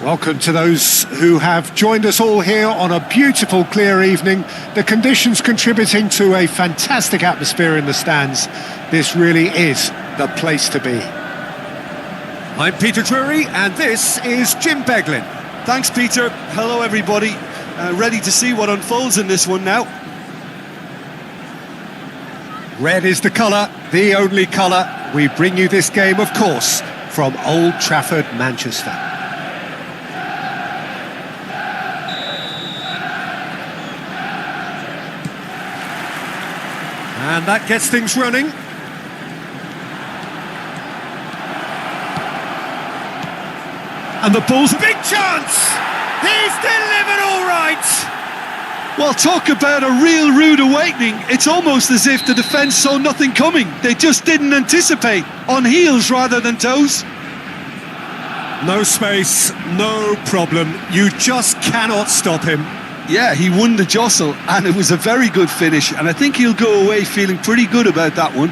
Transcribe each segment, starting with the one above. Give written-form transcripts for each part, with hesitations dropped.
Welcome to those who have joined us all here on a beautiful, clear evening. The conditions contributing to a fantastic atmosphere in the stands. This really is the place to be. I'm Peter Drury, and this is Jim Beglin. Thanks, Peter. Hello, everybody. Ready to see what unfolds in this one now. Red is the colour, the only colour. We bring you this game, of course, from Old Trafford, Manchester. And that gets things running. And the ball's a big chance! He's delivered all right! Well, talk about a real rude awakening. It's almost as if the defence saw nothing coming. They just didn't anticipate. On heels rather than toes. No space, no problem. You just cannot stop him. Yeah, he won the jostle, and it was a very good finish, and I think he'll go away feeling pretty good about that one.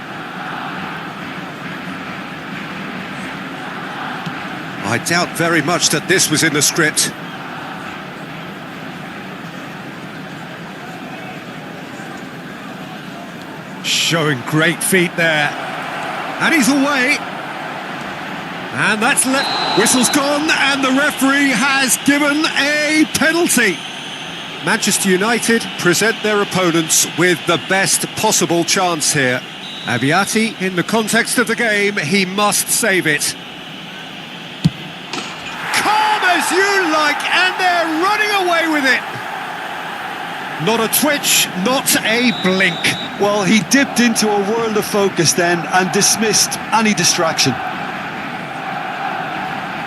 I doubt very much that this was in the script. Showing great feet there. And he's away. And that's whistle's gone, and the referee has given a penalty. Manchester United present their opponents with the best possible chance here. Abiati, in the context of the game, he must save it. Calm as you like, and they're running away with it. Not a twitch, not a blink. Well, he dipped into a world of focus then and dismissed any distraction.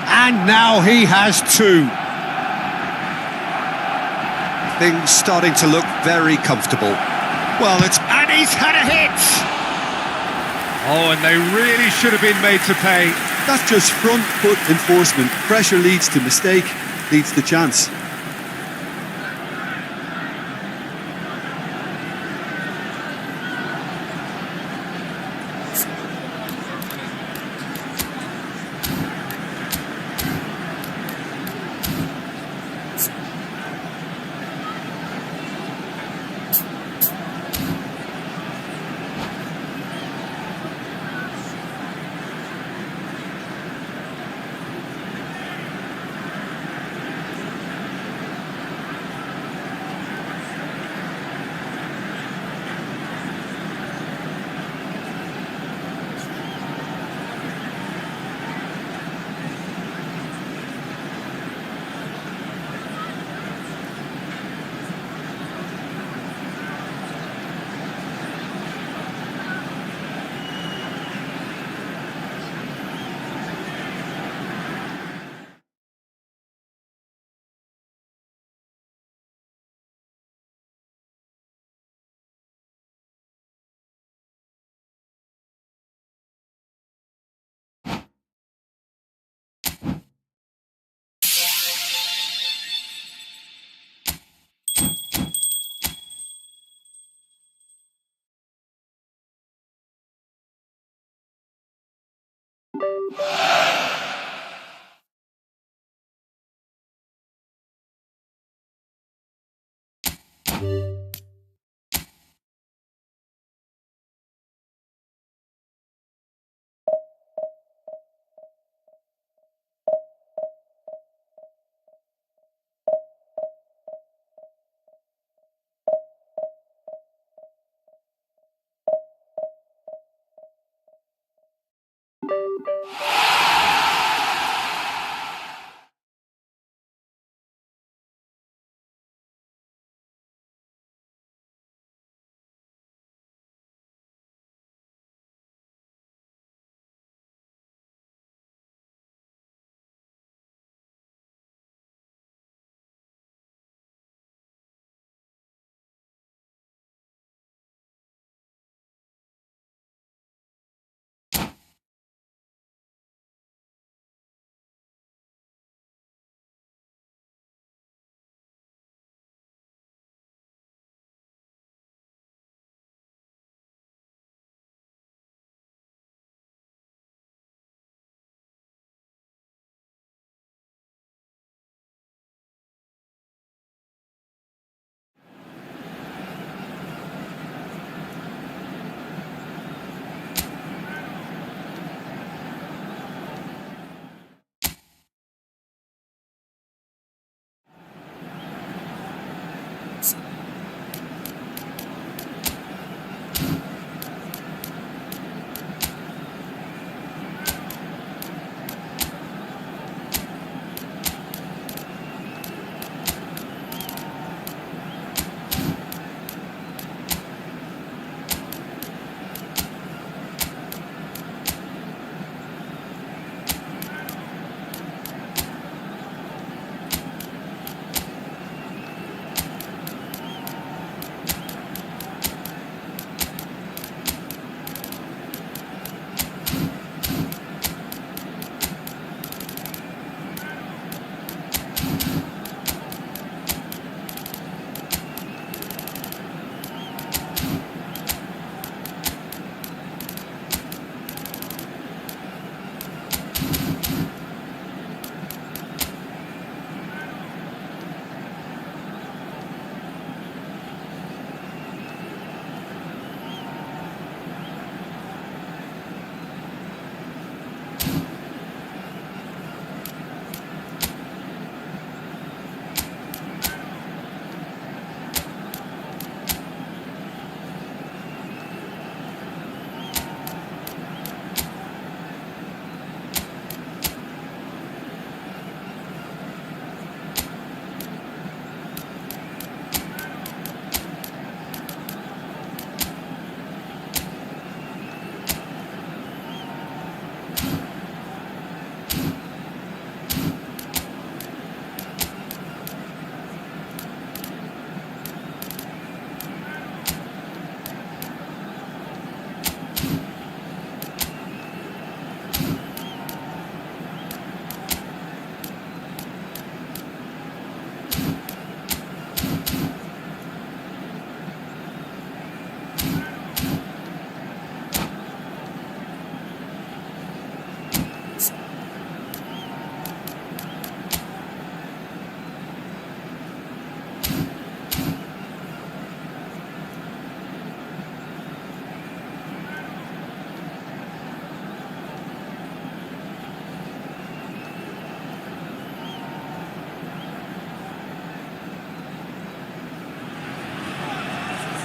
And now he has two. Things starting to look very comfortable. Well, and he's had a hit! Oh, and they really should have been made to pay. That's just front foot enforcement. Pressure leads to mistake, leads to chance.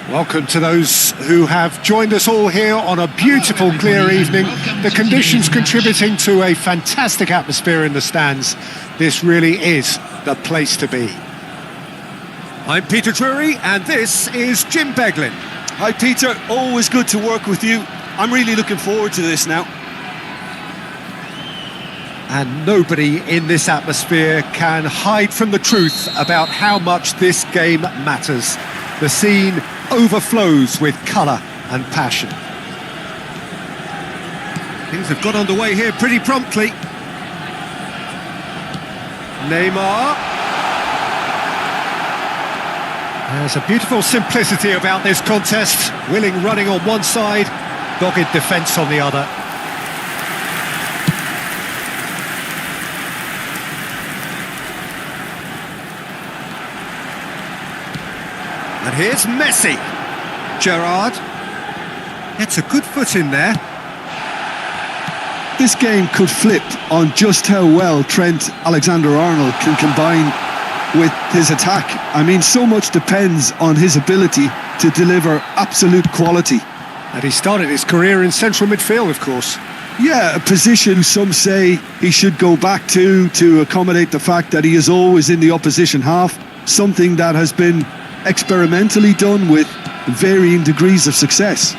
Welcome to those who have joined us all here on a beautiful, clear evening. The conditions contributing to a fantastic atmosphere in the stands. This really is the place to be. I'm Peter Drury, and this is Jim Beglin. Hi Peter, always good to work with you. I'm really looking forward to this now. And nobody in this atmosphere can hide from the truth about how much this game matters. The scene overflows with colour and passion. Things have got underway here pretty promptly. Neymar. There's a beautiful simplicity about this contest. Willing running on one side, dogged defence on the other. And here's Messi. Gerrard gets a good foot in there. This game could flip on just how well Trent Alexander-Arnold can combine with his attack. I mean, so much depends on his ability to deliver absolute quality. And he started his career in central midfield, of course. Yeah, a position some say he should go back to accommodate the fact that he is always in the opposition half, something that has been experimentally done with varying degrees of success.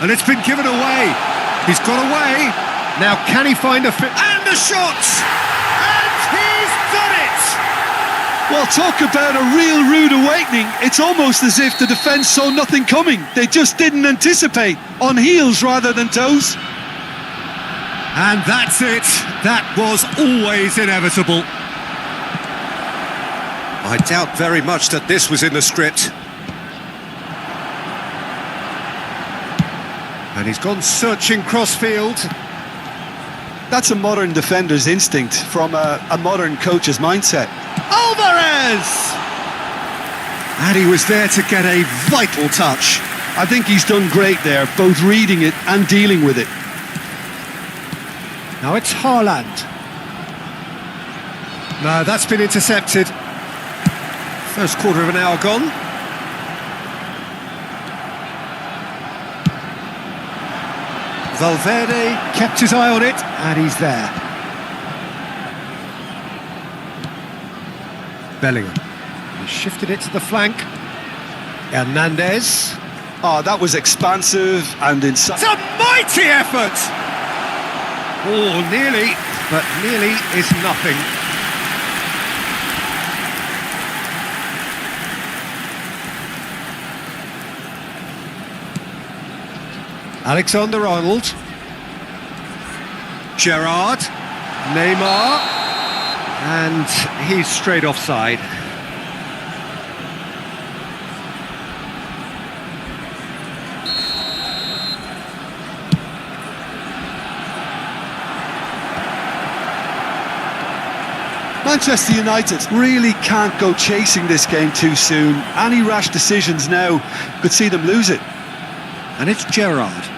And it's been given away. He's got away. Now can he find a fit? And the shots! And he's done it! Well, talk about a real rude awakening. It's almost as if the defence saw nothing coming. They just didn't anticipate. On heels rather than toes. And that's it. That was always inevitable. I doubt very much that this was in the script. And he's gone searching crossfield. That's a modern defender's instinct from a modern coach's mindset. Alvarez! And he was there to get a vital touch. I think he's done great there, both reading it and dealing with it. Now it's Haaland. No, that's been intercepted. First quarter of an hour gone. Valverde kept his eye on it, and he's there. Bellingham. He shifted it to the flank. Hernandez. Oh, that was expansive and inside. It's a mighty effort! Oh, nearly, but nearly is nothing. Alexander-Arnold, Gerrard, Neymar, and he's straight offside. Manchester United really can't go chasing this game too soon. Any rash decisions now could see them lose it. And it's Gerrard.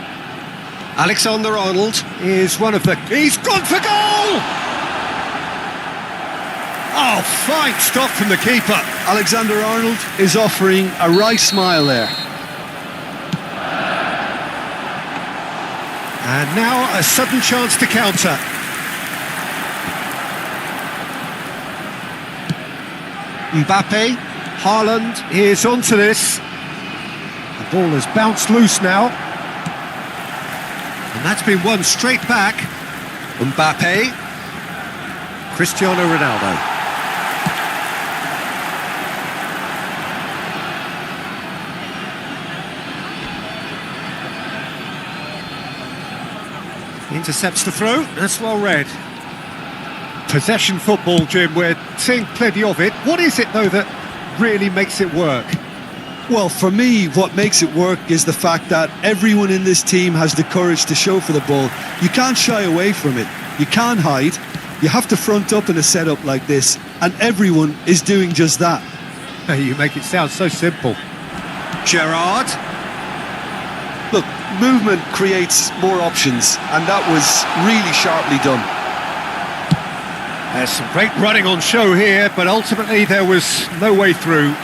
Alexander-Arnold is one of the... He's gone for goal! Oh, fine stop from the keeper. Alexander-Arnold is offering a wry smile there. And now a sudden chance to counter. Mbappe, Haaland is onto this. The ball has bounced loose now. And that's been won straight back. Mbappe, Cristiano Ronaldo. Intercepts the throw, that's well read. Possession football, Jim, we're seeing plenty of it. What is it, though, that really makes it work? Well, for me, what makes it work is the fact that everyone in this team has the courage to show for the ball. You can't shy away from it. You can't hide. You have to front up in a setup like this, and everyone is doing just that. You make it sound so simple. Gerrard. Look, movement creates more options, and that was really sharply done. There's some great running on show here, but ultimately there was no way through.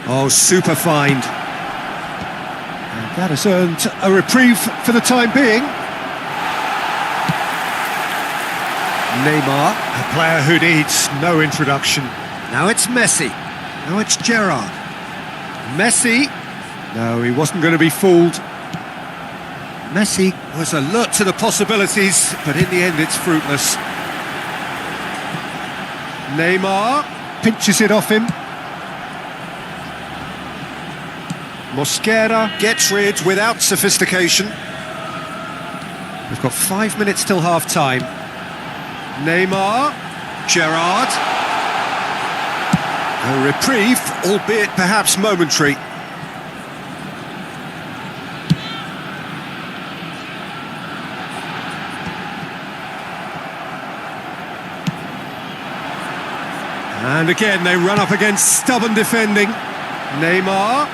Oh, super find. And that has earned a reprieve for the time being. Neymar, a player who needs no introduction. Now it's Messi. Now it's Gerrard. Messi. No, he wasn't going to be fooled. Messi was alert to the possibilities, but in the end it's fruitless. Neymar pinches it off him. Mosquera gets rid without sophistication. We've got 5 minutes till half-time. Neymar, Gerrard. A reprieve, albeit perhaps momentary. And again, they run up against stubborn defending. Neymar.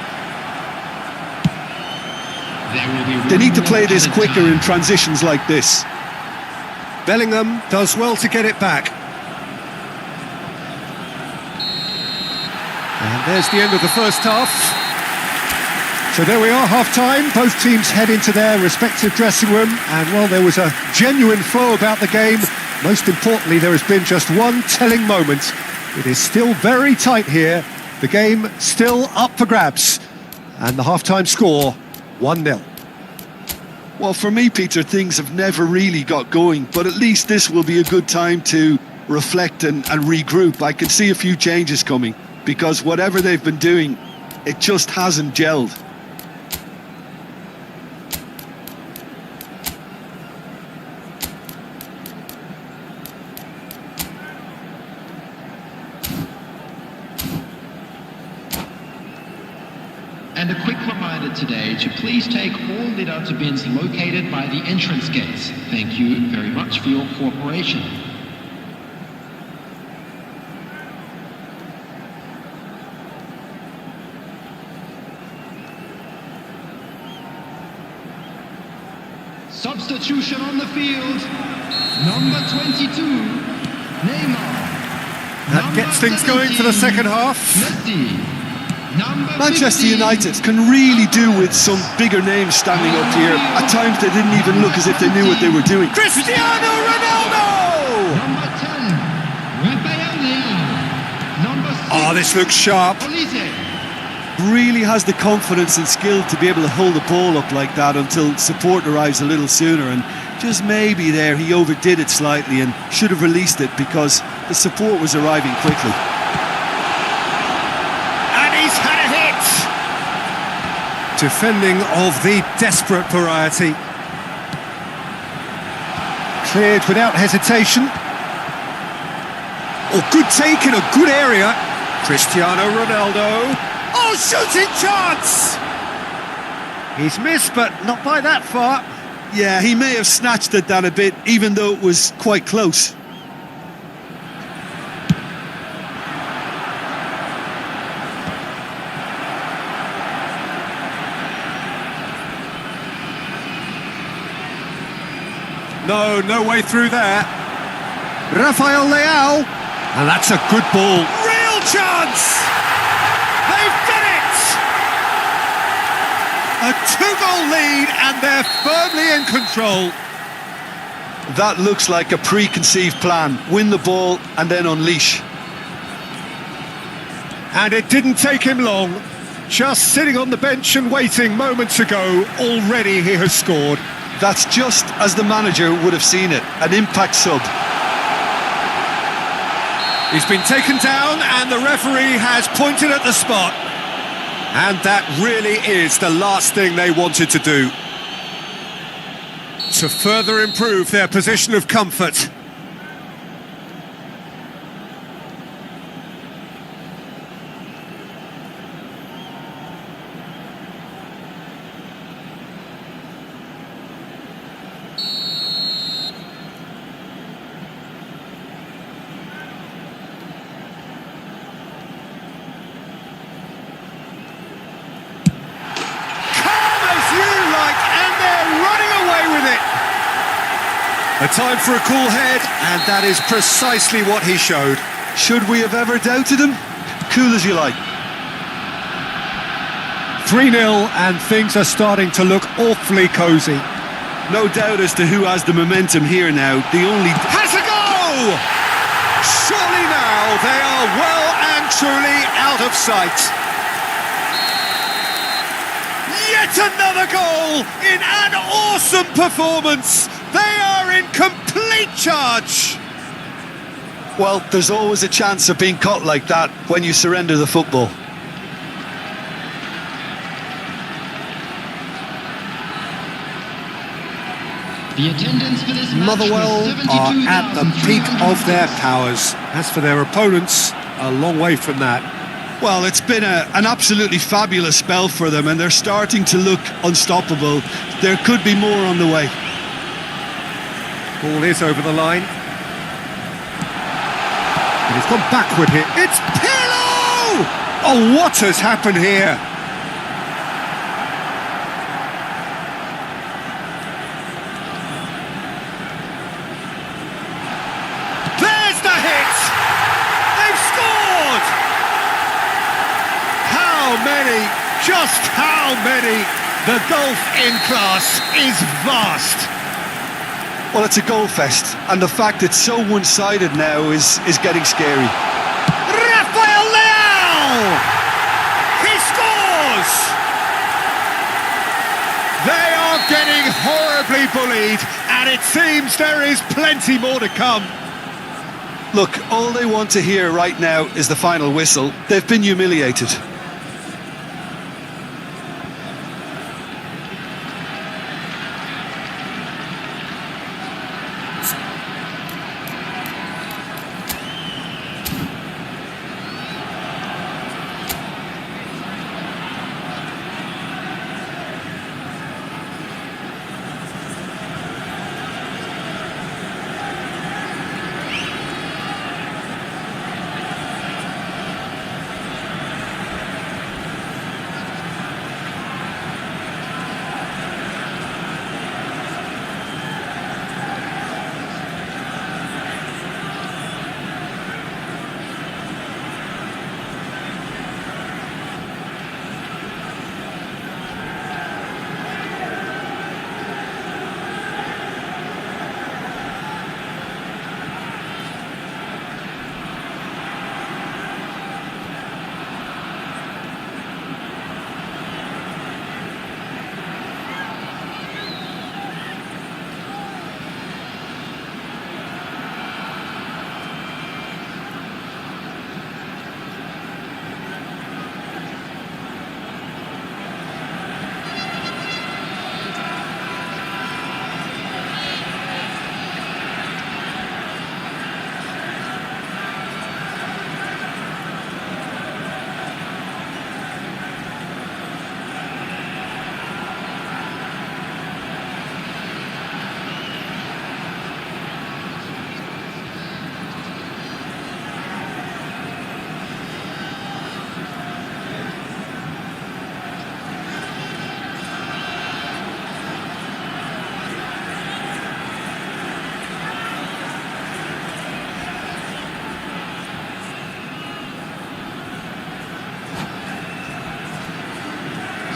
They need to play this quicker in transitions like this. Bellingham does well to get it back. And there's the end of the first half. So there we are, half-time. Both teams head into their respective dressing room. And while there was a genuine flow about the game, most importantly, there has been just one telling moment. It is still very tight here. The game still up for grabs. And the half-time score, 1-0. Well, for me, Peter, things have never really got going, but at least this will be a good time to reflect and regroup. I can see a few changes coming, because whatever they've been doing, it just hasn't gelled. And a quick reminder today to please take all litter bins located by the entrance gates. Thank you very much for your cooperation. Substitution on the field. Number 22, Neymar. That gets things going for the second half. Messi. Manchester United can really do with some bigger names standing up here. At times they didn't even look as if they knew what they were doing. Cristiano Ronaldo! Number 10, Rafael. Number 6, Oh, this looks sharp. Really has the confidence and skill to be able to hold the ball up like that until support arrives a little sooner, and just maybe there he overdid it slightly and should have released it because the support was arriving quickly. Defending of the desperate variety. Cleared without hesitation. Oh, good take in a good area. Cristiano Ronaldo. Oh, shooting chance! He's missed, but not by that far. Yeah, he may have snatched at that a bit, even though it was quite close. No way through there. Rafael Leao. And that's a good ball. Real chance! They've done it! A 2-goal lead and they're firmly in control. That looks like a preconceived plan. Win the ball and then unleash. And it didn't take him long. Just sitting on the bench and waiting moments ago, already he has scored. That's just as the manager would have seen it, an impact sub. He's been taken down and the referee has pointed at the spot. And that really is the last thing they wanted to do. To further improve their position of comfort. A time for a cool head, and that is precisely what he showed. Should we have ever doubted him? Cool as you like. 3-0 and things are starting to look awfully cosy. No doubt as to who has the momentum here now. The only... Has a goal! Surely now they are well and truly out of sight. Yet another goal in an awesome performance. They are in complete charge. Well, there's always a chance of being caught like that when you surrender the football. The attendance for this match Motherwell was are at the peak of their 72,300. powers. As for their opponents, a long way from that. Well, it's been an absolutely fabulous spell for them, and they're starting to look unstoppable. There could be more on the way. Ball is over the line. And he's gone backward here. It's Pirlo! Oh, what has happened here? There's the hit! They've scored! How many? Just how many? The gulf in class is vast. Well, it's a goal fest, and the fact it's so one-sided now is getting scary. Rafael Leao! He scores! They are getting horribly bullied, and it seems there is plenty more to come. Look, all they want to hear right now is the final whistle. They've been humiliated.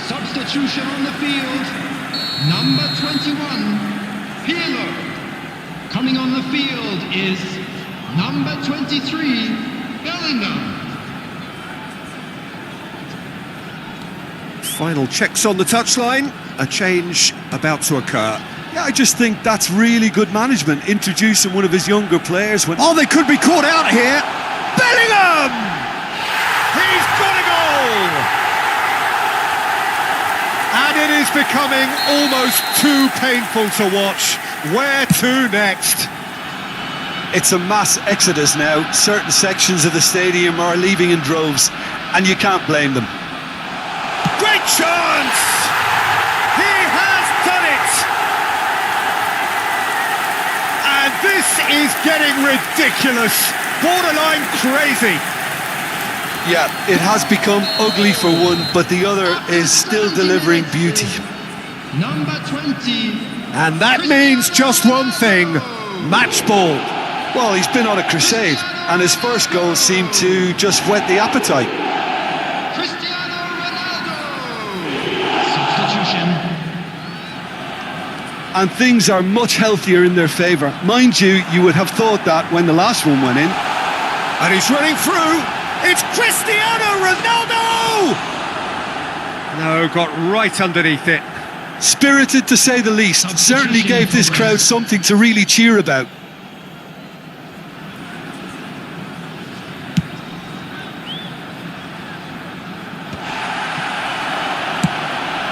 Substitution on the field. Number 21, Pirlo. Coming on the field is number 23, Bellingham. Final checks on the touchline. A change about to occur. Yeah, I just think that's really good management, introducing one of his younger players when... Oh, they could be caught out here. Bellingham! He's got a goal! And it is becoming almost too painful to watch. Where to next? It's a mass exodus now. Certain sections of the stadium are leaving in droves, and you can't blame them. Great chance! He has done it! And this is getting ridiculous, borderline crazy. Yeah, it has become ugly for one, but the other is still delivering beauty. Number 20. And that means just one thing, match ball. Well, he's been on a crusade, and his first goal seemed to just whet the appetite. Cristiano Ronaldo. and things are much healthier in their favour. Mind you, you would have thought that when the last one went in. And he's running through. It's Cristiano Ronaldo! No, got right underneath it. Spirited to say the least. Certainly gave this crowd something to really cheer about.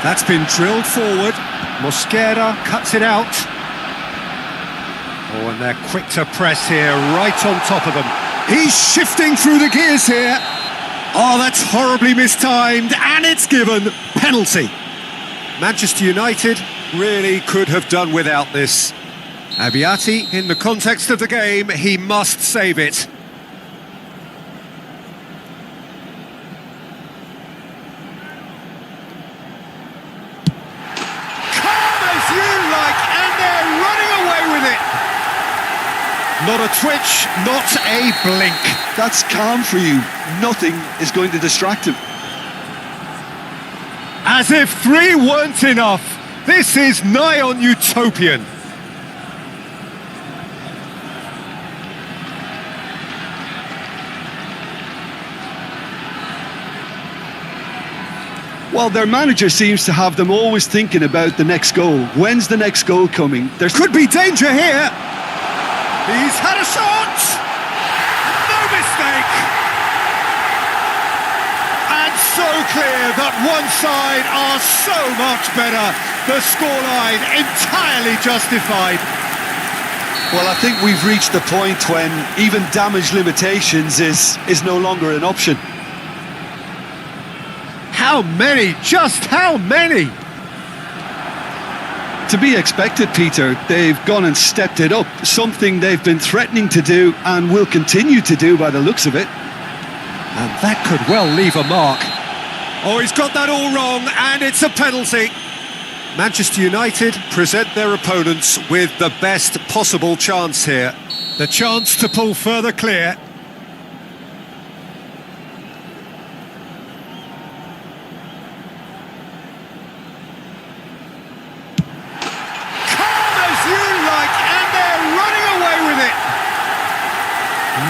That's been drilled forward. Mosquera cuts it out. Oh, and they're quick to press here, right on top of them. He's shifting through the gears here. Oh, that's horribly mistimed, and it's given. Penalty. Manchester United really could have done without this. Abbiati, in the context of the game, he must save it. Not a twitch, not a blink. That's calm for you. Nothing is going to distract him. As if 3 weren't enough. This is nigh on utopian. Well, their manager seems to have them always thinking about the next goal. When's the next goal coming? There could be danger here. He's had a shot! No mistake! And so clear that one side are so much better. The scoreline entirely justified. Well, I think we've reached the point when even damage limitations is no longer an option. How many? Just how many? To be expected, Peter. They've gone and stepped it up, something they've been threatening to do and will continue to do by the looks of it. And that could well leave a mark. Oh, he's got that all wrong, and it's a penalty. Manchester United present their opponents with the best possible chance here. The chance to pull further clear.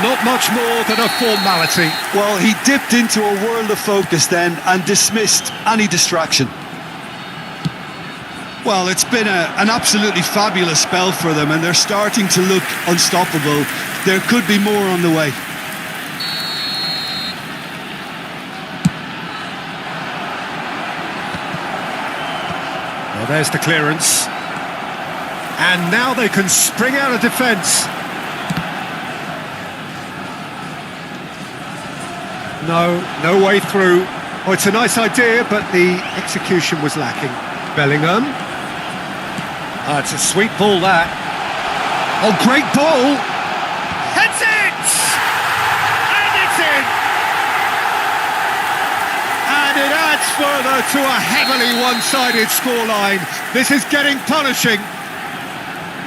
Not much more than a formality. Well, he dipped into a world of focus then and dismissed any distraction. Well, it's been an absolutely fabulous spell for them, and they're starting to look unstoppable. There could be more on the way. Well, there's the clearance. And now they can spring out of defence. No way through. Oh, it's a nice idea, but the execution was lacking. Bellingham. Oh, it's a sweet ball, that. Oh, great ball. Heads it! And it's in! And it adds further to a heavily one-sided scoreline. This is getting punishing.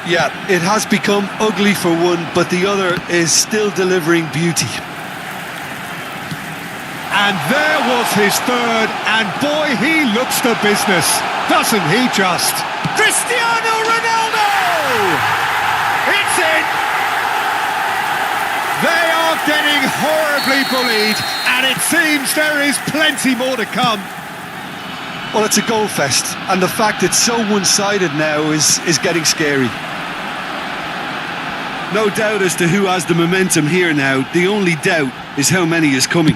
Yeah, it has become ugly for one, but the other is still delivering beauty. And there was his third, and boy, he looks the business, doesn't he just? Cristiano Ronaldo! It's in! They are getting horribly bullied, and it seems there is plenty more to come. Well, it's a goal fest, and the fact it's so one-sided now is getting scary. No doubt as to who has the momentum here now. The only doubt is how many is coming.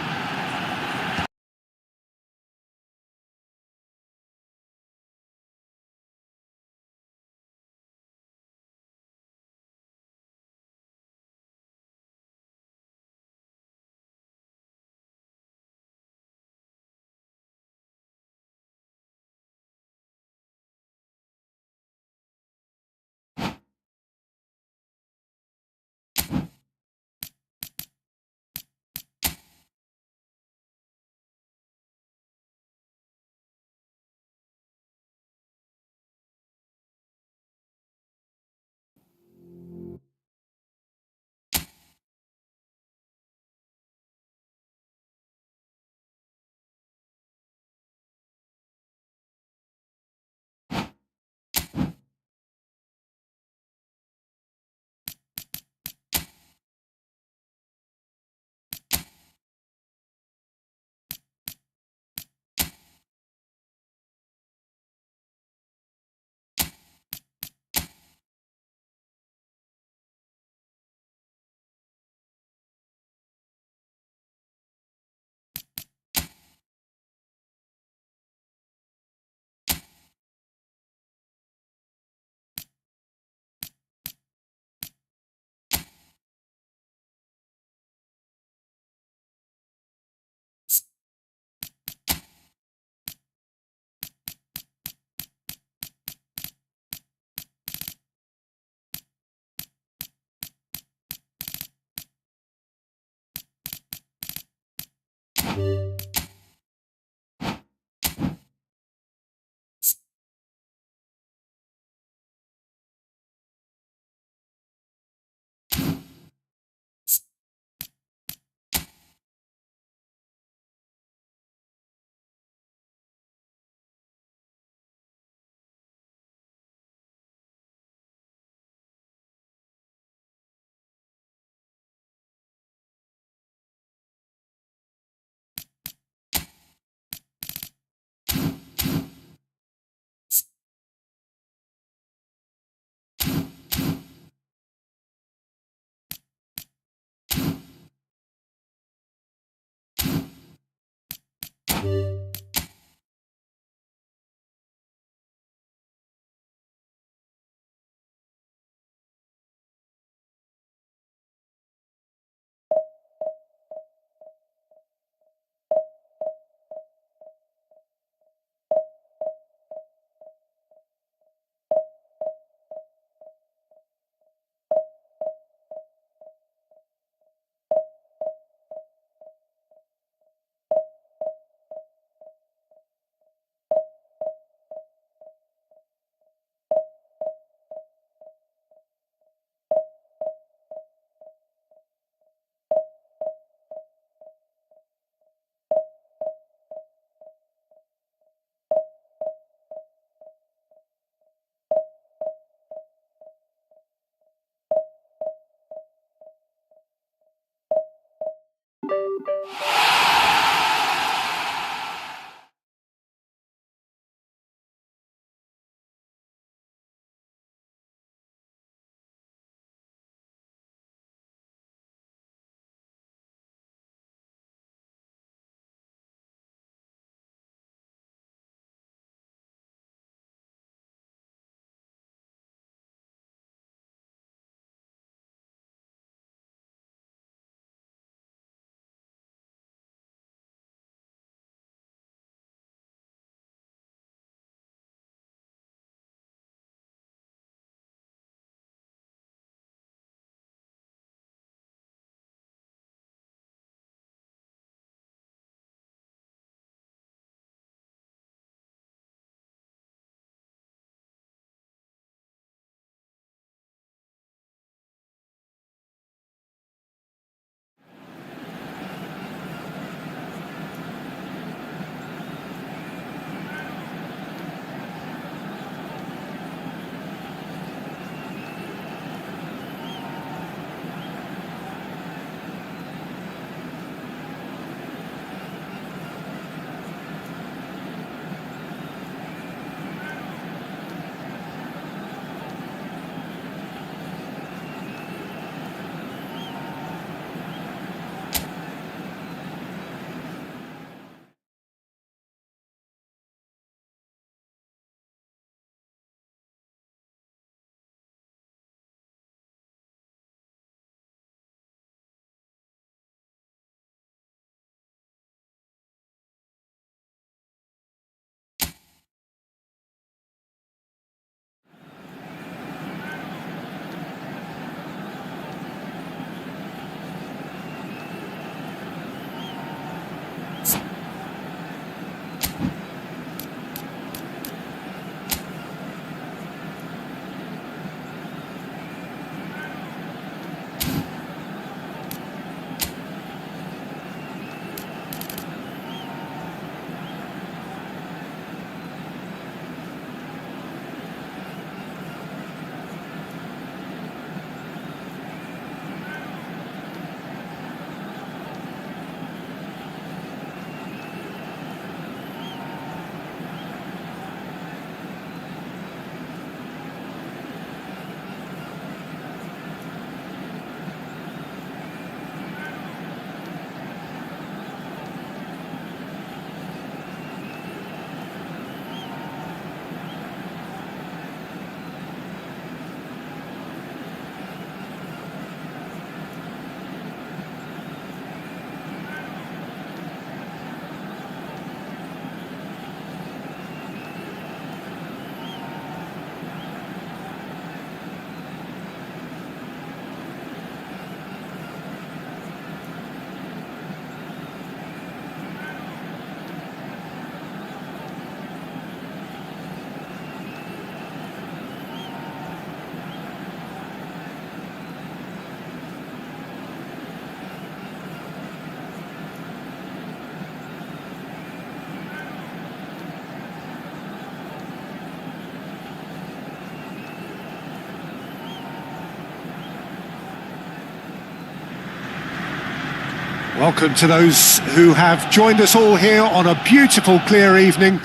Welcome to those who have joined us all here on a beautiful, clear evening.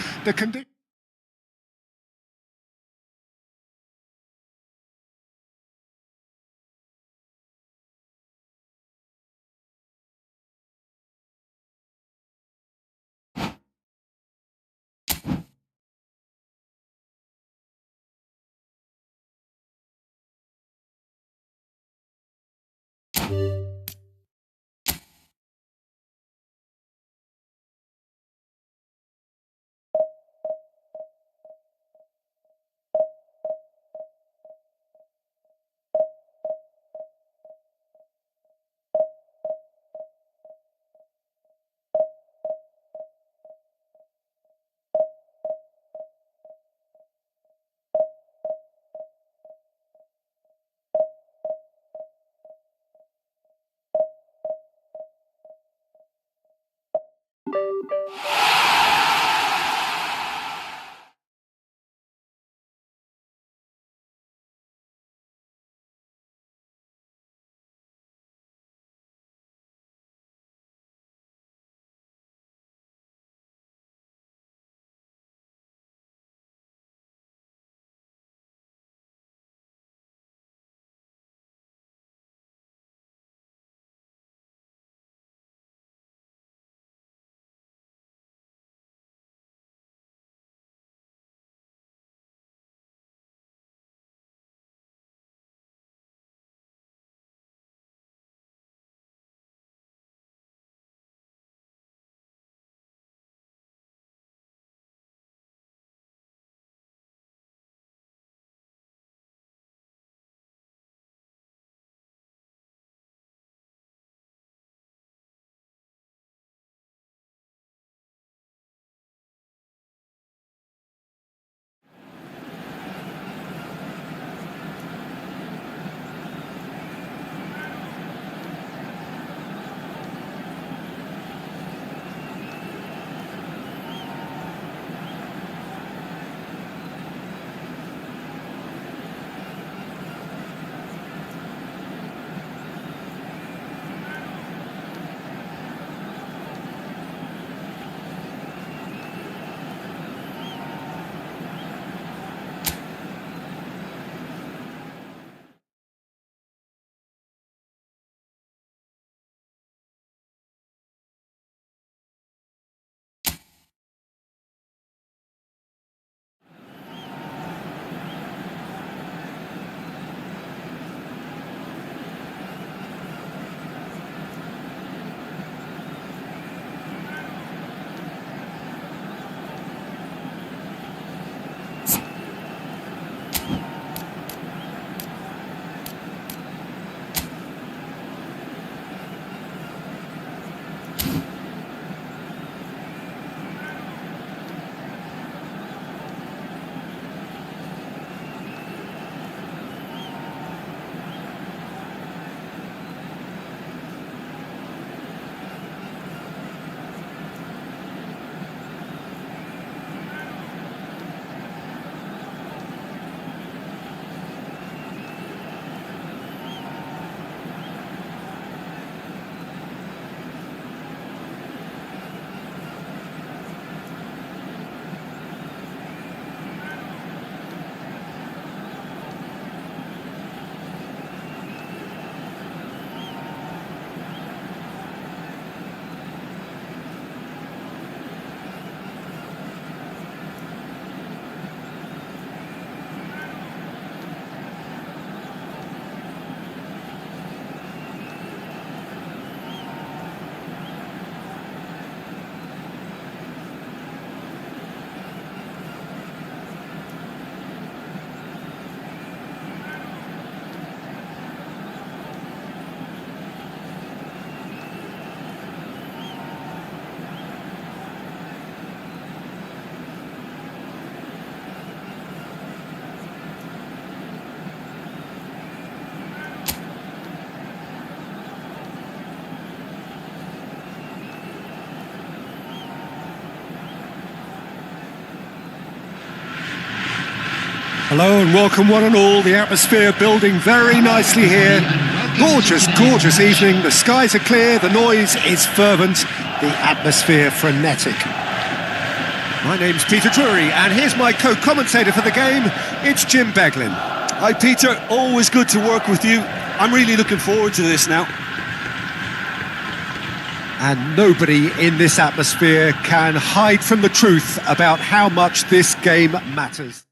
Hello and welcome one and all. The atmosphere building very nicely here Gorgeous, gorgeous evening. The skies are clear, the noise is fervent, the atmosphere frenetic. My name's Peter Drury, and here's my co-commentator for the game. It's Jim Beglin. Hi, Peter. Always good to work with you. I'm really looking forward to this now. And nobody in this atmosphere can hide from the truth about how much this game matters.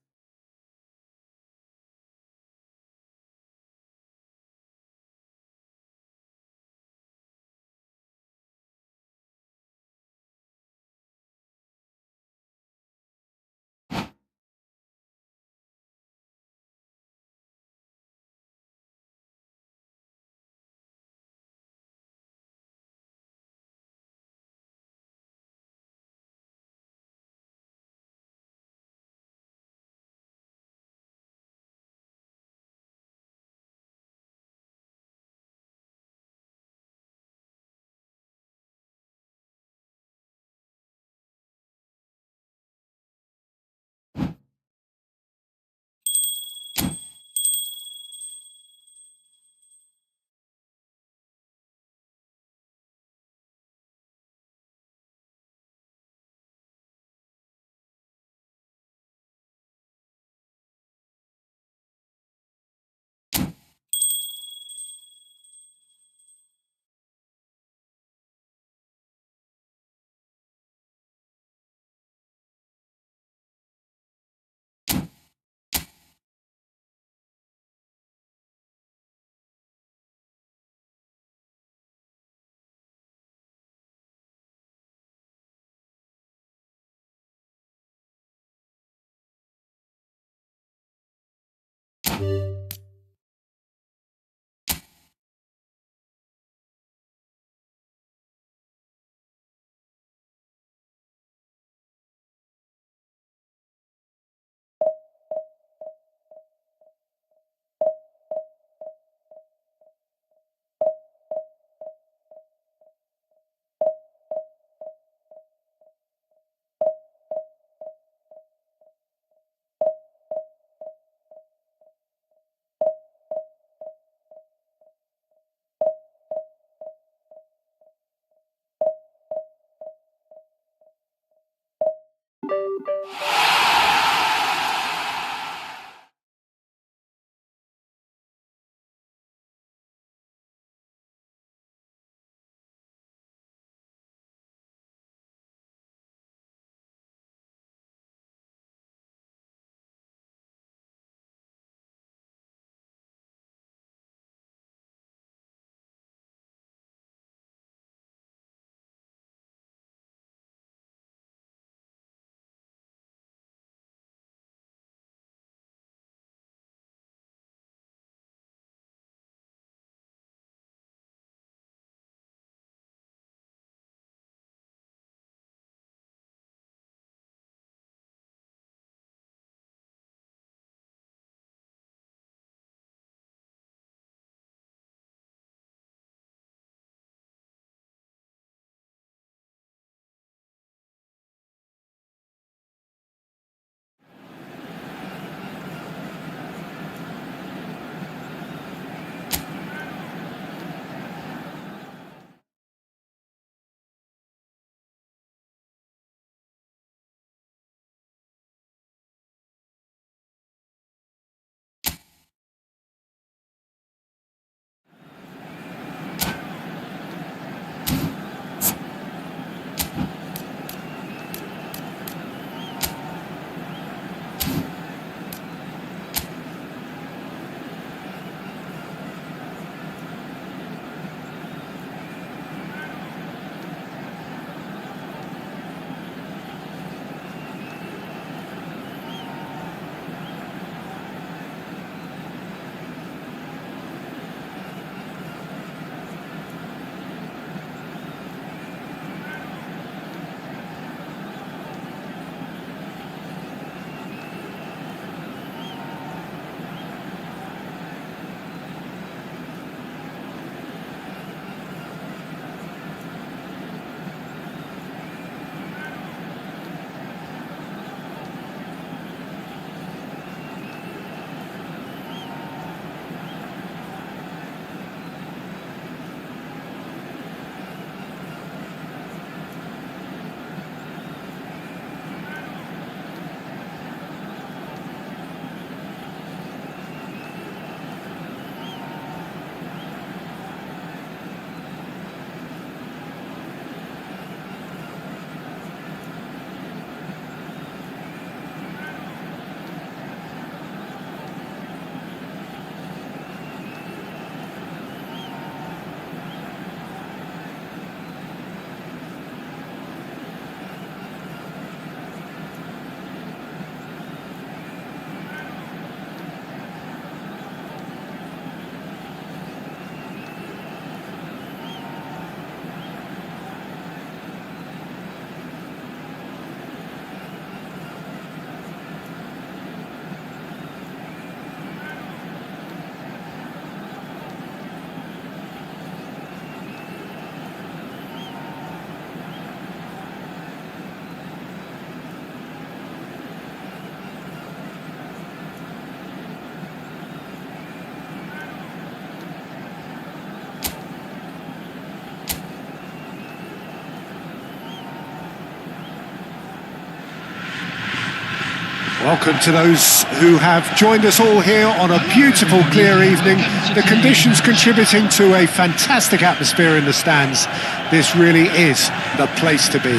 Welcome to those who have joined us all here on a beautiful, clear evening. The conditions contributing to a fantastic atmosphere in the stands. This really is the place to be.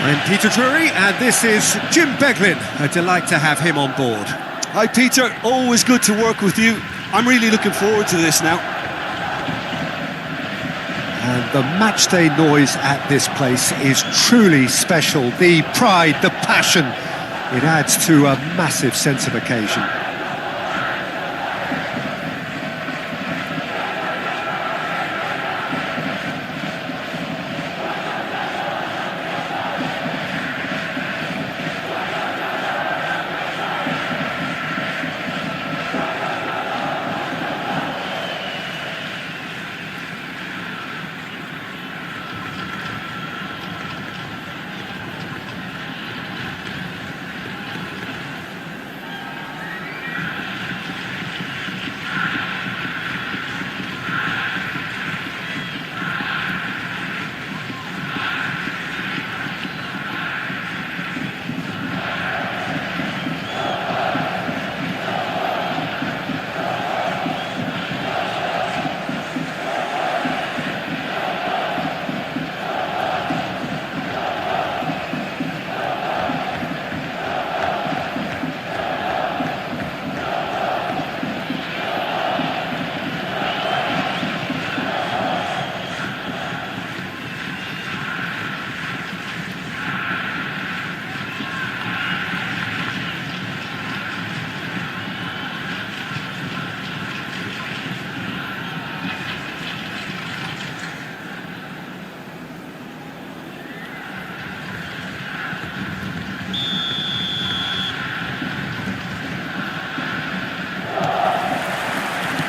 I'm Peter Drury, and this is Jim Beglin. A delight to have him on board. Hi Peter, always good to work with you. I'm really looking forward to this now. And the matchday noise at this place is truly special. The pride, the passion, it adds to a massive sense of occasion.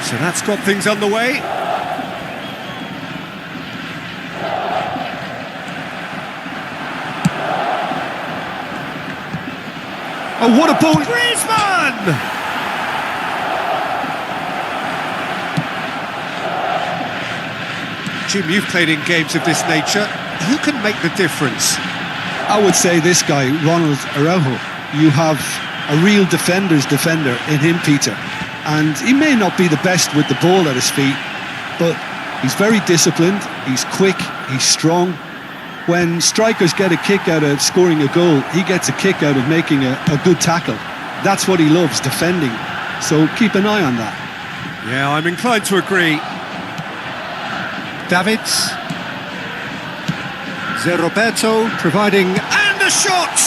So that's got things underway. Oh, what a ball! Griezmann! Jim, you've played in games of this nature. Who can make the difference? I would say this guy, Ronald Araujo. You have a real defender's defender in him, Peter. And he may not be the best with the ball at his feet, but he's very disciplined, he's quick, he's strong. When strikers get a kick out of scoring a goal, he gets a kick out of making a good tackle. That's what he loves, defending. So keep an eye on that. Yeah, I'm inclined to agree. Davids. Zé Roberto providing... And the shot!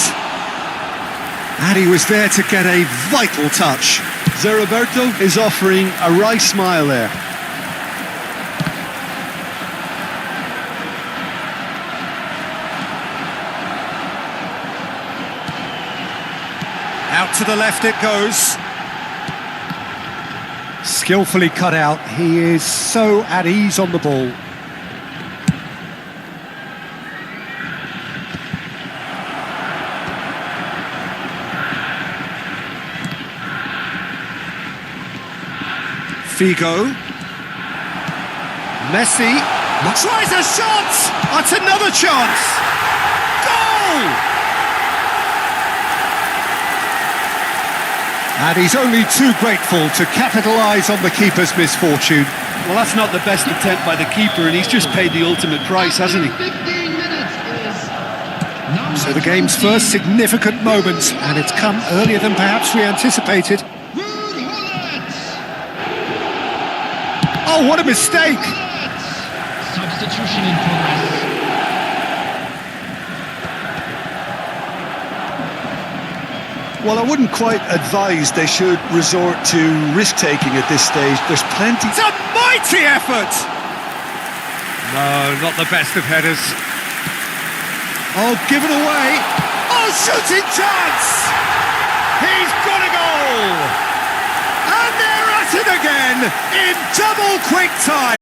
And he was there to get a vital touch. Zé Roberto is offering a wry smile there. Out to the left it goes. Skillfully cut out. He is so at ease on the ball. Figo. Messi. Tries a shot! That's another chance! Goal! And he's only too grateful to capitalise on the keeper's misfortune. Well, that's not the best attempt by the keeper, and he's just paid the ultimate price, hasn't he? 15 minutes is So the game's first significant moment, and it's come earlier than perhaps we anticipated. Oh, what a mistake! substitution in progress. Well, I wouldn't quite advise they should resort to risk-taking at this stage. There's plenty... It's a mighty effort! No, not the best of headers. Oh, given away! Oh, shooting chance! He's got a goal! And they're at it again in double quick time!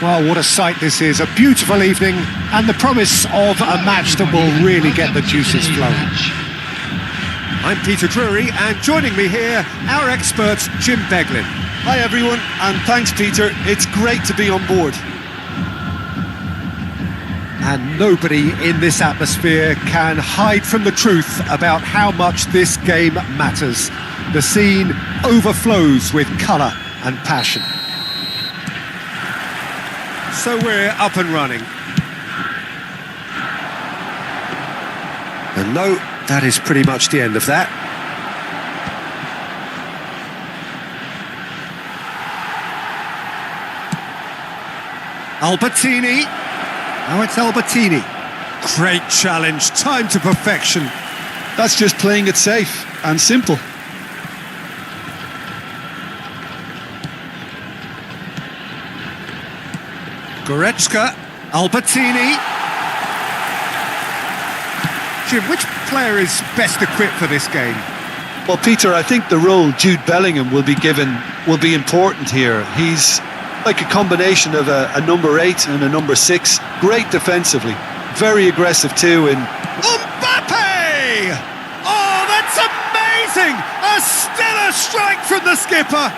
Well, what a sight this is. A beautiful evening and the promise of a match that will really get the juices flowing. I'm Peter Drury, and joining me here, our expert, Jim Beglin. Hi everyone, and thanks Peter, it's great to be on board. And nobody in this atmosphere can hide from the truth about how much this game matters. The scene overflows with colour and passion. So we're up and running. And no, that is pretty much the end of that. Albertini. Now it's Albertini. Great challenge, time to perfection. That's just playing it safe and simple. Goretzka, Albertini. Jim, which player is best equipped for this game? Well, Peter, I think the role Jude Bellingham will be given will be important here. He's like a combination of a number 8 and a number 6. Great defensively, very aggressive too. Mbappe! Oh, that's amazing! A stellar strike from the skipper.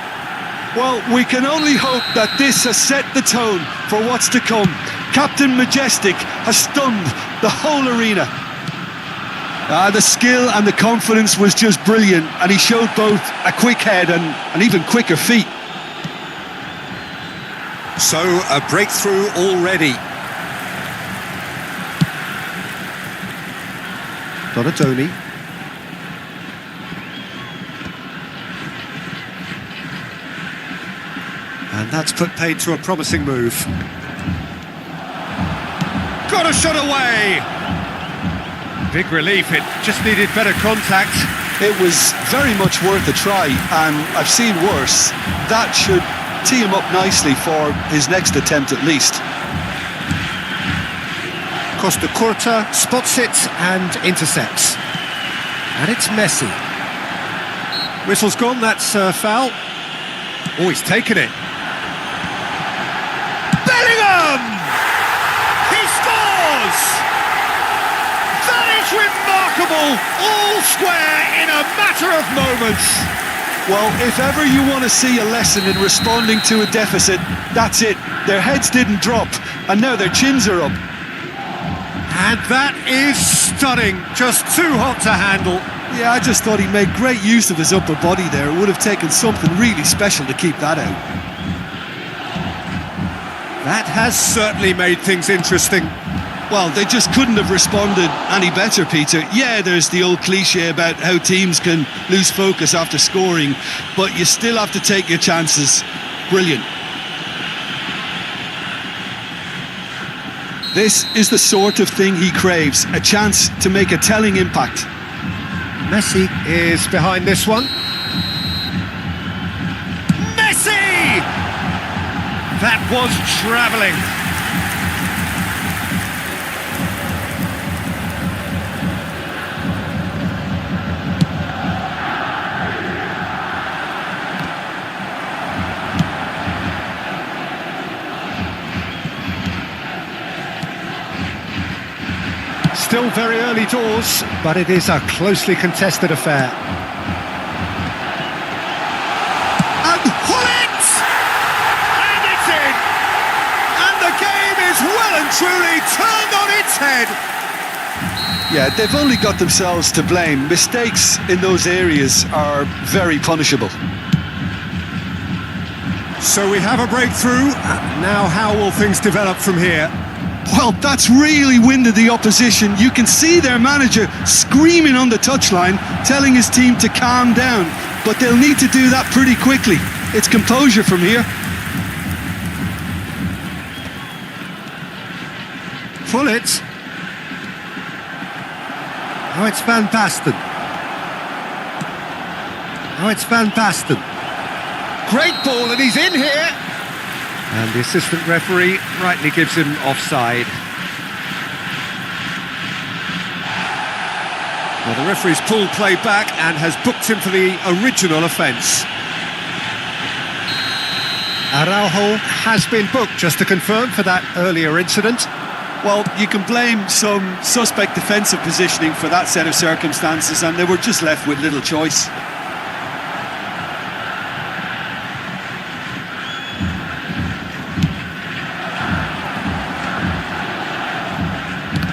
Well, we can only hope that this has set the tone for what's to come. Captain Majestic has stunned the whole arena. The skill and the confidence was just brilliant, and he showed both a quick head and even quicker feet. So, a breakthrough already. Donatoni. And that's put paid to a promising move. Got a shot away! Big relief, it just needed better contact. It was very much worth a try, and I've seen worse. That should tee him up nicely for his next attempt at least. Costa Curta spots it and intercepts. And it's Messi. Whistle's gone, that's a foul. Oh, he's taken it. Bellingham! He scores! That is remarkable! All square in a matter of moments. Well, if ever you want to see a lesson in responding to a deficit, that's it. Their heads didn't drop, and now their chins are up. And that is stunning, just too hot to handle. Yeah, I just thought he made great use of his upper body there. It would have taken something really special to keep that out. That has certainly made things interesting. Well, they just couldn't have responded any better, Peter. Yeah, there's the old cliche about how teams can lose focus after scoring, but you still have to take your chances. Brilliant. This is the sort of thing he craves, a chance to make a telling impact. Messi is behind this one. Messi! That was travelling. Still very early doors, but it is a closely contested affair. And Hullet! And it's in! And the game is well and truly turned on its head! Yeah, they've only got themselves to blame. Mistakes in those areas are very punishable. So we have a breakthrough. Now how will things develop from here? Well, that's really winded the opposition. You can see their manager screaming on the touchline, telling his team to calm down. But they'll need to do that pretty quickly. It's composure from here. Hullet. Now it's Van Basten. Now it's Van Basten. Great ball, and he's in here. And the assistant referee rightly gives him offside. Well, the referee's pulled play back and has booked him for the original offence. Araujo has been booked, just to confirm, for that earlier incident. Well, you can blame some suspect defensive positioning for that set of circumstances, and they were just left with little choice.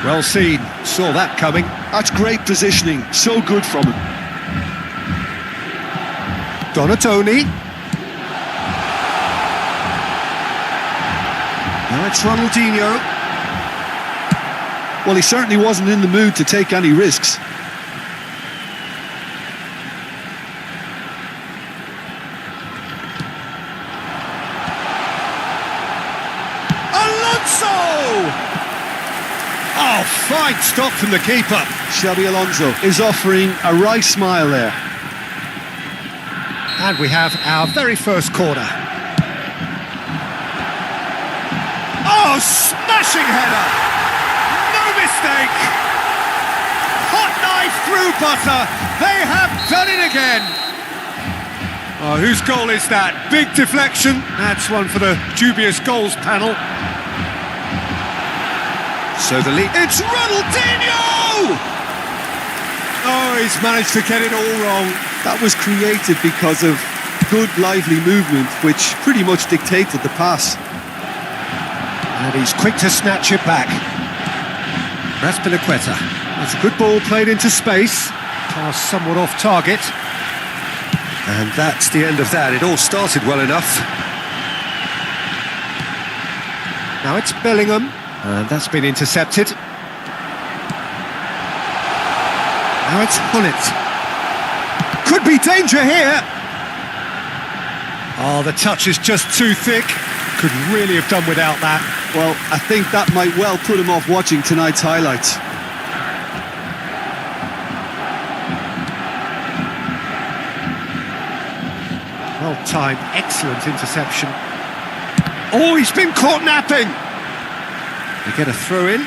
Well seen, saw that coming. That's great positioning, so good from him. Donatoni. Now it's Ronaldinho. Well, he certainly wasn't in the mood to take any risks. Oh, fine stop from the keeper. Xabi Alonso is offering a wry smile there. And we have our very first corner. Oh, smashing header! No mistake! Hot knife through butter. They have done it again. Oh, whose goal is that? Big deflection. That's one for the dubious goals panel. So the lead... It's Ronaldinho! Oh, he's managed to get it all wrong. That was created because of good, lively movement, which pretty much dictated the pass. And he's quick to snatch it back. That's Piliqueta. That's a good ball played into space. Pass somewhat off target. And that's the end of that. It all started well enough. Now it's Bellingham. And that's been intercepted. Now it's Hullet. Could be danger here. Oh, the touch is just too thick. Could really have done without that. Well, I think that might well put him off watching tonight's highlights. Well timed, excellent interception. Oh, he's been caught napping. They get a throw in.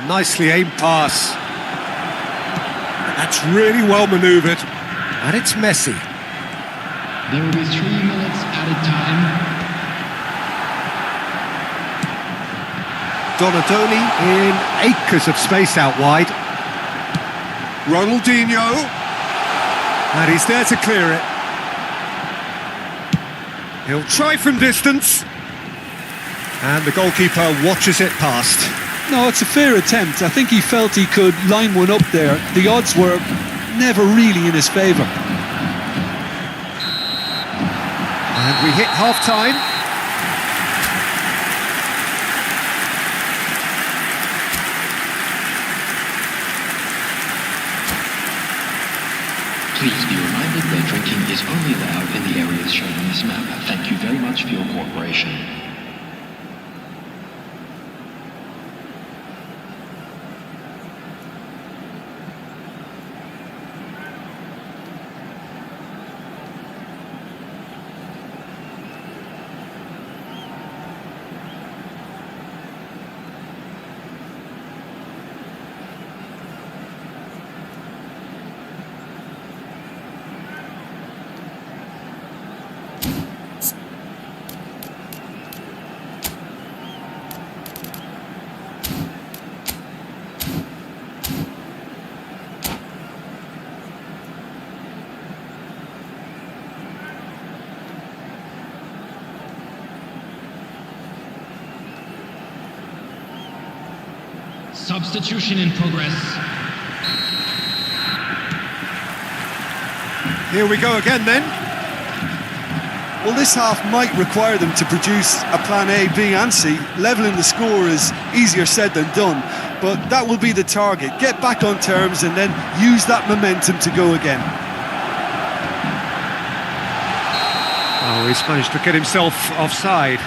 Nicely aimed pass. That's really well manoeuvred. And it's Messi. There will be 3 minutes added time. Donatoni in acres of space out wide. Ronaldinho. And he's there to clear it. He'll try from distance. And the goalkeeper watches it past. No, it's a fair attempt. I think he felt he could line one up there. The odds were never really in his favour. And we hit half-time. Please be reminded that drinking is only allowed in the areas shown on this map. Thank you very much for your cooperation. Substitution in progress. Here we go again then. Well, this half might require them to produce a plan A, B and C. Levelling the score is easier said than done, but that will be the target. Get back on terms and then use that momentum to go again. Oh, he's managed to get himself offside.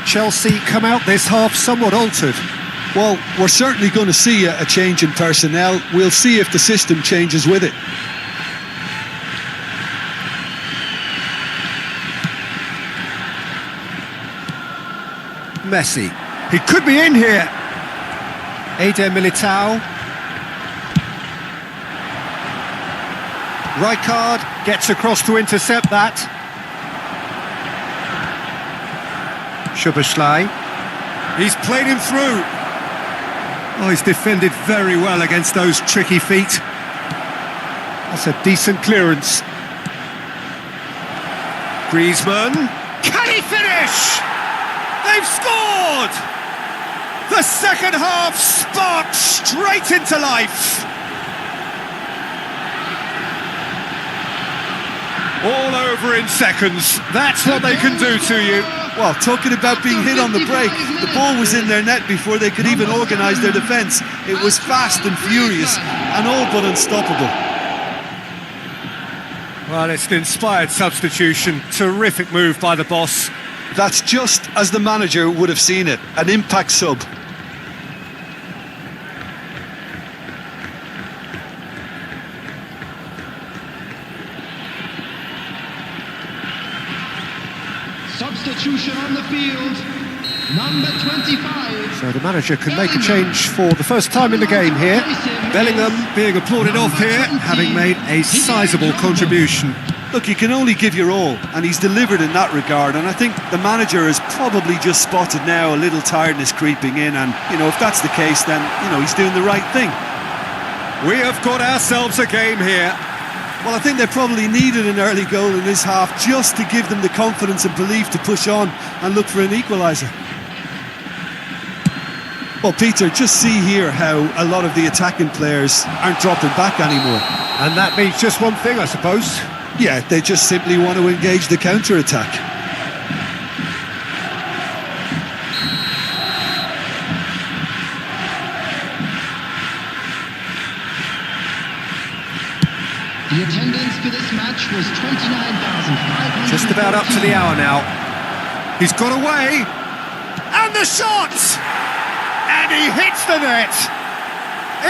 Chelsea come out this half somewhat altered. Well, we're certainly going to see a change in personnel. We'll see if the system changes with it. Messi. He could be in here. Eder Militao. Rijkaard gets across to intercept that. Szoboszlai. He's played him through. Oh, he's defended very well against those tricky feet. That's a decent clearance. Griezmann. Can he finish? They've scored! The second half sparked straight into life. All over in seconds. That's what they can do to you. Well, talking about being hit on the break, the ball was in their net before they could even organise their defence. It was fast and furious and all but unstoppable. Well, it's an inspired substitution. Terrific move by the boss. That's just as the manager would have seen it, an impact sub. Substitution on the field, number 25. So the manager can make a change for the first time in the game here. Bellingham being applauded off here, having made a sizable contribution. Look, you can only give your all, and he's delivered in that regard, and I think the manager has probably just spotted now a little tiredness creeping in, and, if that's the case, then, he's doing the right thing. We have got ourselves a game here. Well, I think they probably needed an early goal in this half just to give them the confidence and belief to push on and look for an equaliser. Well, Peter, just see here how a lot of the attacking players aren't dropping back anymore. And that means just one thing, I suppose. Yeah, they just simply want to engage the counter-attack. The attendance for this match was 29,500. Just about up to the hour now. He's got away. And the shot! And he hits the net.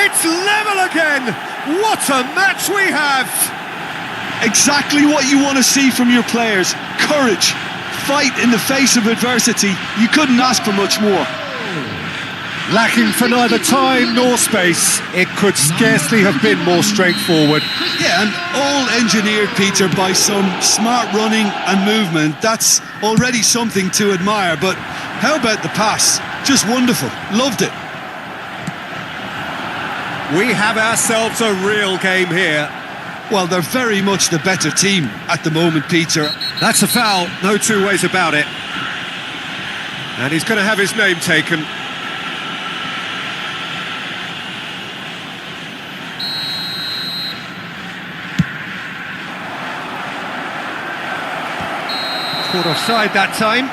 It's level again. What a match we have. Exactly what you want to see from your players. Courage. Fight in the face of adversity. You couldn't ask for much more. Lacking for neither time nor space. It could scarcely have been more straightforward. Yeah, and all engineered, Peter, by some smart running and movement. That's already something to admire, but how about the pass? Just wonderful. Loved it. We have ourselves a real game here. Well, they're very much the better team at the moment, Peter. That's a foul, no two ways about it. And he's going to have his name taken. Caught offside that time.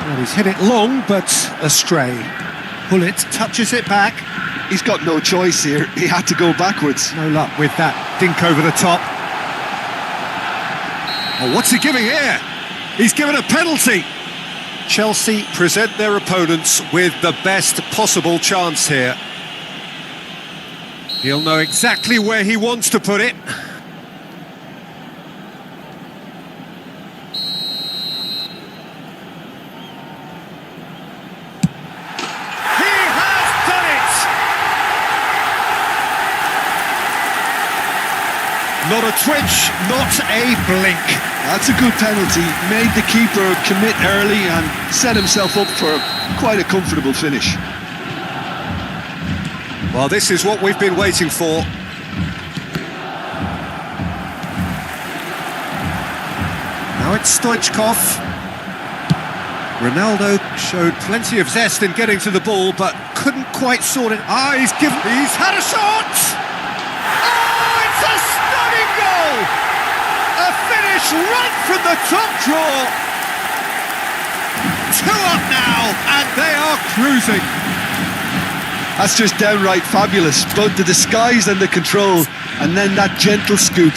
Well, he's hit it long, but astray. Pullet touches it back. He's got no choice here. He had to go backwards. No luck with that dink over the top. Oh, what's he giving here? He's given a penalty. Chelsea present their opponents with the best possible chance here. He'll know exactly where he wants to put it. He has done it! Not a twitch, not a blink. That's a good penalty. Made the keeper commit early and set himself up for quite a comfortable finish. Well, this is what we've been waiting for. Now it's Stoichkov. Ronaldo showed plenty of zest in getting to the ball, but couldn't quite sort it. He's had a shot! Oh, it's a stunning goal! A finish right from the top draw. 2 up now, and they are cruising. That's just downright fabulous. Both the disguise and the control, and then that gentle scoop.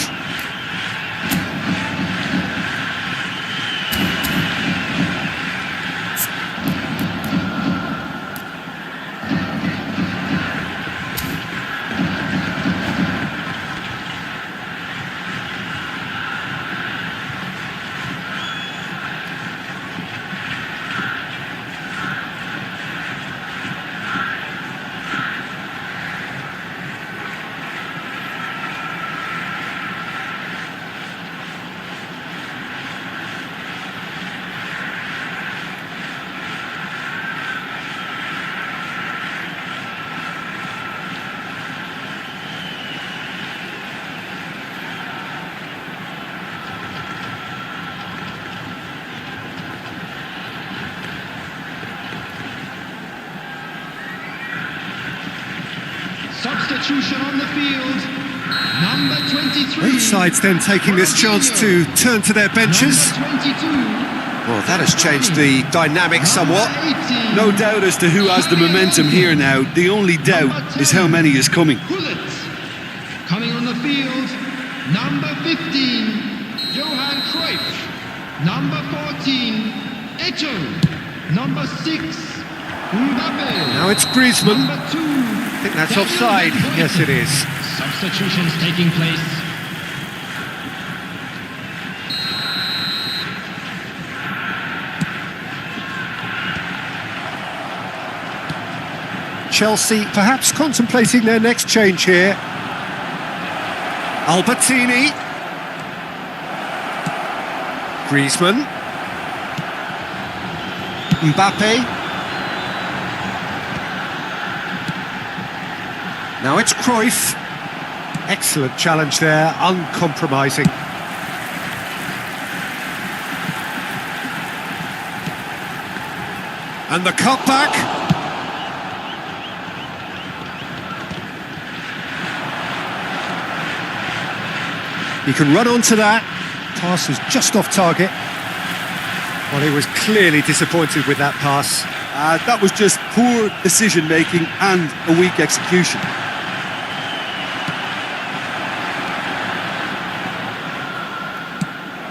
Substitution on the field. Number 23. Both sides then taking this chance to turn to their benches. Number 22. Well, that has changed the dynamic somewhat. Number 18. No doubt as to who has the momentum here now. The only doubt is how many is coming. Gullit. Coming on the field. Number 15. Johan Cruyff. Number 14. Eto. Number 6. Mbappe. Now it's Griezmann. Number 2. I think that's offside. Yes, it is. Substitutions taking place. Chelsea perhaps contemplating their next change here. Albertini. Griezmann. Mbappe. Now it's Cruyff. Excellent challenge there, uncompromising. And the cutback. He can run onto that. Pass was just off target. Well, he was clearly disappointed with that pass. That was just poor decision-making and a weak execution.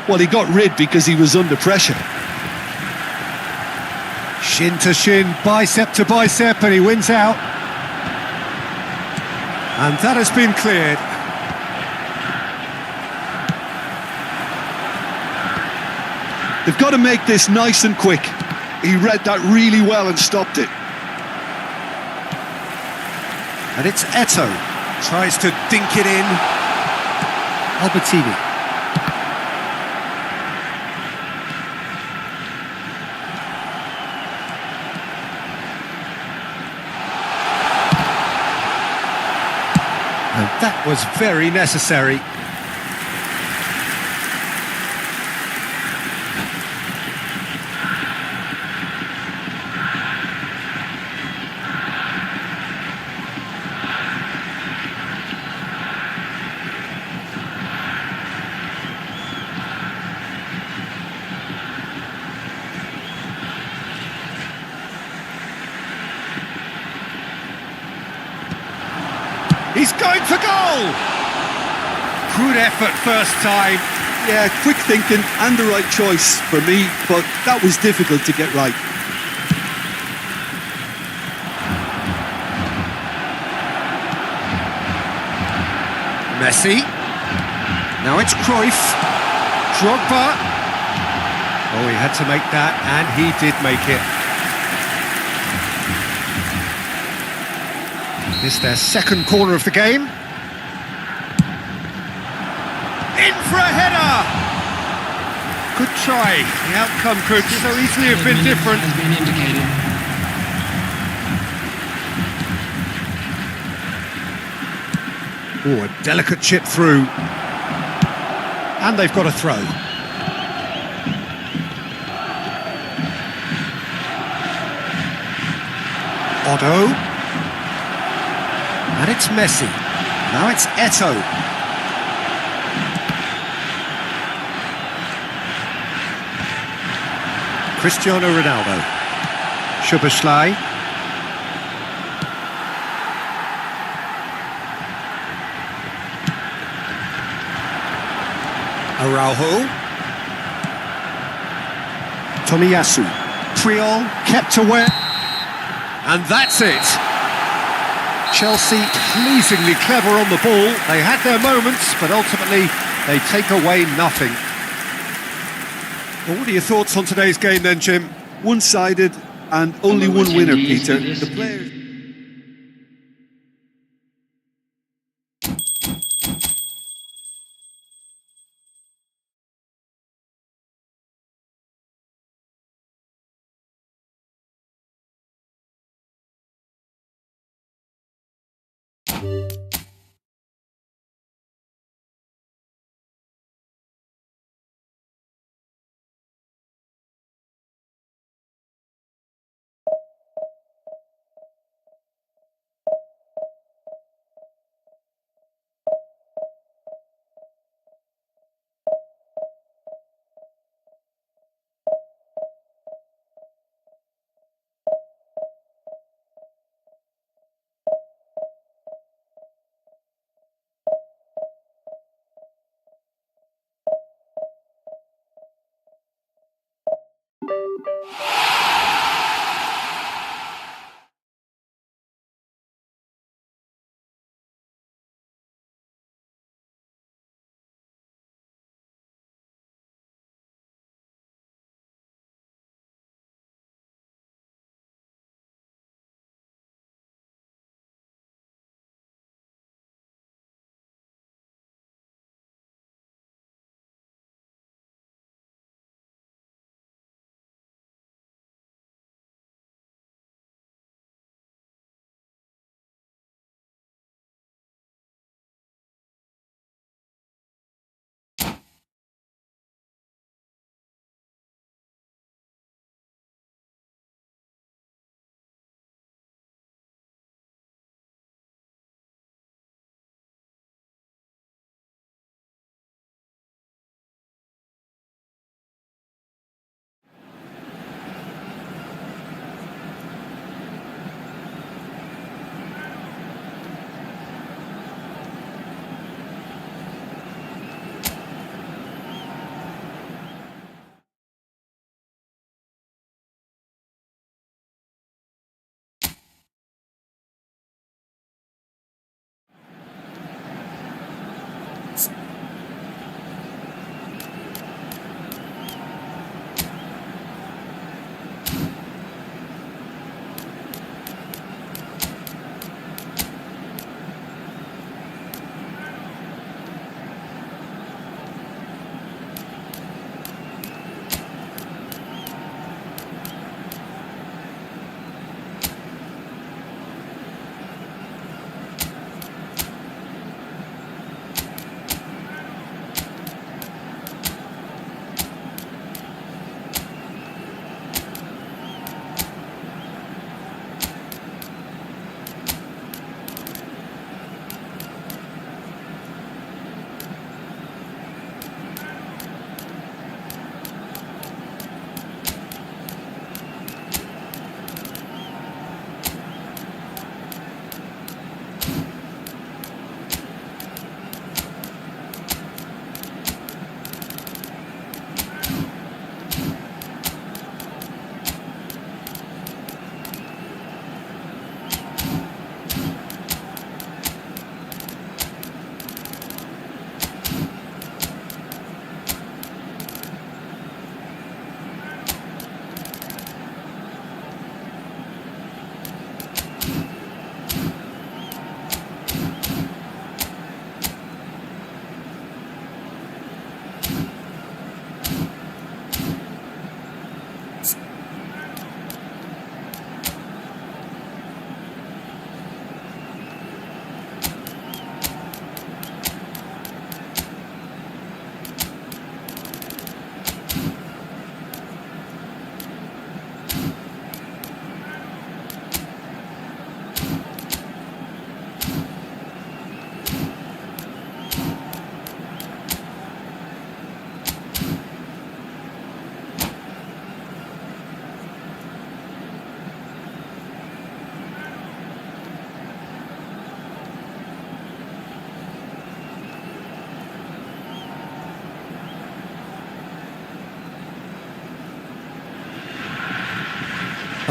Well, he got rid because he was under pressure. Shin to shin, bicep to bicep, and he wins out. And that has been cleared. They've got to make this nice and quick. He read that really well and stopped it. And it's Eto. Tries to dink it in. Albertini. And that was very necessary. He's going for goal! Good effort first time. Yeah, quick thinking and the right choice for me, but that was difficult to get right. Messi. Now it's Cruyff. Drogba. Oh, he had to make that, and he did make it. This is their second corner of the game. In for a header! Good try. The outcome could so easily have been different. Has been indicated. Oh, a delicate chip through. And they've got a throw. Otto. And it's Messi. Now it's Eto. Cristiano Ronaldo. Szoboszlai. Araujo. Tomiyasu. Puyol kept away. And that's it. Chelsea pleasingly clever on the ball. They had their moments, but ultimately they take away nothing. Well, what are your thoughts on today's game then, Jim? One-sided and only one winner, Peter. The players...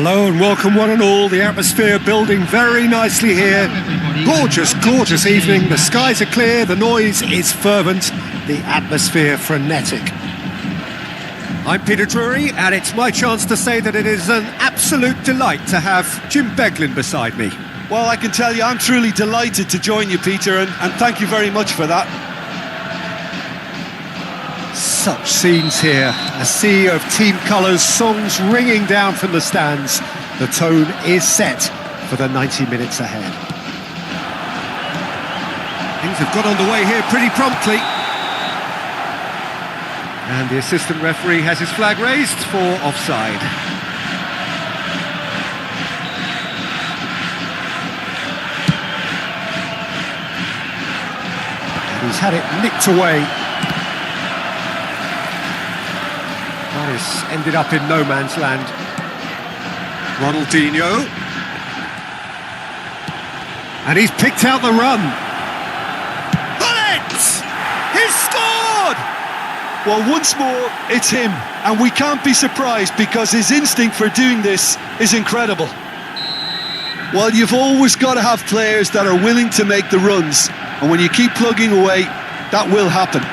Hello and welcome one and all. The atmosphere building very nicely here. Gorgeous, gorgeous evening. The skies are clear, the noise is fervent, the atmosphere frenetic. I'm Peter Drury, and it's my chance to say that it is an absolute delight to have Jim Beglin beside me. Well, I can tell you I'm truly delighted to join you, Peter, and thank you very much for that. Such scenes here, a sea of team colours, songs ringing down from the stands. The tone is set for the 90 minutes ahead. Things have got underway here pretty promptly. And the assistant referee has his flag raised for offside. And he's had it nicked away. Gratis ended up in no man's land. Ronaldinho. And he's picked out the run. Bullet! He's scored! Well, once more, it's him, and we can't be surprised because his instinct for doing this is incredible. Well, you've always got to have players that are willing to make the runs, and when you keep plugging away, that will happen.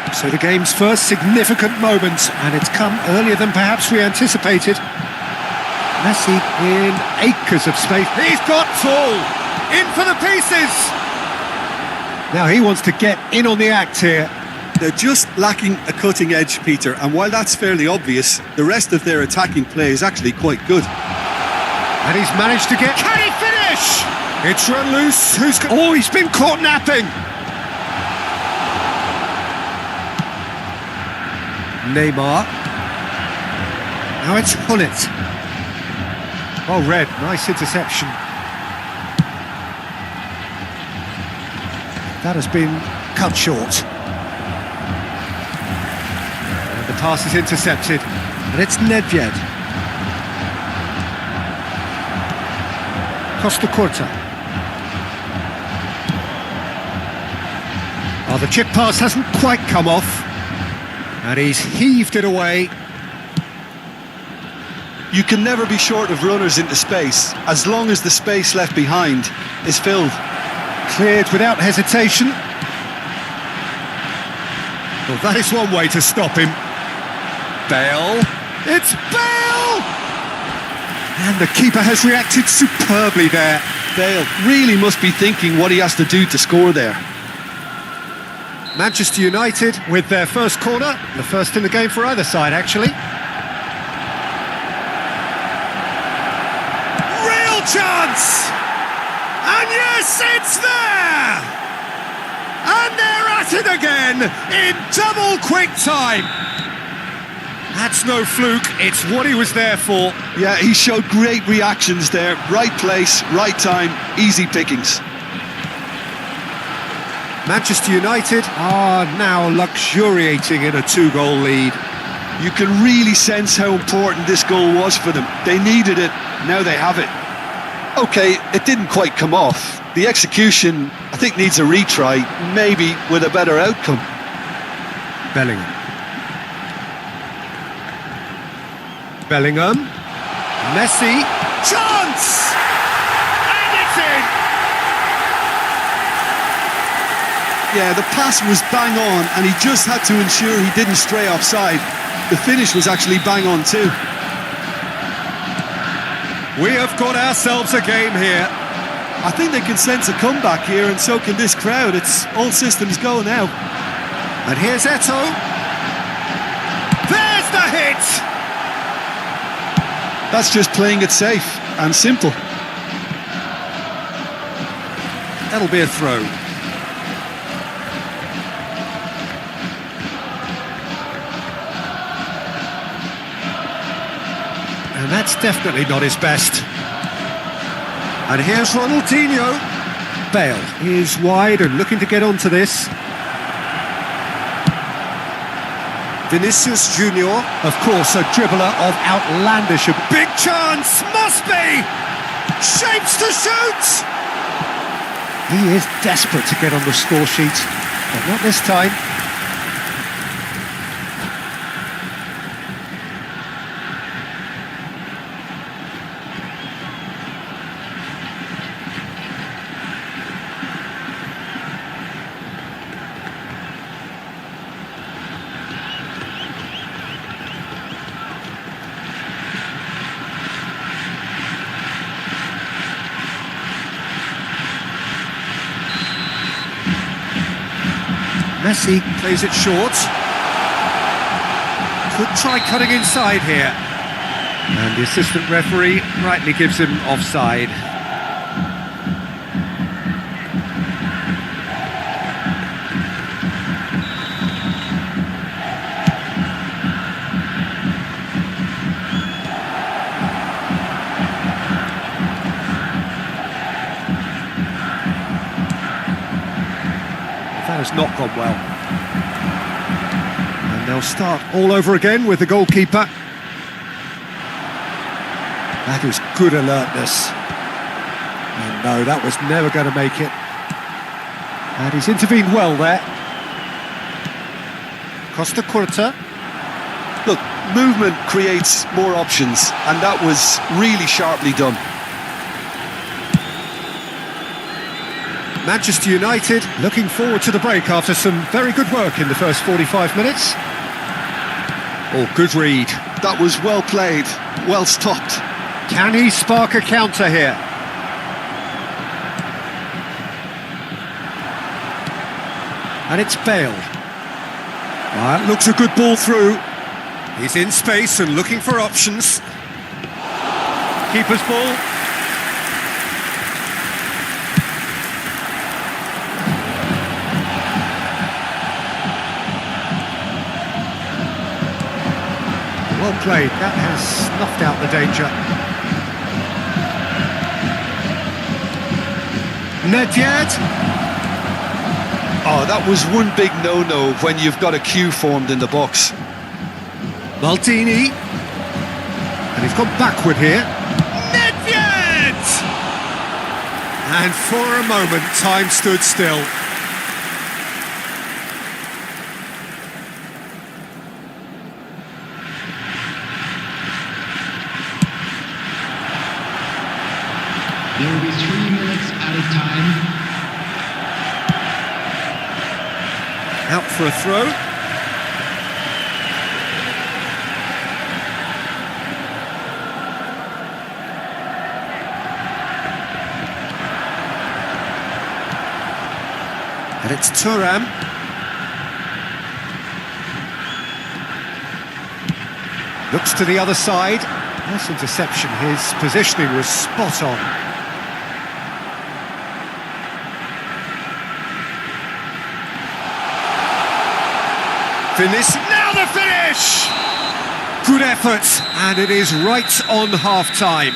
So the game's first significant moment, and it's come earlier than perhaps we anticipated. Messi in acres of space. He's got full! In for the pieces! Now he wants to get in on the act here. They're just lacking a cutting edge, Peter, and while that's fairly obvious, the rest of their attacking play is actually quite good. And he's managed to get... Can he finish? It's run loose. Oh, he's been caught napping. Neymar. Now it's Hullet. Oh, Red, nice interception. That has been cut short. And the pass is intercepted. And it's Nedved. Costa Curta. Oh, the chip pass hasn't quite come off. And he's heaved it away. You can never be short of runners into space, as long as the space left behind is filled. Cleared without hesitation. Well, that is one way to stop him. Bale. It's Bale! And the keeper has reacted superbly there. Bale really must be thinking what he has to do to score there. Manchester United with their first corner, the first in the game for either side, actually. Real chance! And yes, it's there! And they're at it again in double quick time. That's no fluke, it's what he was there for. Yeah, he showed great reactions there. Right place, right time, easy pickings. Manchester United are now luxuriating in a 2-goal lead. You can really sense how important this goal was for them. They needed it, now they have it. OK, it didn't quite come off. The execution, I think, needs a retry, maybe with a better outcome. Bellingham. Messi. Chance! And it's in! Yeah, the pass was bang on, and he just had to ensure he didn't stray offside. The finish was actually bang on too. We have got ourselves a game here. I think they can sense a comeback here, and so can this crowd. It's all systems go now. And here's Eto'o. There's the hit! That's just playing it safe and simple. That'll be a throw. And that's definitely not his best. And here's Ronaldinho. Bale is wide and looking to get onto this. Vinicius Junior, of course, a dribbler of outlandish. A big chance, must be! Shapes to shoot! He is desperate to get on the score sheet, but not this time. Messi plays it short. Could try cutting inside here. And the assistant referee rightly gives him offside. That has not gone well. And they'll start all over again with the goalkeeper. That was good alertness. And no, that was never going to make it. And he's intervened well there. Costa Curta. Look, movement creates more options, and that was really sharply done. Manchester United looking forward to the break after some very good work in the first 45 minutes. Oh, good read. That was well played, well stopped. Can he spark a counter here? And it's Bale. That looks a good ball through. He's in space and looking for options. Keeper's ball. Well played, that has snuffed out the danger. Nedved. Oh, that was one big no-no when you've got a queue formed in the box. Maldini. And he's gone backward here. Nedved! And for a moment, time stood still. There will be 3 minutes added time. Out for a throw. And it's Thuram. Looks to the other side. Nice interception. His positioning was spot on. Finish, now the finish! Good effort, and it is right on half-time.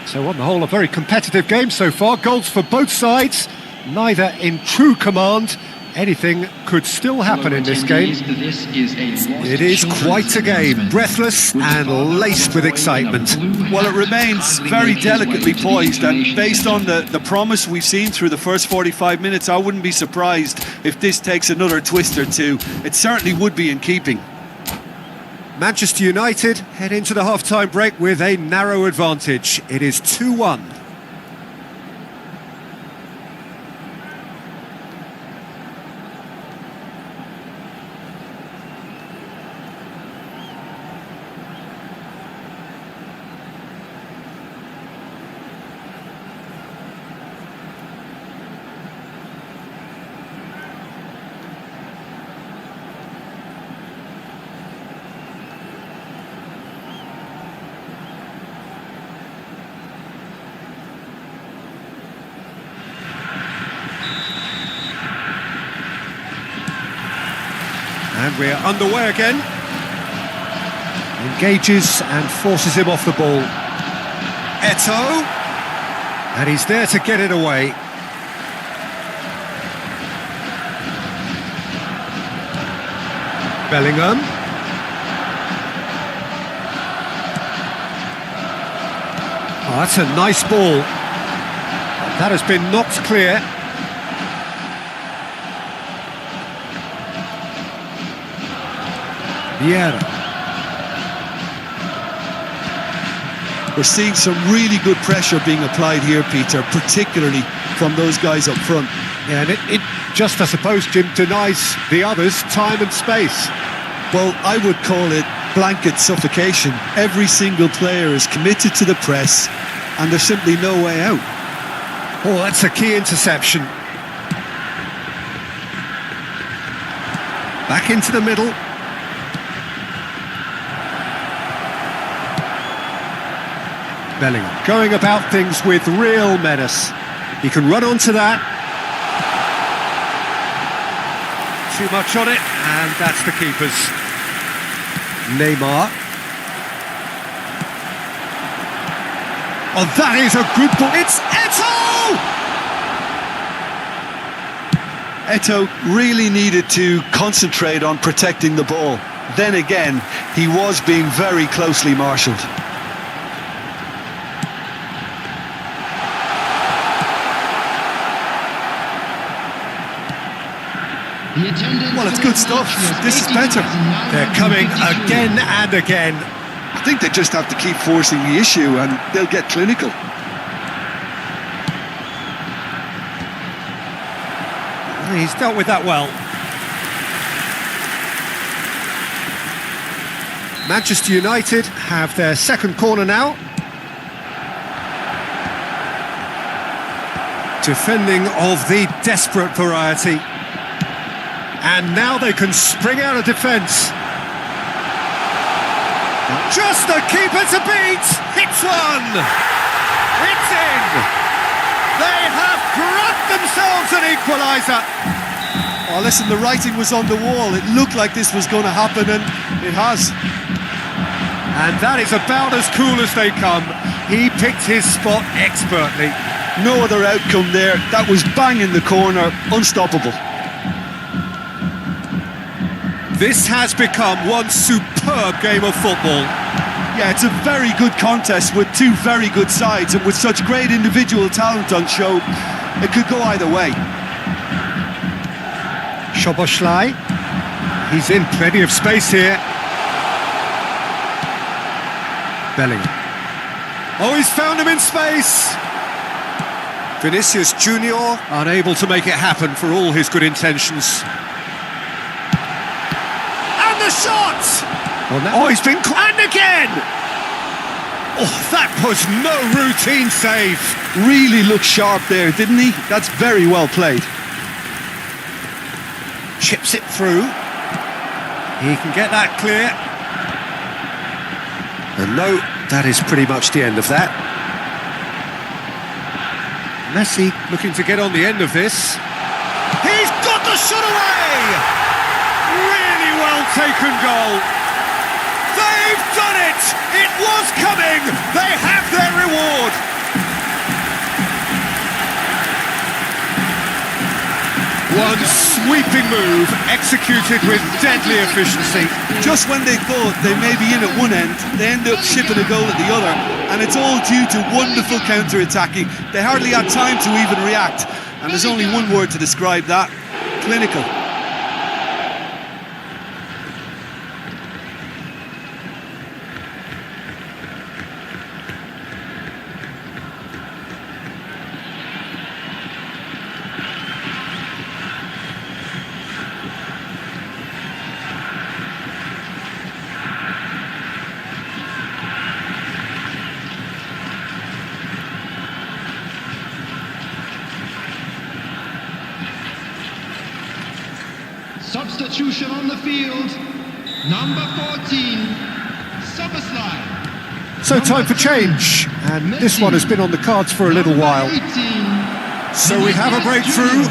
So on the whole, a very competitive game so far. Goals for both sides, neither in true command. Anything could still happen in this game. It is quite a game, breathless and laced with excitement. Well, it remains very delicately poised, and based on the promise we've seen through the first 45 minutes, I wouldn't be surprised if this takes another twist or two. It certainly would be in keeping. Manchester United head into the half-time break with a narrow advantage. It is 2-1. And we're underway again. Engages and forces him off the ball. Eto'o. And he's there to get it away. Bellingham. Oh, that's a nice ball. That has been knocked clear. Vieira. We're seeing some really good pressure being applied here, Peter, particularly from those guys up front. Yeah, and it just, I suppose, Jim, denies the others time and space. Well, I would call it blanket suffocation. Every single player is committed to the press, and there's simply no way out. Oh, that's a key interception. Back into the middle. Bellingham going about things with real menace. He can run onto that. Too much on it, and that's the keeper's. Neymar. Oh, that is a good ball. It's Eto'o really needed to concentrate on protecting the ball. Then again, he was being very closely marshalled. Well, it's good stuff. This is better. They're coming again and again. I think they just have to keep forcing the issue and they'll get clinical. He's dealt with that well. Manchester United have their second corner now. Defending of the desperate variety. And now they can spring out of defence. Just the keeper to beat! Hits one! It's in! They have grabbed themselves an equaliser! Oh, listen, the writing was on the wall. It looked like this was going to happen, and it has. And that is about as cool as they come. He picked his spot expertly. No other outcome there. That was bang in the corner, unstoppable. This has become one superb game of football. Yeah, it's a very good contest with two very good sides, and with such great individual talent on show, it could go either way. Szoboszlai. He's in plenty of space here. Bellingham. Oh, he's found him in space. Vinicius Junior unable to make it happen for all his good intentions. The shot! Oh, he's been... And again! Oh, that was no routine save. Really looked sharp there, didn't he? That's very well played. Chips it through. He can get that clear. And no, that is pretty much the end of that. Messi looking to get on the end of this. He's got the shot away! Really well taken goal. They've done it! It was coming! They have their reward! One sweeping move, executed with deadly efficiency. Just when they thought they may be in at one end, they end up shipping a goal at the other, and it's all due to wonderful counter-attacking. They hardly had time to even react, and there's only one word to describe that: clinical. Substitution on the field, number 14, Szoboszlai. So time for change, and this one has been on the cards for a little while. So we have a breakthrough.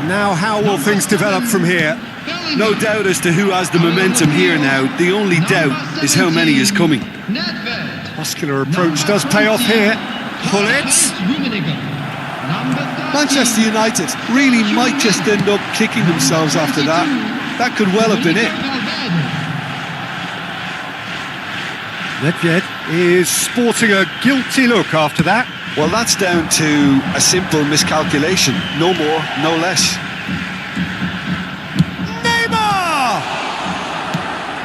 Now how will things develop from here? No doubt as to who has the momentum here now. The only doubt is how many is coming. Muscular approach does pay off here. Pull it. Manchester United really might just end up kicking themselves after that. That could well have been it. Nedved is sporting a guilty look after that. Well, that's down to a simple miscalculation. No more, no less. Neymar!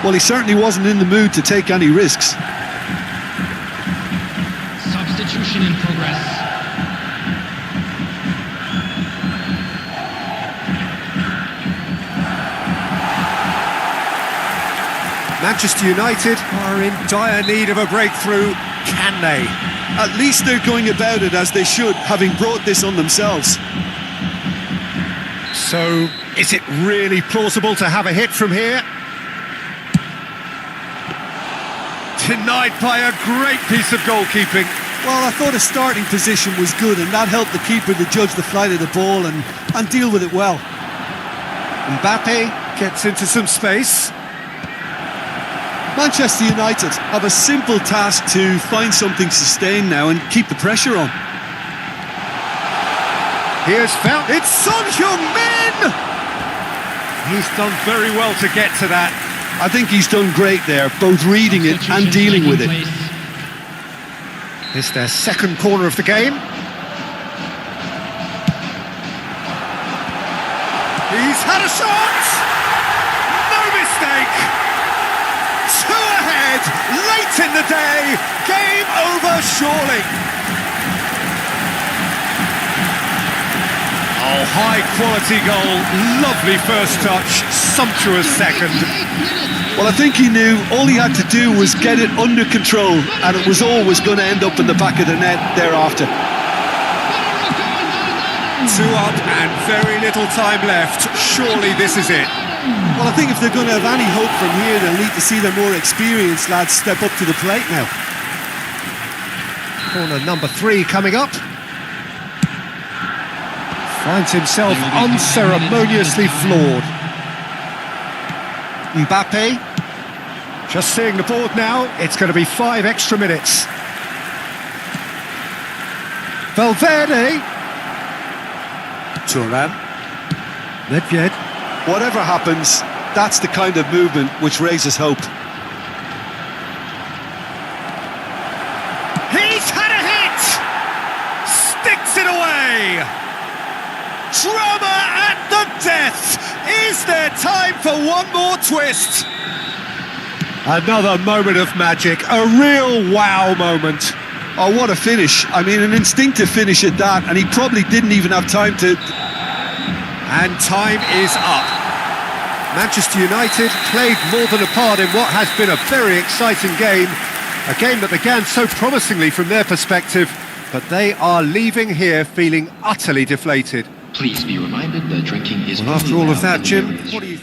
Well, he certainly wasn't in the mood to take any risks. Substitution in progress. Manchester United are in dire need of a breakthrough. Can they? At least they're going about it as they should, having brought this on themselves. So, is it really plausible to have a hit from here? Denied by a great piece of goalkeeping. Well, I thought his starting position was good, and that helped the keeper to judge the flight of the ball and deal with it well. Mbappe gets into some space. Manchester United have a simple task to find something sustained now and keep the pressure on. Here's found. It's Son Heung-min! He's done very well to get to that. I think he's done great there, both reading it and dealing with it. It's their second corner of the game. He's had a shot! No mistake! Two ahead, late in the day, game over surely. Oh, high quality goal, lovely first touch, sumptuous second. Well, I think he knew all he had to do was get it under control, and it was always going to end up in the back of the net thereafter. 2 up and very little time left. Surely this is it. Well, I think if they're going to have any hope from here, they'll need to see their more experienced lads step up to the plate now. Corner number 3 coming up. Finds himself unceremoniously floored. Mbappe, just seeing the board now, it's going to be 5 extra minutes. Valverde. Turan. Nedved. Whatever happens, that's the kind of movement which raises hope. He's had a hit! Sticks it away! Drama at the death! Is there time for one more twist? Another moment of magic, a real wow moment. Oh, what a finish. I mean, an instinctive finish at that, and he probably didn't even have time to... And time is up. Manchester United played more than a part in what has been a very exciting game. A game that began so promisingly from their perspective, but they are leaving here feeling utterly deflated. Please be reminded that drinking is... Well, after all of that, Jim, what do you...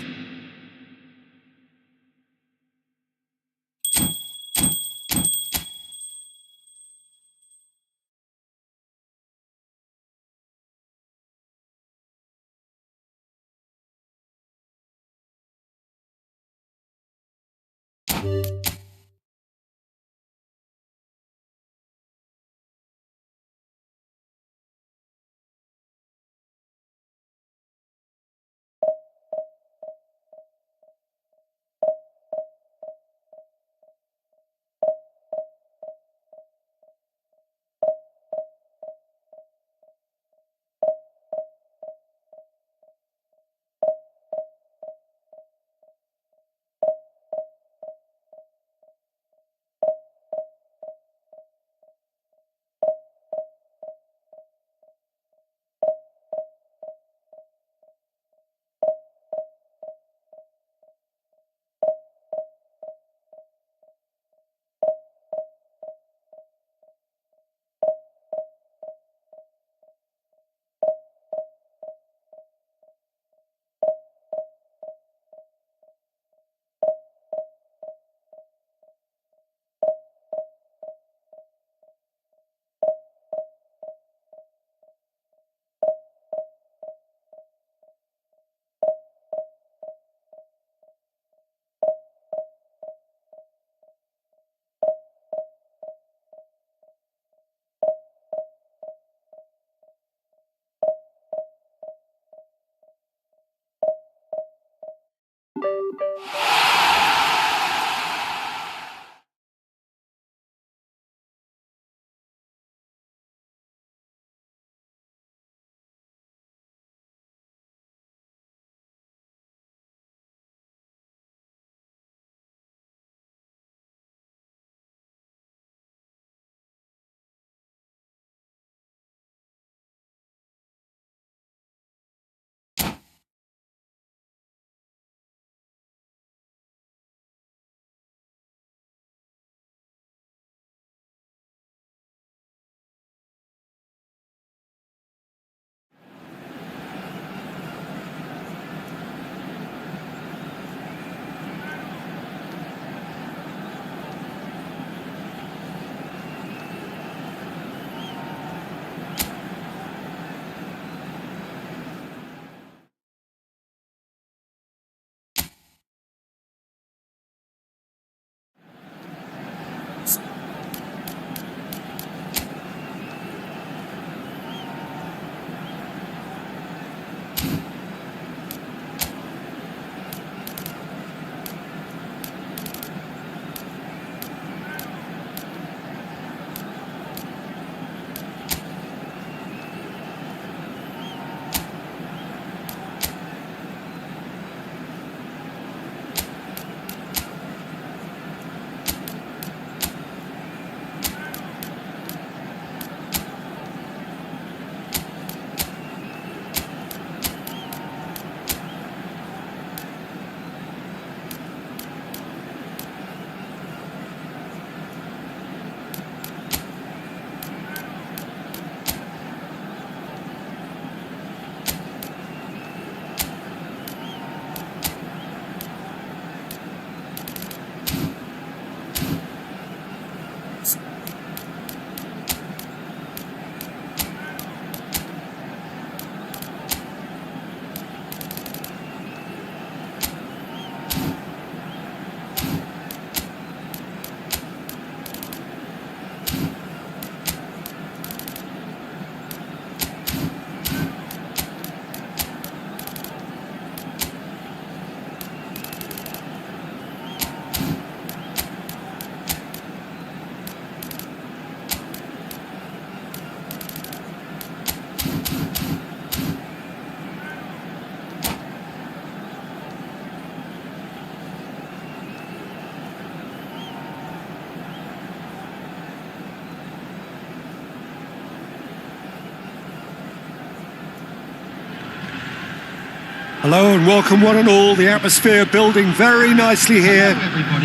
Hello and welcome one and all. The atmosphere building very nicely here.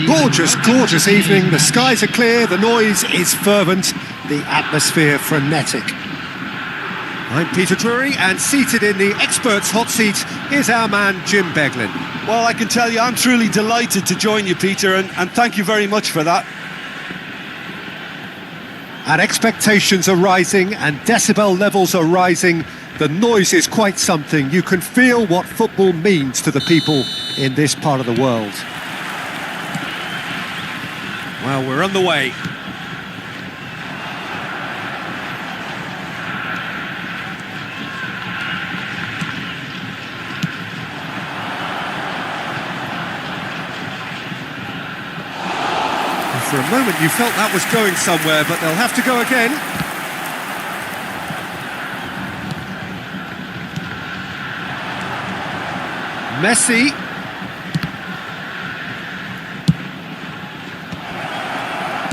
Gorgeous, gorgeous evening. The skies are clear, the noise is fervent, the atmosphere frenetic. I'm Peter Drury, and seated in the experts' hot seat is our man Jim Beglin. Well, I can tell you I'm truly delighted to join you, Peter, and thank you very much for that. And expectations are rising and decibel levels are rising. The noise is quite something. You can feel what football means to the people in this part of the world. Well, we're on the way. And for a moment you felt that was going somewhere, but they'll have to go again. Messi.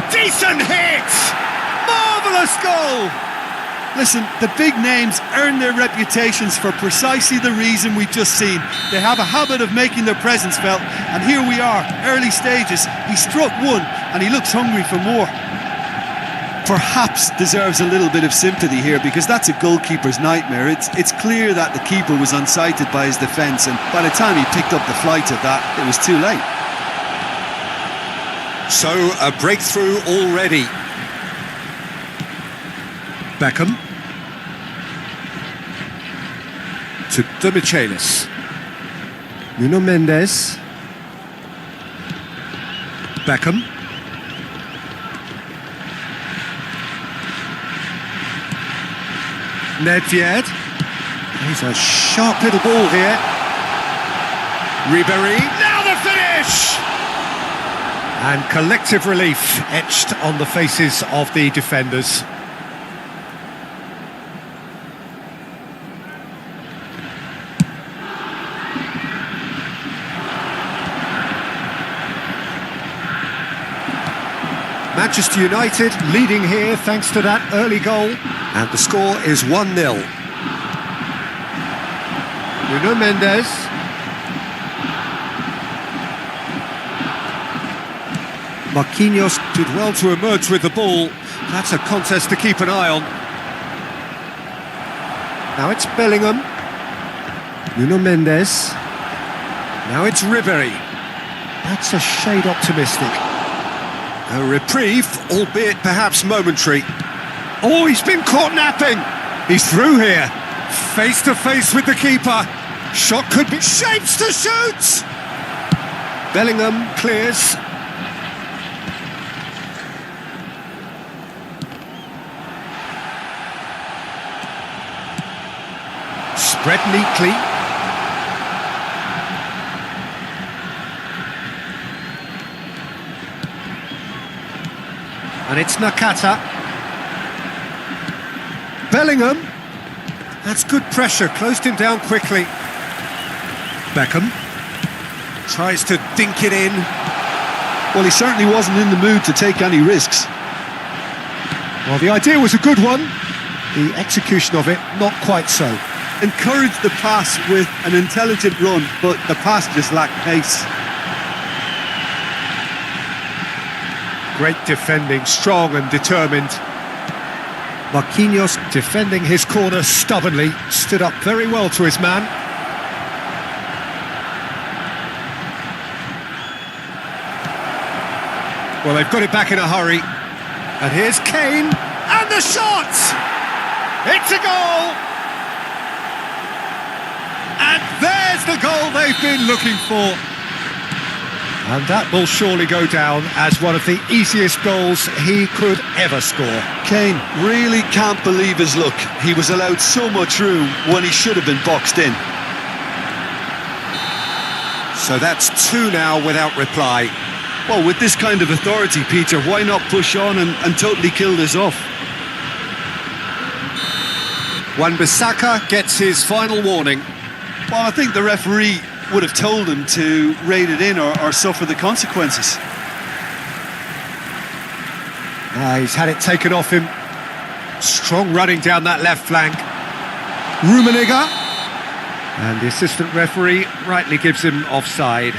Decent hit! Marvellous goal! Listen, the big names earn their reputations for precisely the reason we've just seen. They have a habit of making their presence felt, and here we are, early stages. He struck one, and he looks hungry for more. Perhaps deserves a little bit of sympathy here, because that's a goalkeeper's nightmare. It's clear that the keeper was unsighted by his defence, and by the time he picked up the flight of that, it was too late. So, a breakthrough already. Beckham. To Demichelis. Nuno Mendes. Beckham. Nedved. He's a sharp little ball here. Ribéry. Now the finish! And collective relief etched on the faces of the defenders. Manchester United leading here thanks to that early goal, and the score is 1-0. Nuno Mendes. Marquinhos did well to emerge with the ball. That's a contest to keep an eye on. Now it's Bellingham. Nuno Mendes. Now it's Ribéry. That's a shade optimistic. A reprieve, albeit perhaps momentary. Oh, he's been caught napping. He's through here. Face to face with the keeper. Shot could be... Shapes to shoot! Bellingham clears. Spread neatly. And it's Nakata. Bellingham. That's good pressure, closed him down quickly. Beckham. Tries to dink it in. Well, he certainly wasn't in the mood to take any risks. Well, the idea was a good one. The execution of it, not quite so. Encouraged the pass with an intelligent run, but the pass just lacked pace. Great defending, strong and determined. Marquinhos defending his corner stubbornly, stood up very well to his man. Well, they've got it back in a hurry. And here's Kane, and the shot! It's a goal! And there's the goal they've been looking for. And that will surely go down as one of the easiest goals he could ever score. Kane really can't believe his luck. He was allowed so much room when he should have been boxed in. So that's 2 now without reply. Well, with this kind of authority, Peter, why not push on and totally kill this off? Wan-Bissaka gets his final warning. Well, I think the referee would have told him to rein it in or suffer the consequences. He's had it taken off him. Strong running down that left flank. Rummenigge. And the assistant referee rightly gives him offside.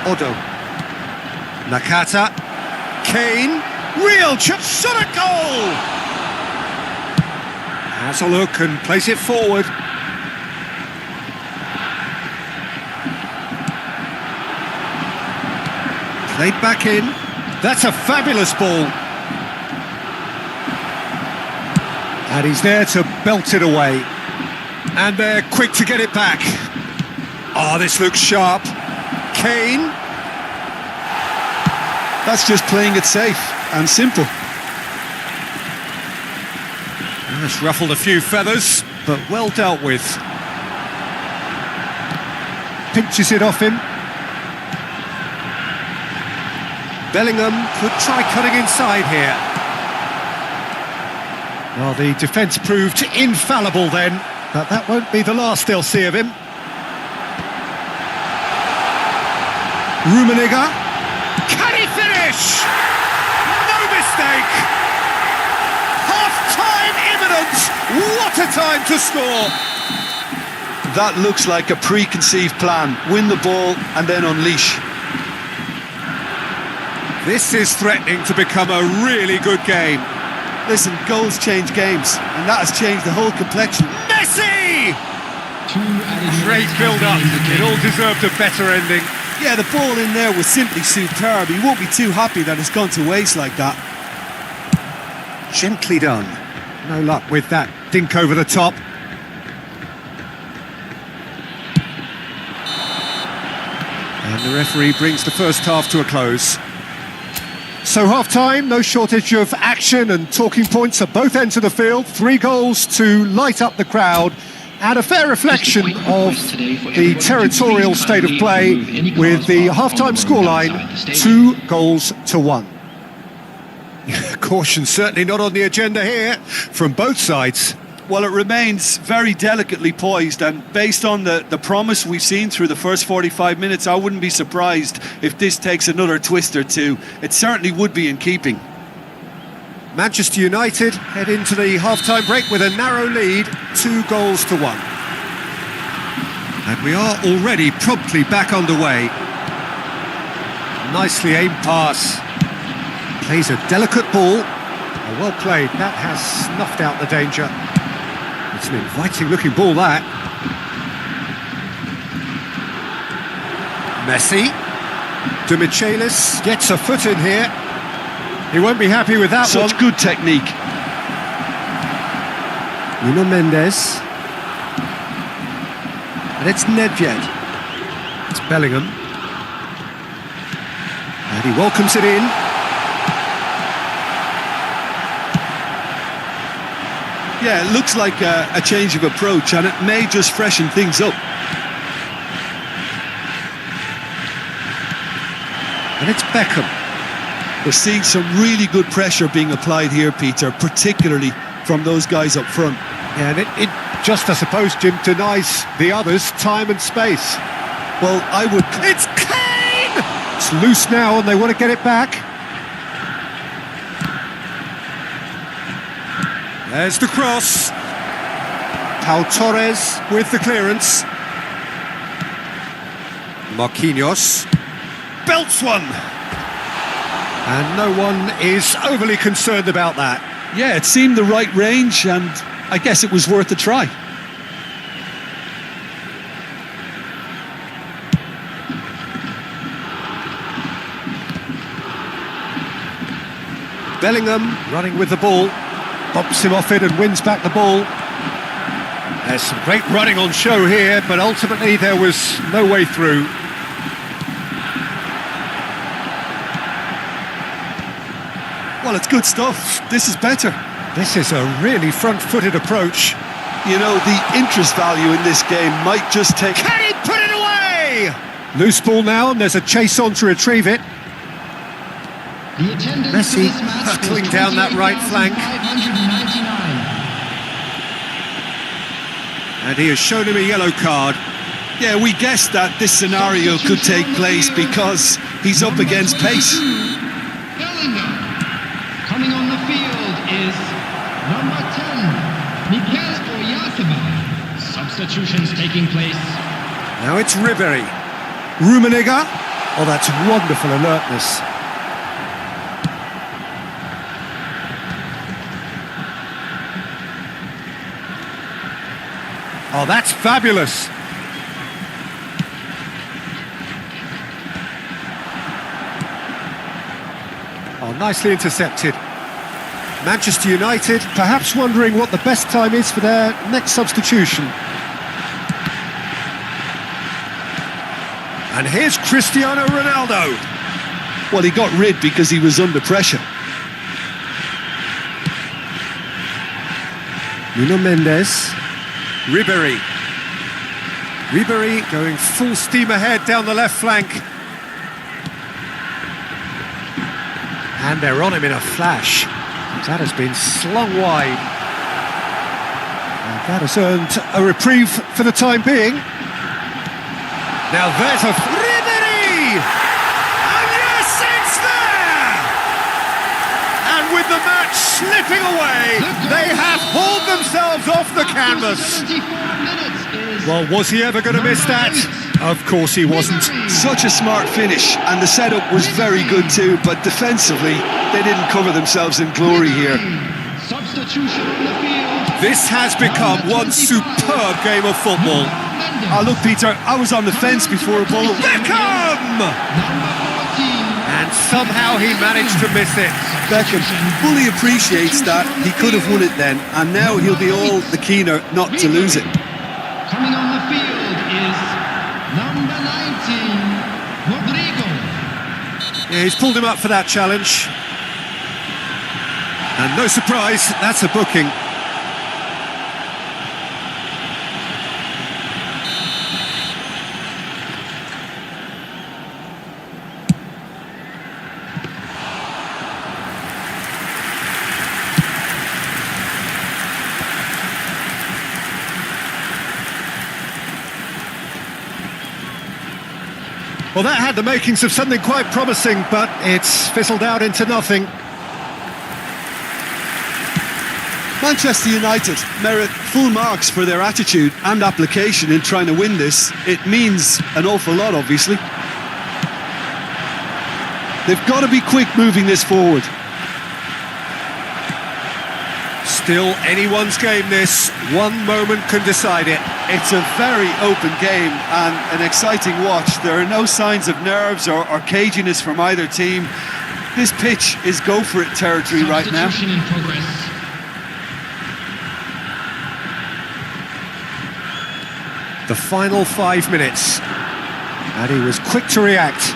Odo. Nakata. Kane. Real chance. Shot at goal! Has a look and plays it forward. Played back in. That's a fabulous ball. And he's there to belt it away. And they're quick to get it back. Oh, this looks sharp. Kane. That's just playing it safe and simple. That's ruffled a few feathers, but well dealt with. Pinches it off him. Bellingham could try cutting inside here. Well, the defence proved infallible then, but that won't be the last they'll see of him. Rummenigge. Can he finish? No mistake! Half-time imminent! What a time to score! That looks like a preconceived plan. Win the ball and then unleash. This is threatening to become a really good game. Listen, goals change games, and that has changed the whole complexion. Messi! Great build-up. It all deserved a better ending. Yeah, the ball in there was simply superb. He won't be too happy that it's gone to waste like that. Gently done. No luck with that dink over the top. And the referee brings the first half to a close. So half-time, no shortage of action and talking points at both ends of the field. 3 goals to light up the crowd. And a fair reflection of the territorial state of play with the half-time scoreline 2-1. Caution certainly not on the agenda here from both sides. Well, it remains very delicately poised, and based on the promise we've seen through the first 45 minutes, I wouldn't be surprised if this takes another twist or two. It certainly would be in keeping. Manchester United head into the half-time break with a narrow lead, 2-1. And we are already promptly back underway. Nicely aimed pass. Plays a delicate ball. Oh, well played. That has snuffed out the danger. It's an inviting-looking ball, that. Messi. De Michelis gets a foot in here. He won't be happy with that one. Such good technique. Nuno Mendes. And it's Nedved. It's Bellingham. And he welcomes it in. Yeah, it looks like a change of approach, and it may just freshen things up. And it's Beckham. We're seeing some really good pressure being applied here, Peter, particularly from those guys up front. Yeah, and it just, I suppose, Jim, denies the others time and space. Well, I would... It's Kane! It's loose now and they want to get it back. There's the cross. Pau Torres with the clearance. Marquinhos belts one. And no one is overly concerned about that. Yeah, it seemed the right range, and I guess it was worth a try. Bellingham running with the ball. Bumps him off it and wins back the ball. There's some great running on show here, but ultimately there was no way through. Well, it's good stuff. This is better. This is a really front-footed approach. You know, the interest value in this game might just take... Can he put it away? Loose ball now, and there's a chase on to retrieve it. Messi hurtling down that right flank. And he has shown him a yellow card. Yeah, we guessed that this scenario could take place because he's up against pace. Coming on the field is number 10, Mikel Oyarzabal. Substitutions taking place. Now it's Ribery. Rummenigge. Oh, that's wonderful alertness. Oh, that's fabulous. Oh, nicely intercepted. Manchester United perhaps wondering what the best time is for their next substitution. And here's Cristiano Ronaldo. Well, he got rid because he was under pressure. Nuno Mendes. Ribery. Ribery going full steam ahead down the left flank. And they're on him in a flash. That has been slung wide. And that has earned a reprieve for the time being. Now there's a Ribery! And yes, it's there! And with the match slipping away, they have hauled themselves off the canvas. Well, was he ever going to miss that? Of course he wasn't. Such a smart finish, and the setup was very good too, but defensively, they didn't cover themselves in glory here. Substitution on the field. This has become one superb game of football. Oh, look, Peter, I was on the fence before a ball. Beckham! And somehow he managed to miss it. Beckham fully appreciates that he could have won it then, and now he'll be all the keener not to lose it. Coming on the field is number 19, Rodrigo. Yeah, he's pulled him up for that challenge. And no surprise, that's a booking. Well, that had the makings of something quite promising, but it's fizzled out into nothing. Manchester United merit full marks for their attitude and application in trying to win this. It means an awful lot, obviously. They've got to be quick moving this forward. Still anyone's game, this. One moment can decide it. It's a very open game and an exciting watch. There are no signs of nerves or caginess from either team. This pitch is go-for-it territory right now. Substitution in progress. The final 5 minutes. And he was quick to react.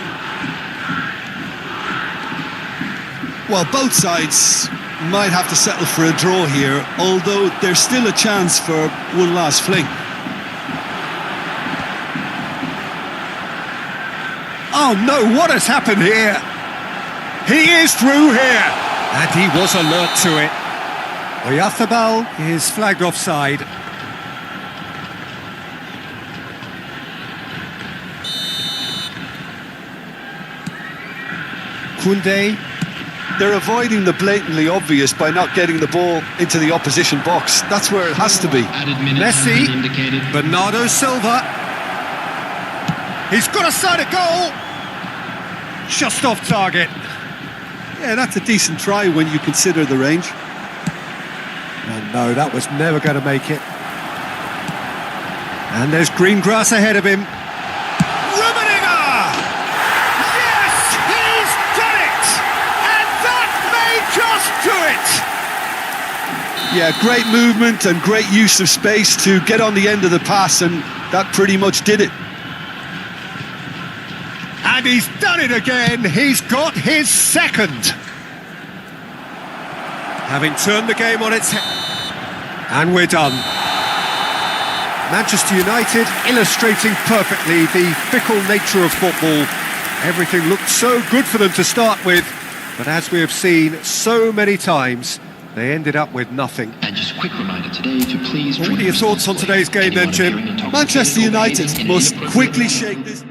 Well, both sides might have to settle for a draw here, although there's still a chance for one last fling. Oh no, what has happened here? He is through here! And he was alert to it. Oyarzabal is flagged offside. Koundé. They're avoiding the blatantly obvious by not getting the ball into the opposition box. That's where it has to be. Messi, Bernardo Silva. He's got a sight at goal. Just off target. Yeah, that's a decent try when you consider the range. And no, that was never going to make it. And there's green grass ahead of him. Yeah, great movement and great use of space to get on the end of the pass, and that pretty much did it. And he's done it again. He's got his second. Having turned the game on its head. And we're done. Manchester United illustrating perfectly the fickle nature of football. Everything looked so good for them to start with, but as we have seen so many times, they ended up with nothing. And just quick reminder today to please What drink are your thoughts on responsibly. today's game then, Anyone Jim? appearing intoxicated Manchester or behaving United in an must inappropriate quickly manner shake this.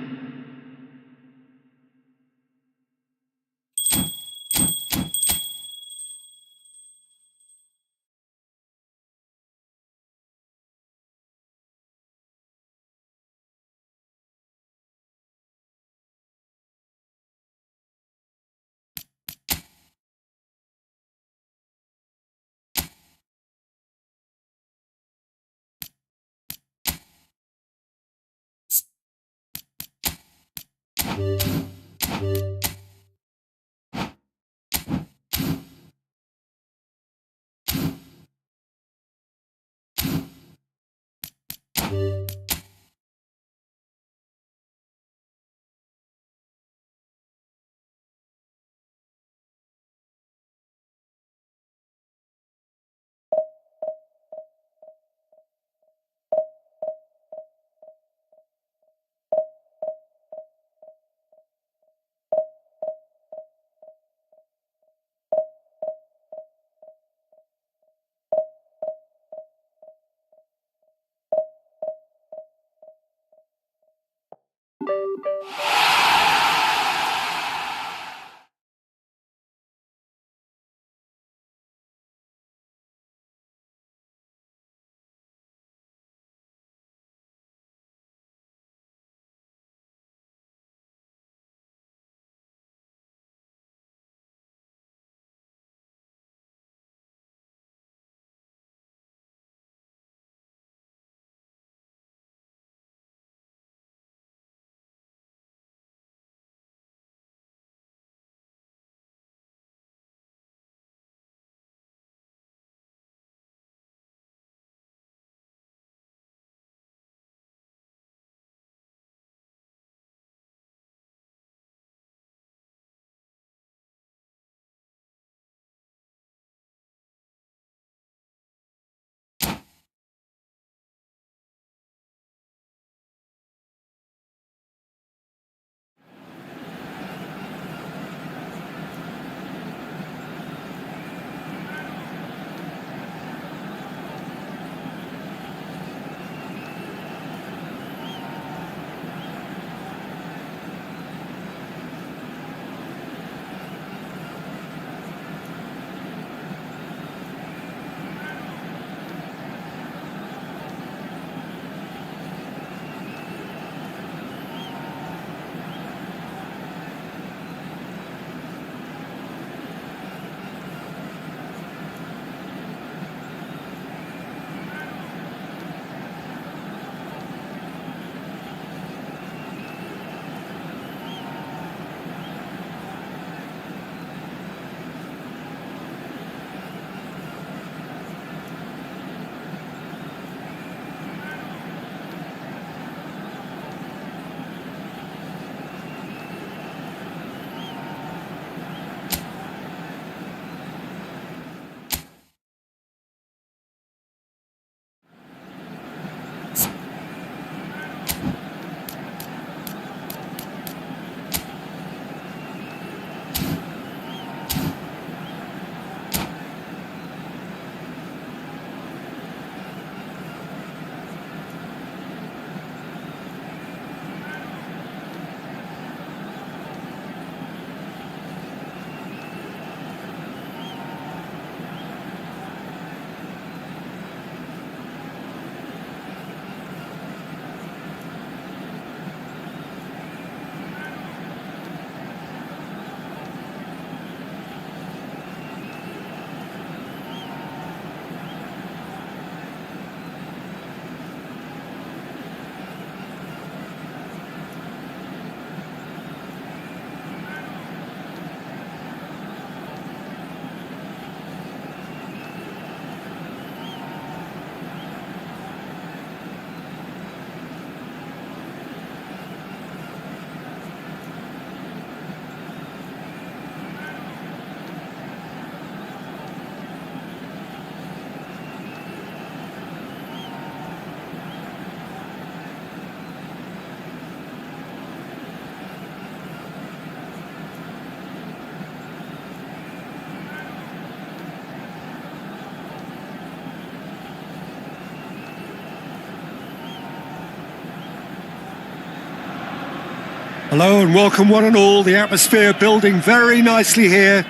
Hello and welcome one and all. The atmosphere building very nicely here.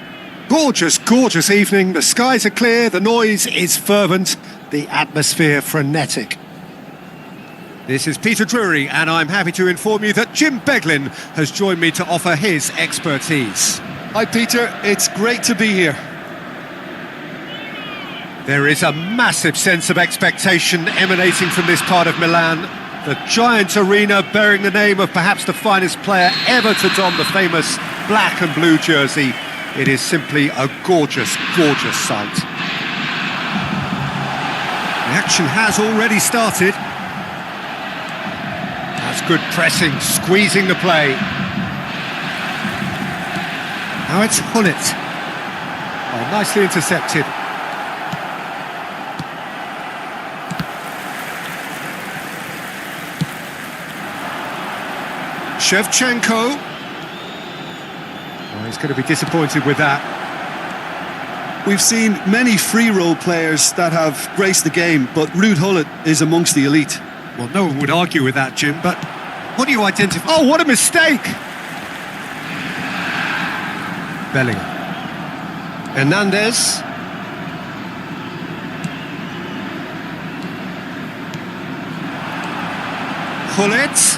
Gorgeous, gorgeous evening. The skies are clear, the noise is fervent, the atmosphere frenetic. This is Peter Drury and I'm happy to inform you that Jim Beglin has joined me to offer his expertise. Hi Peter, it's great to be here. There is a massive sense of expectation emanating from this part of Milan. The giant arena bearing the name of perhaps the finest player ever to don the famous black and blue jersey. It is simply a gorgeous, gorgeous sight. The action has already started. That's good pressing, squeezing the play. Now it's Hullet. Oh, nicely intercepted. Shevchenko. Oh, he's going to be disappointed with that. We've seen many free role players that have graced the game, but Ruud Hullet is amongst the elite. Well, no one would argue with that, Jim, but what do you identify? Oh, what a mistake! Bellingham. Hernandez. Hullet.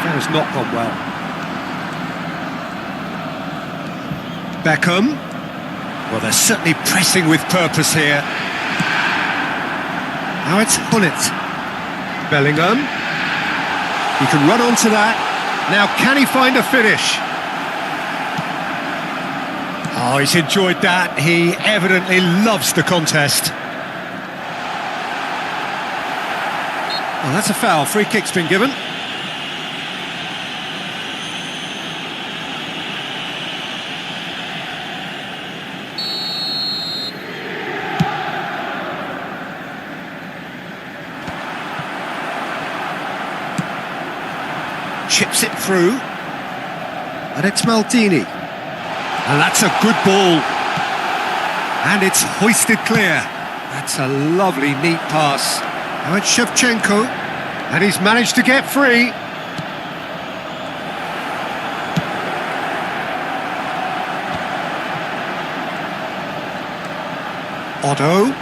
That has not gone well. Beckham. Well, they're certainly pressing with purpose here. Now it's Hullet. Bellingham. He can run onto that. Now can he find a finish? Oh, he's enjoyed that. He evidently loves the contest. Well, that's a foul. Free kick's been given. Chips it through, and it's Maldini, and that's a good ball, and it's hoisted clear. That's a lovely, neat pass. Now it's Shevchenko, and he's managed to get free. Otto.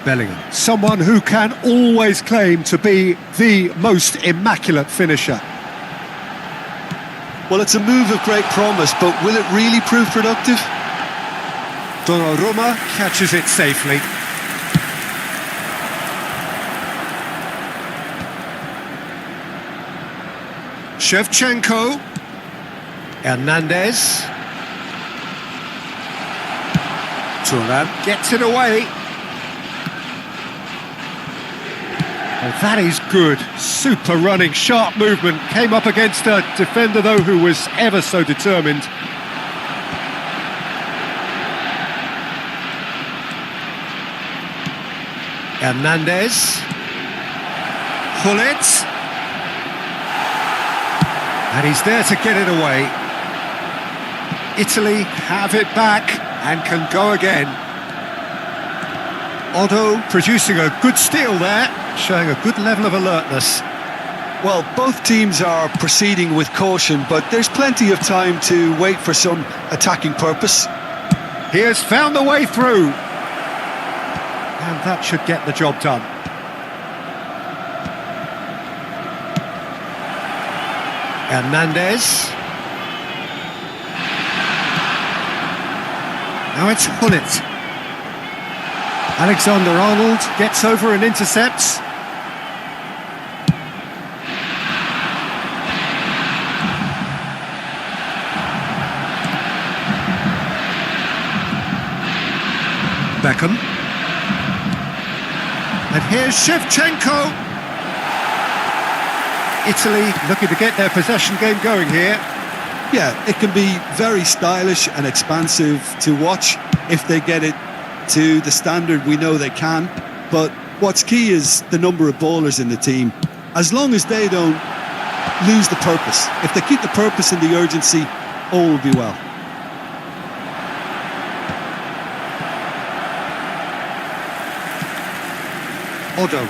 Bellingham, someone who can always claim to be the most immaculate finisher. Well, it's a move of great promise, but will it really prove productive? Donnarumma catches it safely. Shevchenko. Hernandez. Thuram gets it away. Oh, that is good. Super running, sharp movement. Came up against a defender, though, who was ever so determined. Hernandez. Hullet. And he's there to get it away. Italy have it back and can go again. Otto producing a good steal there, showing a good level of alertness. Well, both teams are proceeding with caution, but there's plenty of time to wait for some attacking purpose. He has found the way through. And that should get the job done. Hernandez. Now it's Hullet. Alexander-Arnold gets over and intercepts. Beckham. And here's Shevchenko. Italy looking to get their possession game going here. Yeah, it can be very stylish and expansive to watch if they get it to the standard we know they can. But what's key is the number of ballers in the team. As long as they don't lose the purpose, if they keep the purpose and the urgency, all will be well. Otto.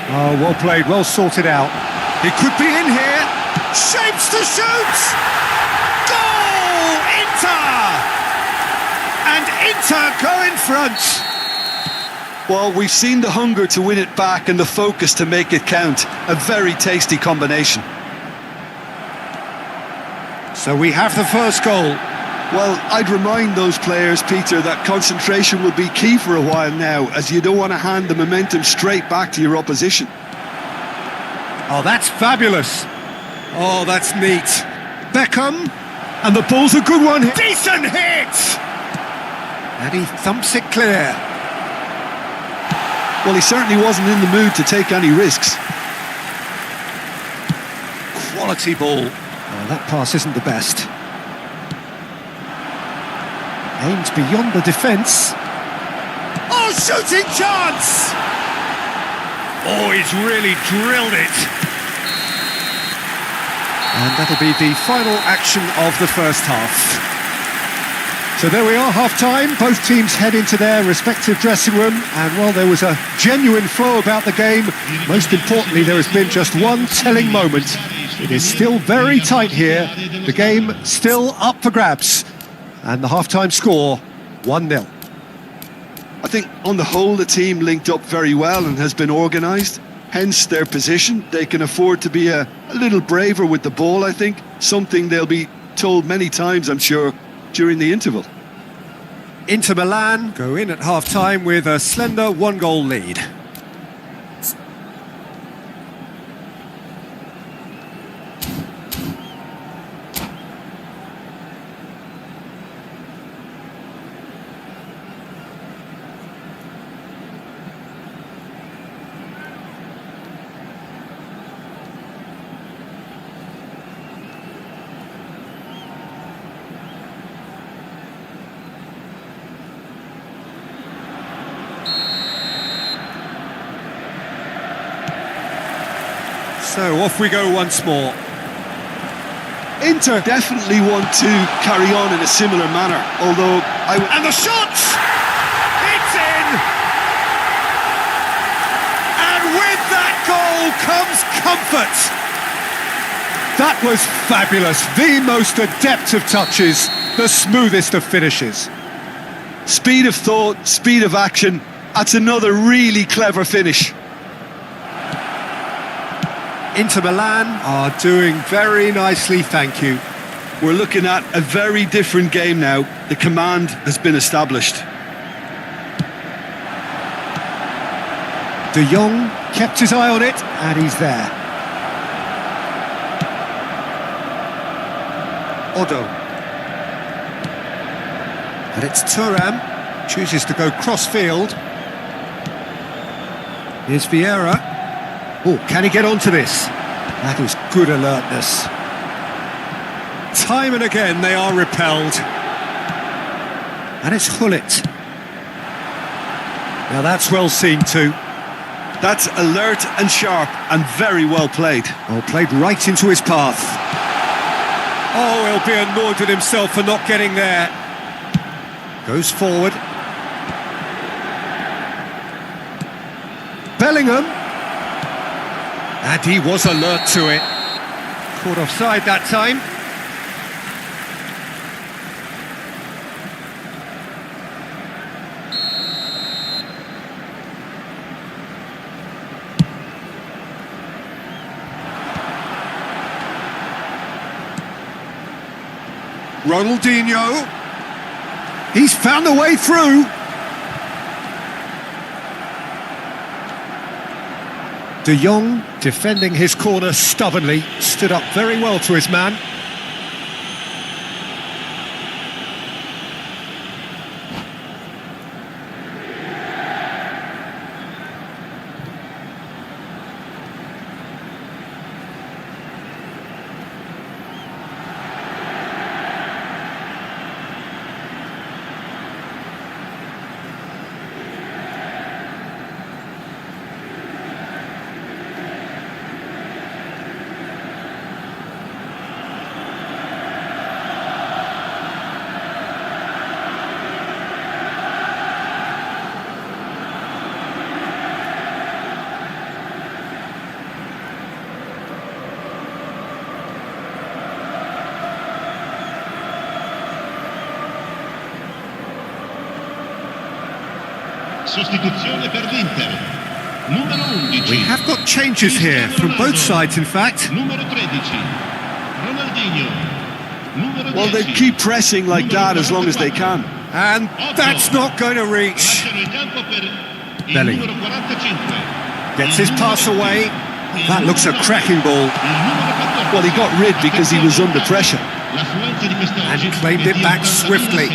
Oh, well played, well sorted out. It could be in here. Shapes to shoot! Goal! Inter! And Inter go in front. Well, we've seen the hunger to win it back and the focus to make it count. A very tasty combination. So we have the first goal. Well, I'd remind those players, Peter, that concentration will be key for a while now, as you don't want to hand the momentum straight back to your opposition. Oh, that's fabulous. Oh, that's neat. Beckham, and the ball's a good one. Decent hit! And he thumps it clear. Well, he certainly wasn't in the mood to take any risks. Quality ball. Oh, that pass isn't the best. Aimed beyond the defence. Oh, shooting chance! Oh, he's really drilled it. And that'll be the final action of the first half. So there we are, half-time. Both teams head into their respective dressing room. And while there was a genuine flow about the game, most importantly, there has been just one telling moment. It is still very tight here. The game still up for grabs. And the half-time score, 1-0. I think on the whole the team linked up very well and has been organised, hence their position. They can afford to be a little braver with the ball, I think, something they'll be told many times, I'm sure, during the interval. Inter Milan go in at half-time with a slender 1-goal lead. So off we go once more. Inter definitely want to carry on in a similar manner, although And the shot! It's in! And with that goal comes comfort! That was fabulous. The most adept of touches, the smoothest of finishes. Speed of thought, speed of action. That's another really clever finish. Inter Milan are doing very nicely, thank you. We're looking at a very different game now. The command has been established. De Jong kept his eye on it, and he's there. Odo. And it's Thuram, chooses to go cross-field. Here's Vieira. Oh, can he get onto this? That is good alertness. Time and again they are repelled. And it's Hullet. Now that's well seen too. That's alert and sharp and very well played. Oh, played right into his path. Oh, he'll be annoyed with himself for not getting there. Goes forward. Bellingham. And he was alert to it. Caught offside that time. Ronaldinho. He's found a way through. De Jong, defending his corner stubbornly, stood up very well to his man. Sostituzione per l'Inter. Numero 11. We have got changes here from both sides, in fact. Numero 13. Ronaldinho. Numero 10. Well, they keep pressing like that as long as they can. And that's not going to reach. Lasciano il campo per il Belly. numero 45. Gets his pass away. That looks a cracking ball. Well, he got rid because he was under pressure. And claimed it back swiftly.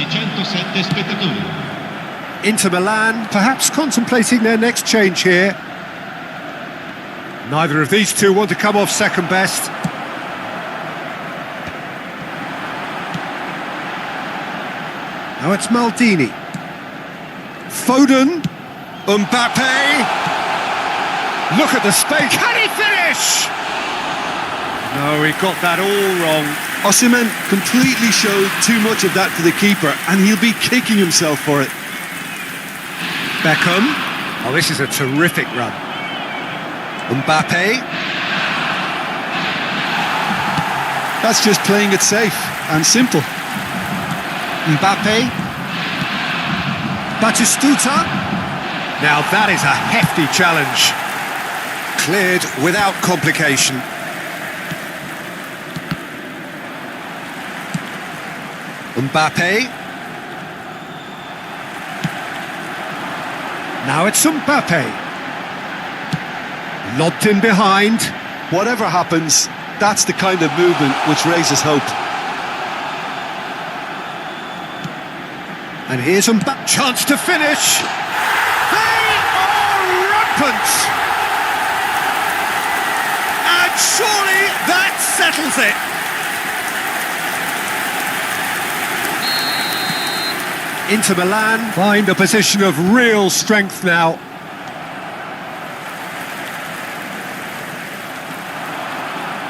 Inter Milan perhaps contemplating their next change here. Neither of these two want to come off second best. Now it's Maldini. Foden. Mbappe. Look at the space. Can he finish? No, he got that all wrong. Osimhen completely showed too much of that to the keeper, and he'll be kicking himself for it. Beckham. Oh, this is a terrific run. Mbappe. That's just playing it safe and simple. Mbappe. Batistuta. Now that is a hefty challenge. Cleared without complication. Mbappe. Now it's Mbappe. Lobbed in behind. Whatever happens, that's the kind of movement which raises hope. And here's Mbappe. Chance to finish. They are rampant. And surely that settles it. Inter Milan find a position of real strength now.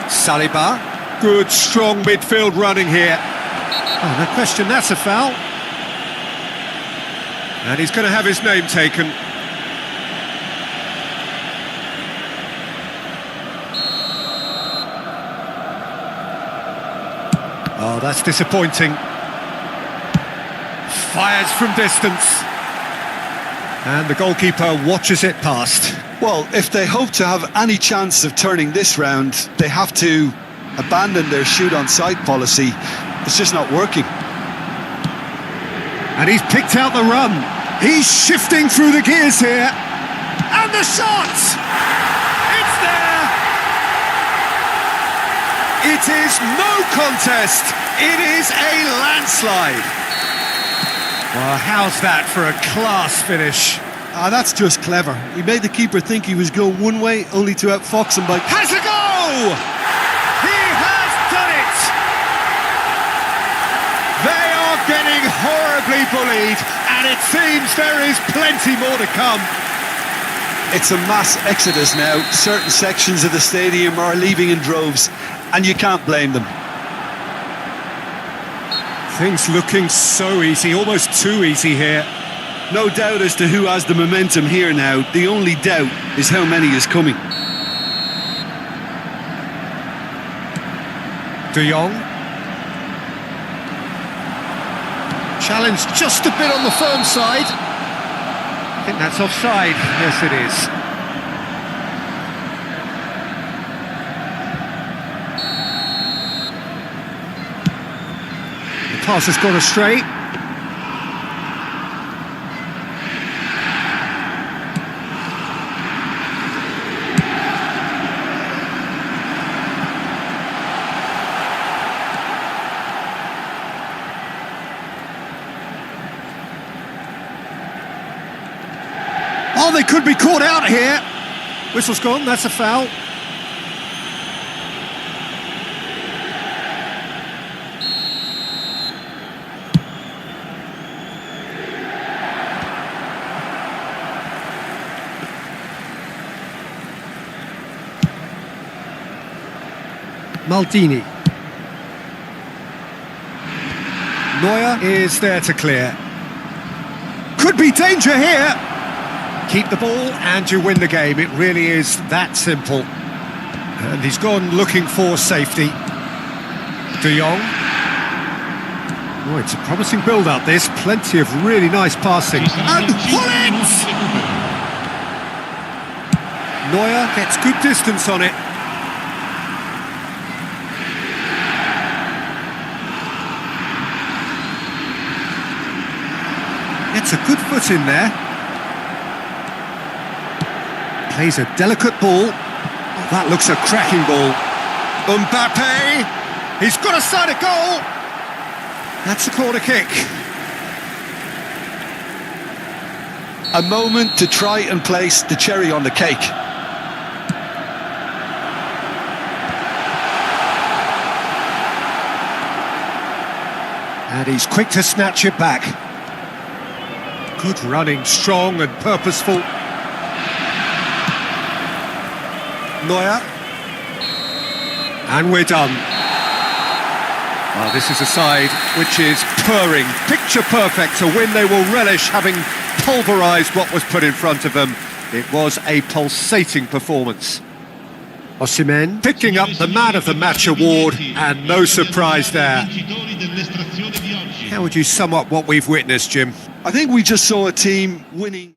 Saliba. Good, strong midfield running here. Oh, no question, that's a foul. And he's going to have his name taken. Oh, that's disappointing. Fires from distance. And the goalkeeper watches it past. Well, if they hope to have any chance of turning this round, they have to abandon their shoot-on-sight policy. It's just not working. And he's picked out the run. He's shifting through the gears here. And the shot! It's there! It is no contest. It is a landslide. Well, how's that for a class finish? Ah, that's just clever. He made the keeper think he was going one way, only to outfox him by... Has a go! He has done it! They are getting horribly bullied, and it seems there is plenty more to come. It's a mass exodus now. Certain sections of the stadium are leaving in droves, and you can't blame them. Things looking so easy, almost too easy here. No doubt as to who has the momentum here now. The only doubt is how many is coming. De Jong. Challenge just a bit on the firm side. I think that's offside. Yes, it is. The pass has gone astray. Oh, they could be caught out here. Whistle's gone, that's a foul. Maldini. Neuer is there to clear. Could be danger here. Keep the ball and you win the game. It really is that simple. And he's gone looking for safety. De Jong. Oh, it's a promising build-up, this. Plenty of really nice passing. And pull it! Neuer gets good distance on it. Gets a good foot in there. Plays a delicate ball. Oh, that looks a cracking ball. Mbappe! He's got a side of goal! That's a corner kick. A moment to try and place the cherry on the cake. And he's quick to snatch it back. Good running, strong and purposeful. Neuer. And we're done. Well, this is a side which is purring, picture perfect, a win they will relish, having pulverised what was put in front of them. It was a pulsating performance. Osimhen picking up the Man of the Match award, and no surprise there. How would you sum up what we've witnessed, Jim? I think we just saw a team winning.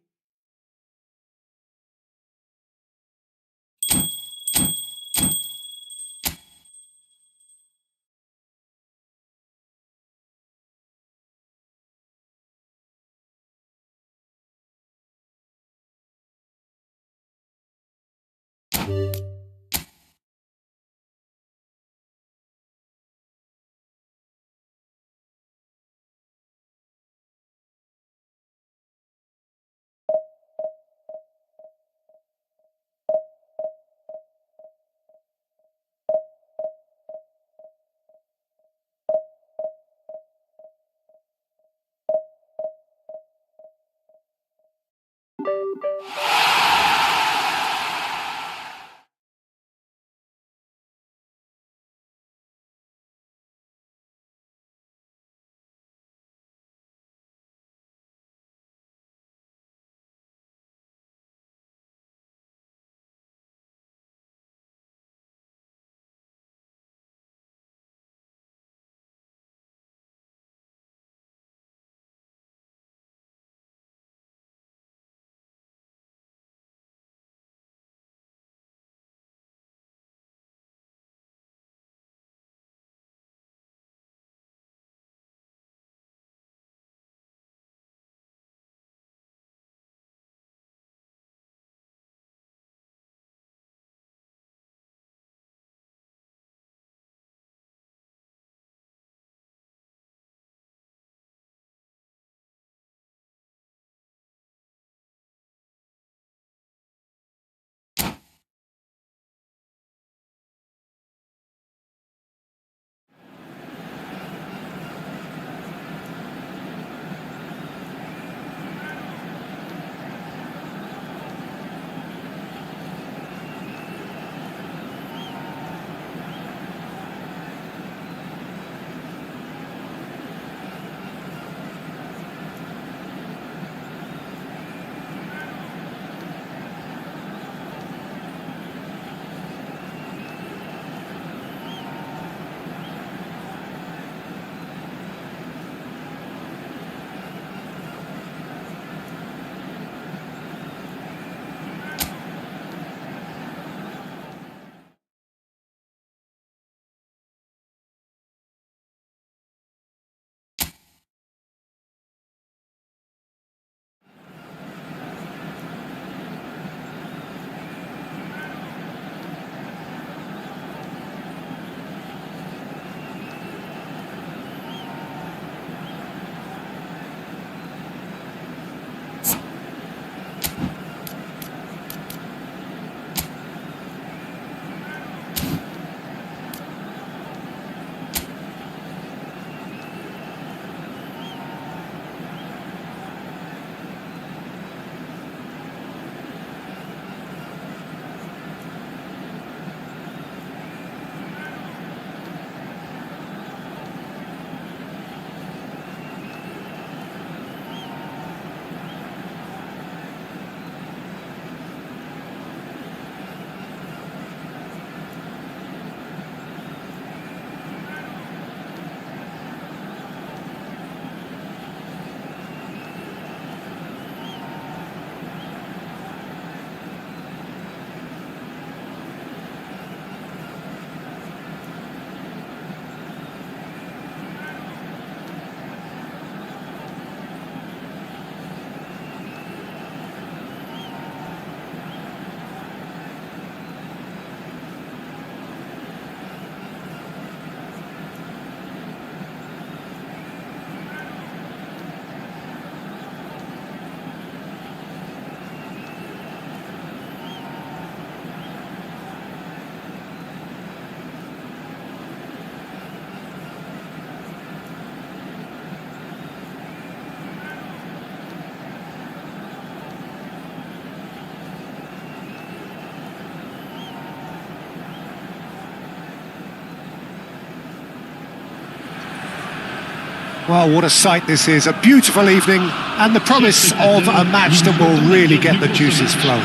Well, what a sight this is. A beautiful evening and the promise of a match that will really get the juices flowing.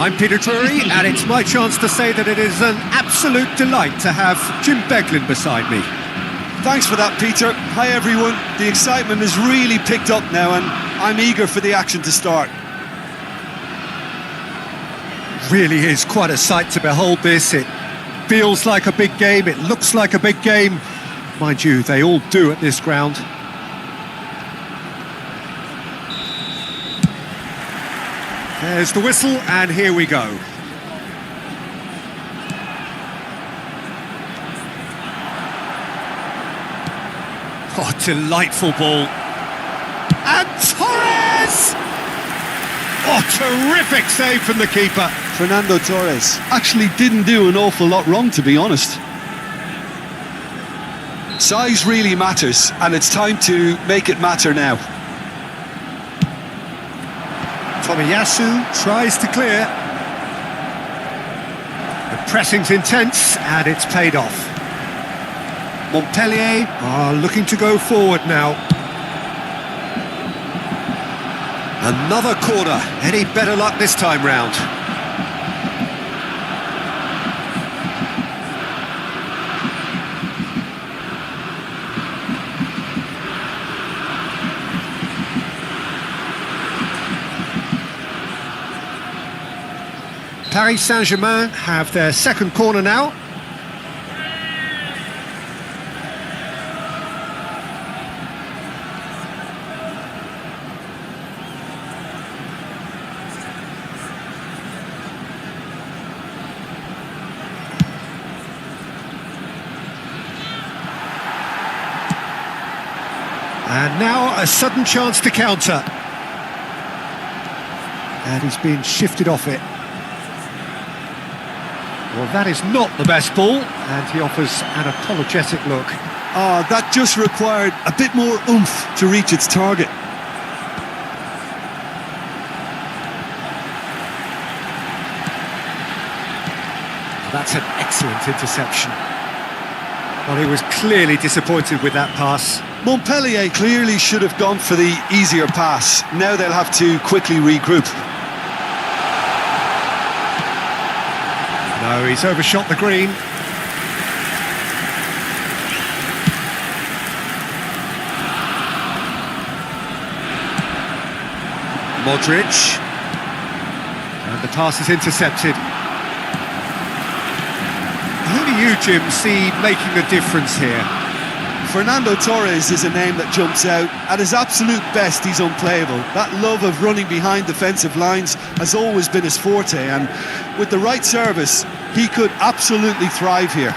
I'm Peter Drury, and it's my chance to say that it is an absolute delight to have Jim Beglin beside me. Thanks for that, Peter. Hi, everyone. The excitement has really picked up now, and I'm eager for the action to start. Really is quite a sight to behold this. It feels like a big game, it looks like a big game. Mind you, they all do at this ground. There's the whistle, and here we go. Oh, delightful ball. And Torres! Oh, terrific save from the keeper. Fernando Torres actually didn't do an awful lot wrong, to be honest. Size really matters, and it's time to make it matter now. Tomiyasu tries to clear. The pressing's intense, and it's paid off. Montpellier are looking to go forward now. Another corner. Any better luck this time round? Paris Saint-Germain have their second corner now. And now a sudden chance to counter. And he's been shifted off it. Well, that is not the best ball, and he offers an apologetic look. Oh, that just required a bit more oomph to reach its target. That's an excellent interception. Well, he was clearly disappointed with that pass. Montpellier clearly should have gone for the easier pass. Now they'll have to quickly regroup. No, he's overshot the green. Modric. And the pass is intercepted. Who do you, Jim, see making a difference here? Fernando Torres is a name that jumps out. At his absolute best, he's unplayable. That love of running behind defensive lines has always been his forte, and with the right service, he could absolutely thrive here.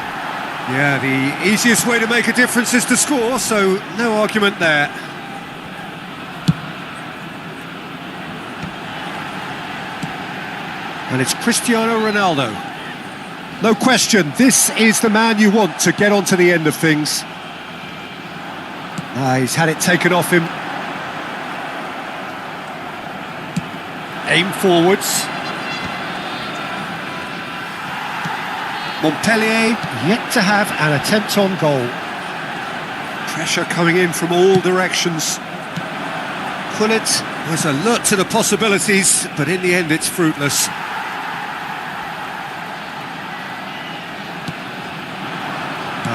Yeah, the easiest way to make a difference is to score, so no argument there. And it's Cristiano Ronaldo. No question, this is the man you want to get onto the end of things. He's had it taken off him. Aim forwards. Montpellier yet to have an attempt on goal. Pressure coming in from all directions. Gullit was alert to the possibilities, but in the end it's fruitless.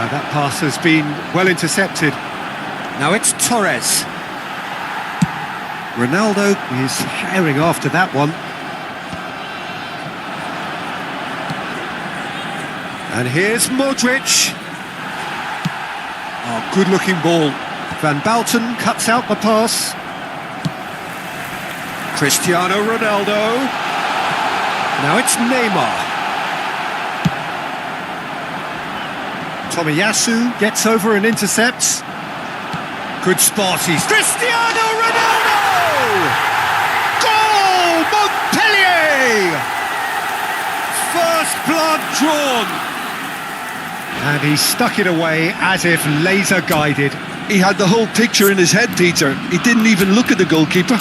That pass has been well intercepted. Now it's Torres. Ronaldo is herring after that one. And here's Modric. Oh, good-looking ball. Van Bauten cuts out the pass. Cristiano Ronaldo. Now it's Neymar. Tomiyasu gets over and intercepts. Good spot, he's Cristiano Ronaldo! Goal! Montpellier! First blood drawn. And he stuck it away as if laser guided. He had the whole picture in his head, Peter. He didn't even look at the goalkeeper.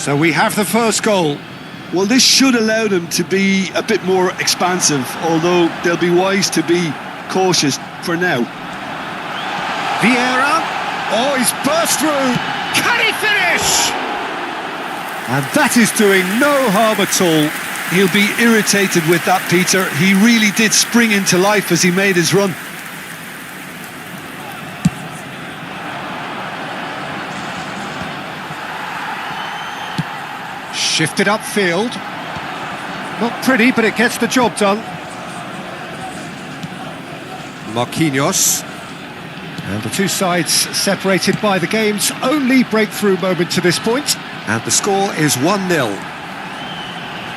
So we have the first goal. Well, this should allow them to be a bit more expansive, although they'll be wise to be cautious for now. Vieira. Oh, he's burst through. Can he finish? And that is doing no harm at all. He'll be irritated with that, Peter. He really did spring into life as he made his run. Shifted upfield. Not pretty, but it gets the job done. Marquinhos. And the two sides separated by the game's only breakthrough moment to this point. And the score is 1-0.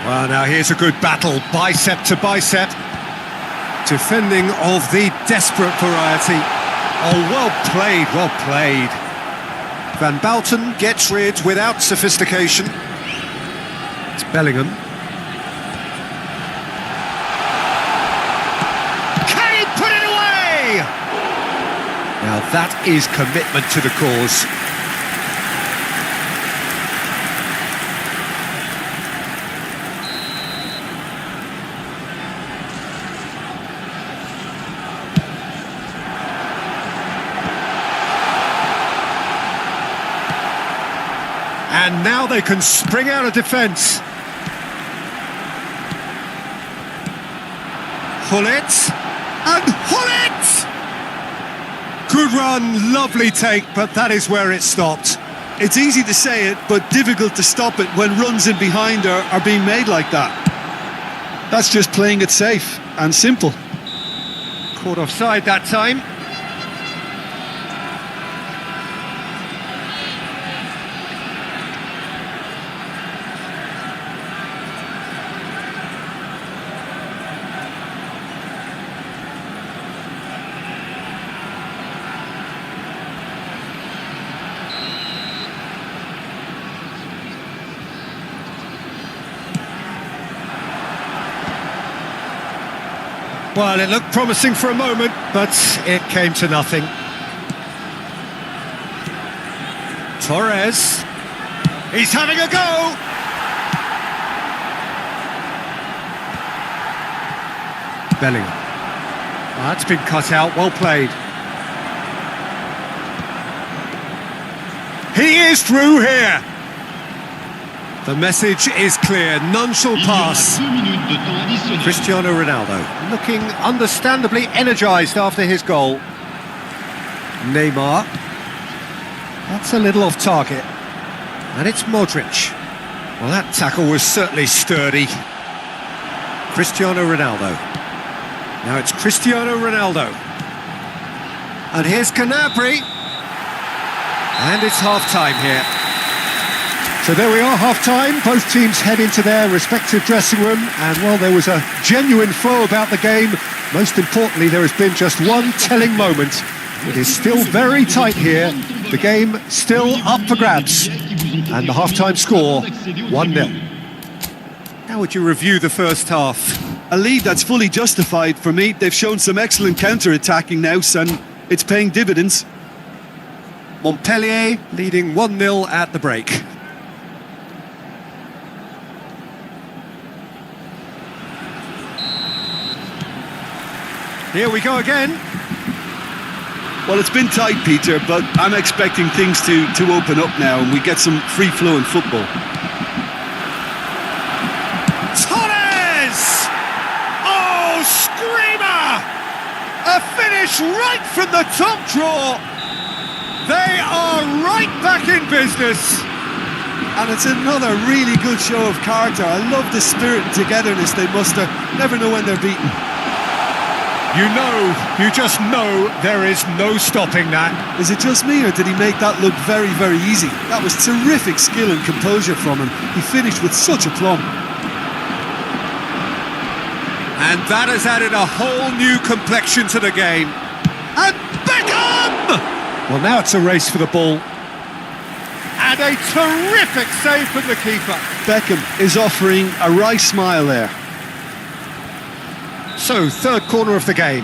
Well, now here's a good battle, bicep to bicep. Defending of the desperate variety. Oh, well played, well played. Van Bouten gets rid without sophistication. It's Bellingham. Can he put it away? Now that is commitment to the cause. And now they can spring out of defence. Hullet. And Hullet! Good run, lovely take, but that is where it stopped. It's easy to say it, but difficult to stop it when runs in behind are being made like that. That's just playing it safe and simple. Caught offside that time. Well, it looked promising for a moment, but it came to nothing. Torres. He's having a go! Bellingham. Well, that's been cut out, well played. He is through here! The message is clear, none shall pass. Cristiano Ronaldo, looking understandably energised after his goal. Neymar. That's a little off target. And it's Modric. Well, that tackle was certainly sturdy. Cristiano Ronaldo. Now it's Cristiano Ronaldo. And here's Canapri. And it's half-time here. So there we are, half-time. Both teams head into their respective dressing room. And while there was a genuine flow about the game, most importantly, there has been just one telling moment. It is still very tight here. The game still up for grabs. And the half-time score, 1-0. How would you review the first half? A lead that's fully justified for me. They've shown some excellent counter-attacking now, and it's paying dividends. Montpellier leading 1-0 at the break. Here we go again. Well, it's been tight, Peter, but I'm expecting things to open up now and we get some free-flowing football. Torres! Oh, screamer! A finish right from the top draw. They are right back in business. And it's another really good show of character. I love the spirit and togetherness they muster. Never know when they're beaten. You just know there is no stopping that. Is it just me, or did he make that look very, very easy? That was terrific skill and composure from him. He finished with such aplomb. And that has added a whole new complexion to the game. And Beckham! Well, now it's a race for the ball. And a terrific save from the keeper. Beckham is offering a wry smile there. So, third corner of the game.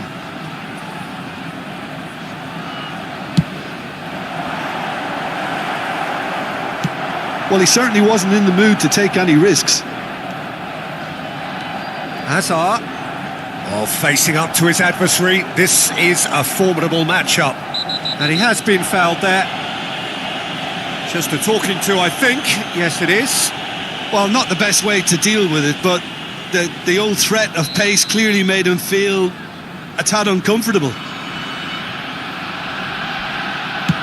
Well, he certainly wasn't in the mood to take any risks. Hazard, facing up to his adversary. This is a formidable matchup. And he has been fouled there. Just a talking to, I think. Yes, it is. Well, not the best way to deal with it, but the old threat of pace clearly made him feel a tad uncomfortable.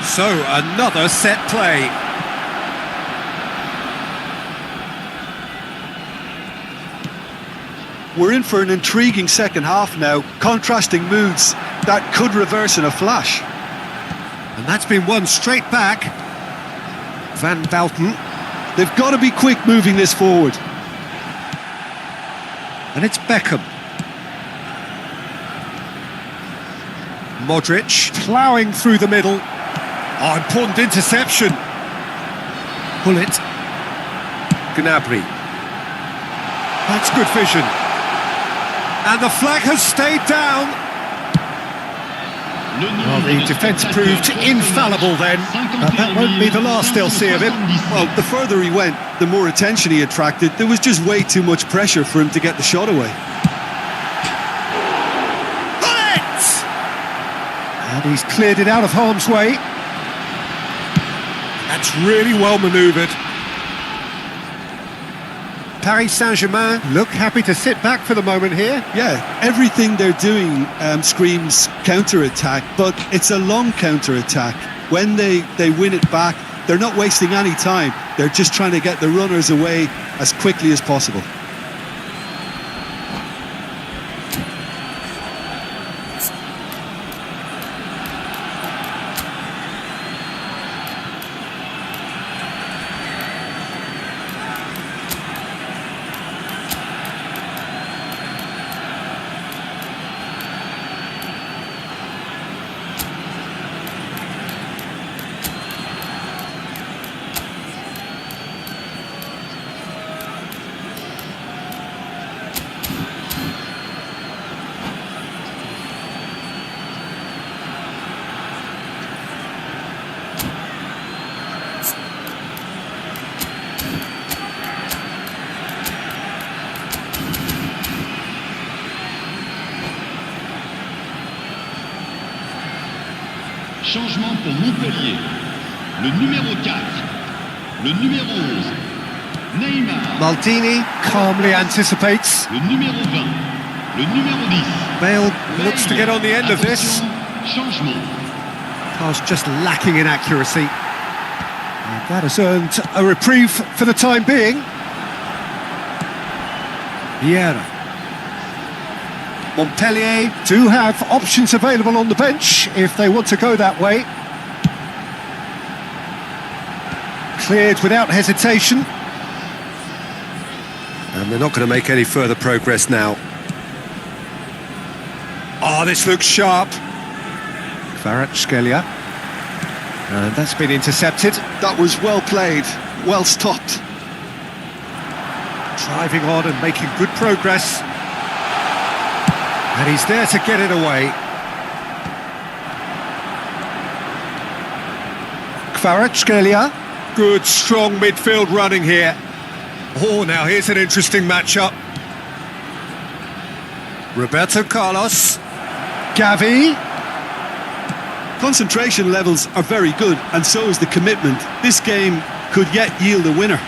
So, another set play. We're in for an intriguing second half now, contrasting moods that could reverse in a flash. And that's been won straight back. Van Bouten. They've got to be quick moving this forward. And it's Beckham. Modric ploughing through the middle. Oh, important interception. Bullet. Gnabry. That's good vision. And the flag has stayed down. Well, the defence proved infallible then, but that won't be the last they'll see of him. Well, the further he went, the more attention he attracted. There was just way too much pressure for him to get the shot away. Bullet! And he's cleared it out of harm's way. That's really well manoeuvred. Paris Saint-Germain look happy to sit back for the moment here. Yeah, everything they're doing screams counter-attack, but it's a long counter-attack. When they win it back, they're not wasting any time. They're just trying to get the runners away as quickly as possible. Changement pour Montpellier. Le numéro 4. Le numéro 11. Neymar. Maldini calmly anticipates. Le numéro 20. Le numéro 10. Bale looks to get on the end of this. Changement. Pass just lacking in accuracy. And that has earned a reprieve for the time being. Vieira. Montpellier do have options available on the bench if they want to go that way. Cleared without hesitation. And they're not going to make any further progress now. Oh, this looks sharp. Kvaratskhelia. And that's been intercepted. That was well played, well stopped. Driving on and making good progress. And he's there to get it away. Kvaratskhelia. Good, strong midfield running here. Oh, now here's an interesting matchup. Roberto Carlos. Gavi. Concentration levels are very good, and so is the commitment. This game could yet yield a winner.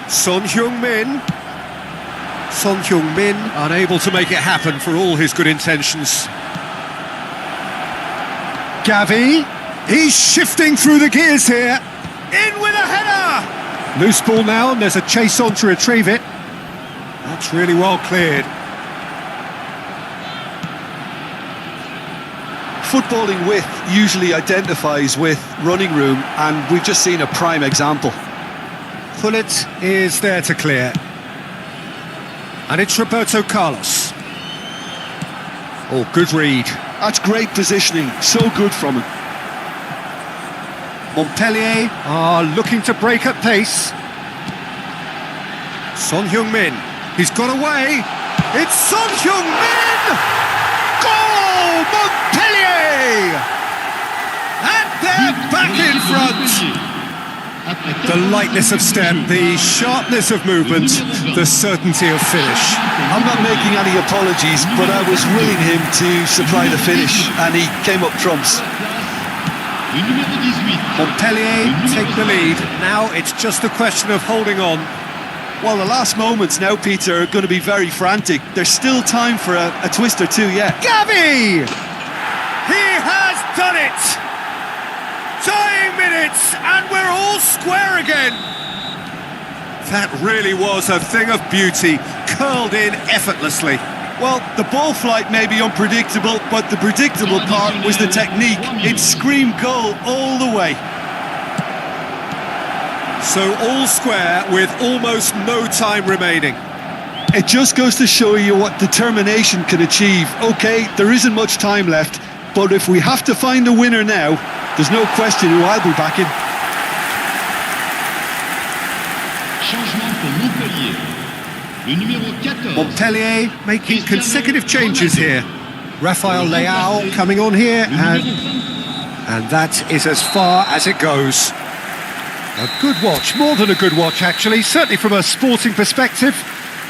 Son Heung-min. Son Heung-min unable to make it happen for all his good intentions. Gavi, he's shifting through the gears here. In with a header! Loose ball now, and there's a chase on to retrieve it. That's really well cleared. Footballing width usually identifies with running room, and we've just seen a prime example. Bullet is there to clear. And it's Roberto Carlos. Oh, good read. That's great positioning, so good from him. Montpellier are looking to break at pace. Son Heung-min, he's got away. It's Son Heung-min! Goal, Montpellier! And there front. The lightness of step, the sharpness of movement, the certainty of finish. I'm not making any apologies, but I was willing him to supply the finish, and he came up trumps. Montpellier take the lead. Now it's just a question of holding on. Well, the last moments now, Peter, are going to be very frantic. There's still time for a twist or two yet. Gavi! He has done it! Dying minutes, and we're all square again. That really was a thing of beauty, curled in effortlessly. Well, the ball flight may be unpredictable, but the predictable part was the technique. It screamed goal all the way. So all square with almost no time remaining. It just goes to show you what determination can achieve. OK, there isn't much time left, but if we have to find a winner now, there's no question who I'll be backing. Changement pour Montpellier. Le numéro 14. Montpellier making consecutive changes here. Rafael Leao coming on here, and that is as far as it goes. A good watch, more than a good watch actually, certainly from a sporting perspective.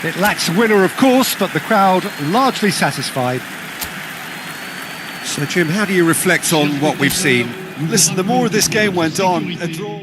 It lacks a winner of course, but the crowd largely satisfied. So Jim, how do you reflect on what we've seen? Listen, the more this game went on, a draw...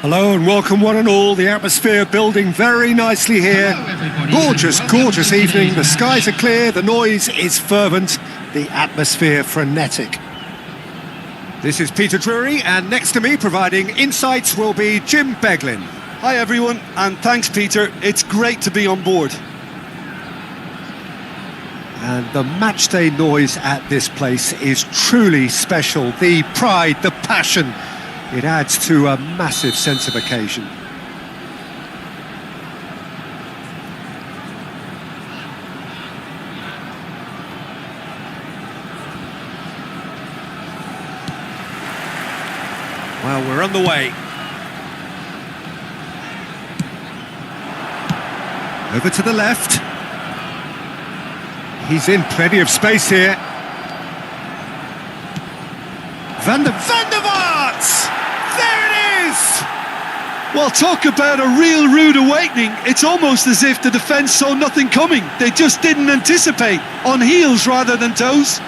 Hello and welcome one and all. The atmosphere building very nicely here. Hello, everybody. Gorgeous, Welcome gorgeous to evening. today's The skies are match. clear, the noise is fervent, the atmosphere frenetic. This is Peter Drury, and next to me providing insights will be Jim Beglin. Hi everyone, and thanks Peter. It's great to be on board. And the matchday noise at this place is truly special. The pride, the passion, it adds to a massive sense of occasion. Well, we're on the way. Over to the left. He's in plenty of space here. Van der Vaart! There it is! Well, talk about a real rude awakening. It's almost as if the defence saw nothing coming. They just didn't anticipate. On heels rather than toes.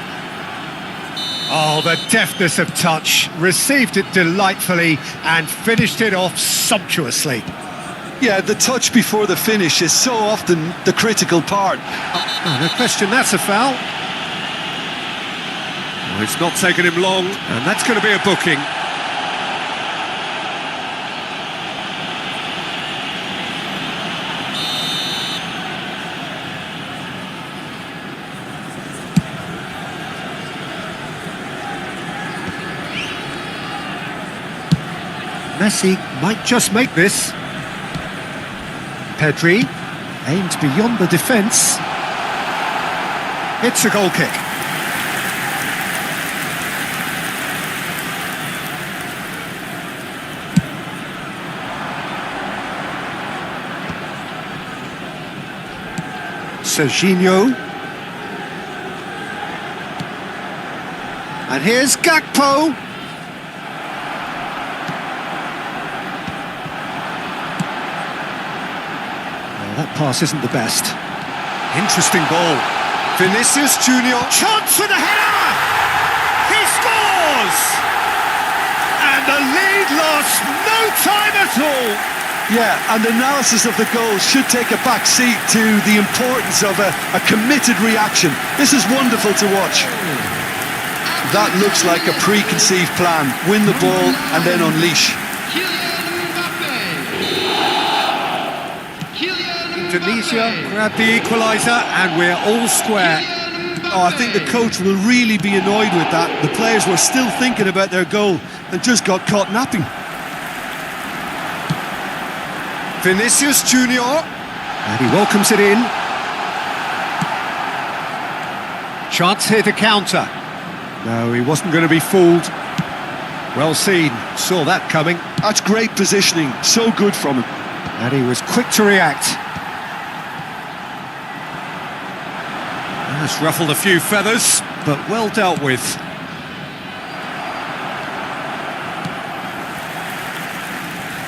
Oh, the deftness of touch. Received it delightfully and finished it off sumptuously. Yeah, the touch before the finish is so often the critical part. Oh, no question, that's a foul. Oh, it's not taken him long, and that's going to be a booking. Messi might just make this. Pedri aimed beyond the defence. It's a goal kick. Serginho. And here's Gakpo. That pass isn't the best. Interesting ball. Vinicius Junior. Chance for the header! He scores! And the lead lost no time at all. Yeah, and analysis of the goal should take a back seat to the importance of a committed reaction. This is wonderful to watch. That looks like a preconceived plan. Win the ball and then unleash. Indonesia grabbed the equaliser and we're all square. Oh, I think the coach will really be annoyed with that. The players were still thinking about their goal and just got caught napping. Vinicius Junior. And he welcomes it in. Chance here to counter. No, he wasn't going to be fooled. Well seen, saw that coming. That's great positioning, so good from him. And he was quick to react. That's ruffled a few feathers, but well dealt with.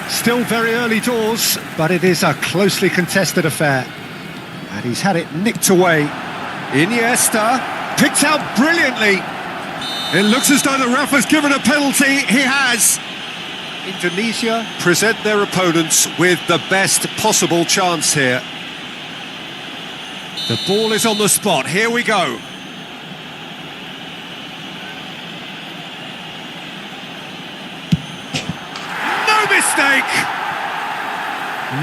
Still very early doors, but it is a closely contested affair. And he's had it nicked away. Iniesta, picked out brilliantly. It looks as though the ref has given a penalty. He has. Indonesia present their opponents with the best possible chance here. The ball is on the spot. Here we go. No mistake!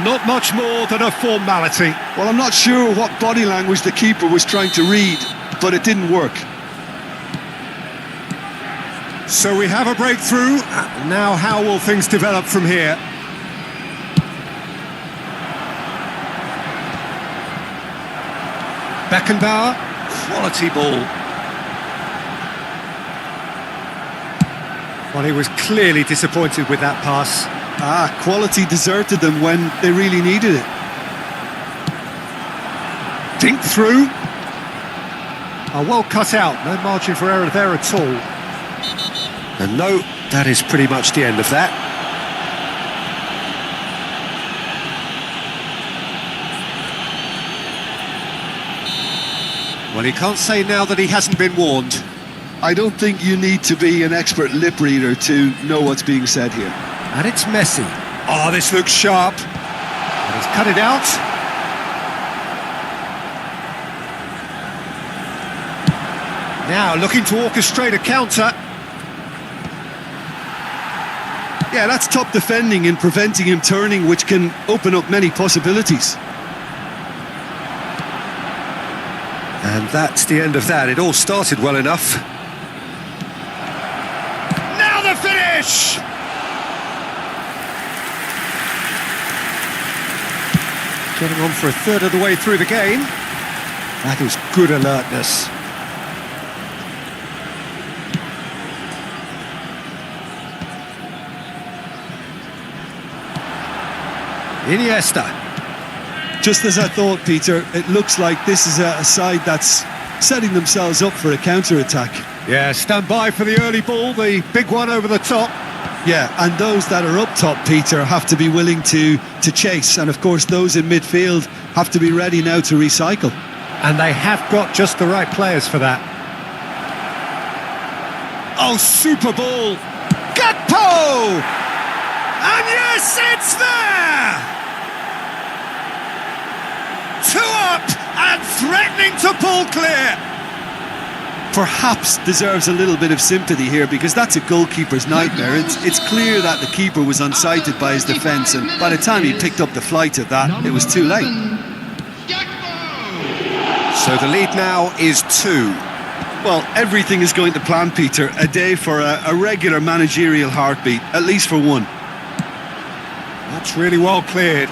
Not much more than a formality. Well, I'm not sure what body language the keeper was trying to read, but it didn't work. So we have a breakthrough. Now how will things develop from here? Beckenbauer, quality ball. Well, he was clearly disappointed with that pass. Quality deserted them when they really needed it. Dink through. Well cut out, no margin for error there at all. And no, that is pretty much the end of that. Well, he can't say now that he hasn't been warned. I don't think you need to be an expert lip reader to know what's being said here. And it's Messi. Oh, this looks sharp. And he's cut it out. Now looking to orchestrate a counter. Yeah, that's top defending and preventing him turning, which can open up many possibilities. And that's the end of that. It all started well enough. Now the finish! Getting on for a third of the way through the game. That was good alertness. Iniesta. Just as I thought, Peter, it looks like this is a side that's setting themselves up for a counter-attack. Yeah, stand by for the early ball, the big one over the top. Yeah, and those that are up top, Peter, have to be willing to chase. And of course, those in midfield have to be ready now to recycle. And they have got just the right players for that. Oh, super ball! Gakpo! And yes, it's there! 2 up and threatening to pull clear. Perhaps deserves a little bit of sympathy here, because that's a goalkeeper's nightmare. It's clear that the keeper was unsighted by his defence, and by the time he picked up the flight of that, it was too late. So the lead now is 2. Well, everything is going to plan, Peter. A day for a regular managerial heartbeat, at least for one. That's really well cleared.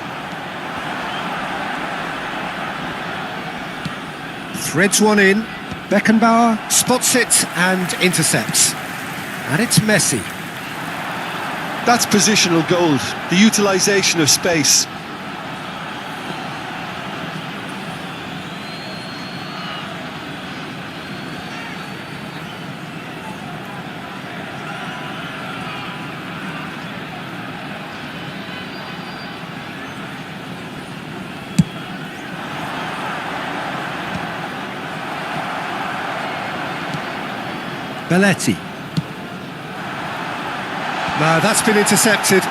Threads one in. Beckenbauer spots it and intercepts. And it's Messi. That's positional gold, the utilisation of space. Belletti. No, that's been intercepted.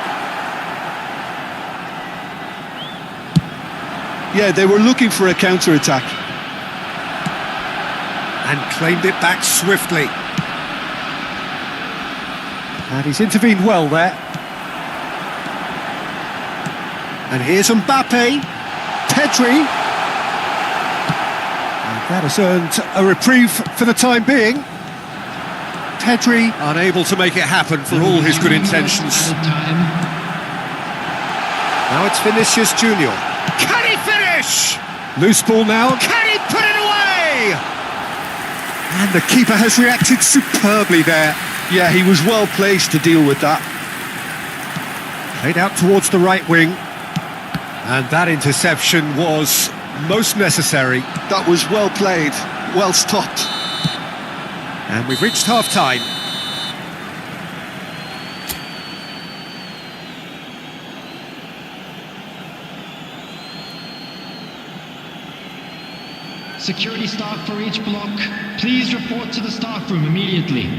Yeah, they were looking for a counter-attack. And claimed it back swiftly. And he's intervened well there. And here's Mbappe. Pedri. And that has earned a reprieve for the time being. Pedri unable to make it happen for all his good intentions. Now it's Vinicius Junior. Can he finish? Loose ball now. Can he put it away? And the keeper has reacted superbly there. Yeah, he was well placed to deal with that. Played out towards the right wing. And that interception was most necessary. That was well played, well stopped. And we've reached half-time. Security staff for each block, please report to the staff room immediately.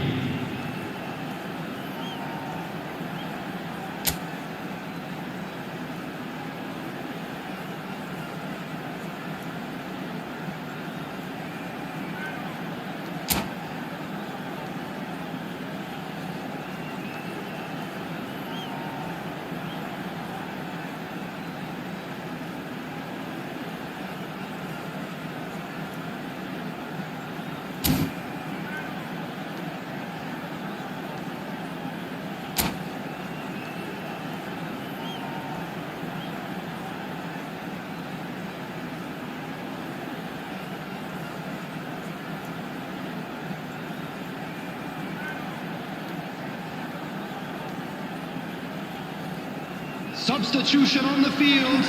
Substitution on the field.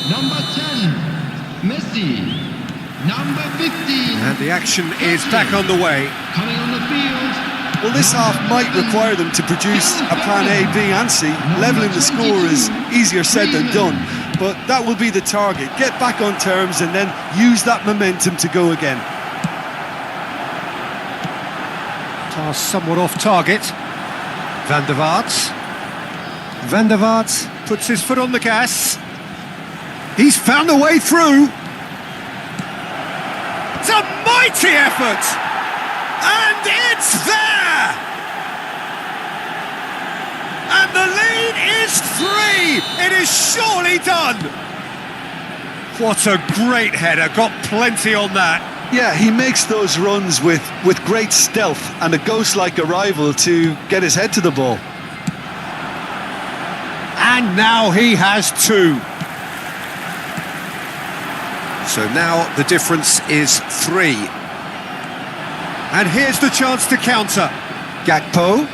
Number 10, Messi. Number 15. And the action is back on the way. Coming on the field. Well, this half might require them to produce a plan A, B and C. Levelling the score is easier said than done, but that will be the target. Get back on terms and then use that momentum to go again. Pass somewhat off target. Van der Vaart. Van der Vaart. puts his foot on the gas. He's found a way through. It's a mighty effort! And it's there! And the lead is 3! It is surely done! What a great header, got plenty on that. Yeah, he makes those runs with great stealth and a ghost-like arrival to get his head to the ball. And now he has 2. So now the difference is 3. And here's the chance to counter. Gakpo.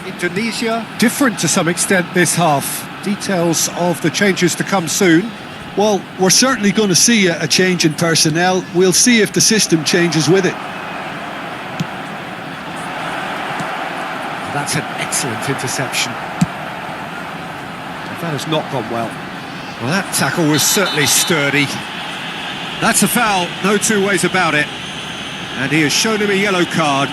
Indonesia. Different to some extent this half. Details of the changes to come soon. Well, we're certainly going to see a change in personnel. We'll see if the system changes with it. That's an excellent interception. That has not gone well. Well, that tackle was certainly sturdy. That's a foul, no two ways about it. And he has shown him a yellow card.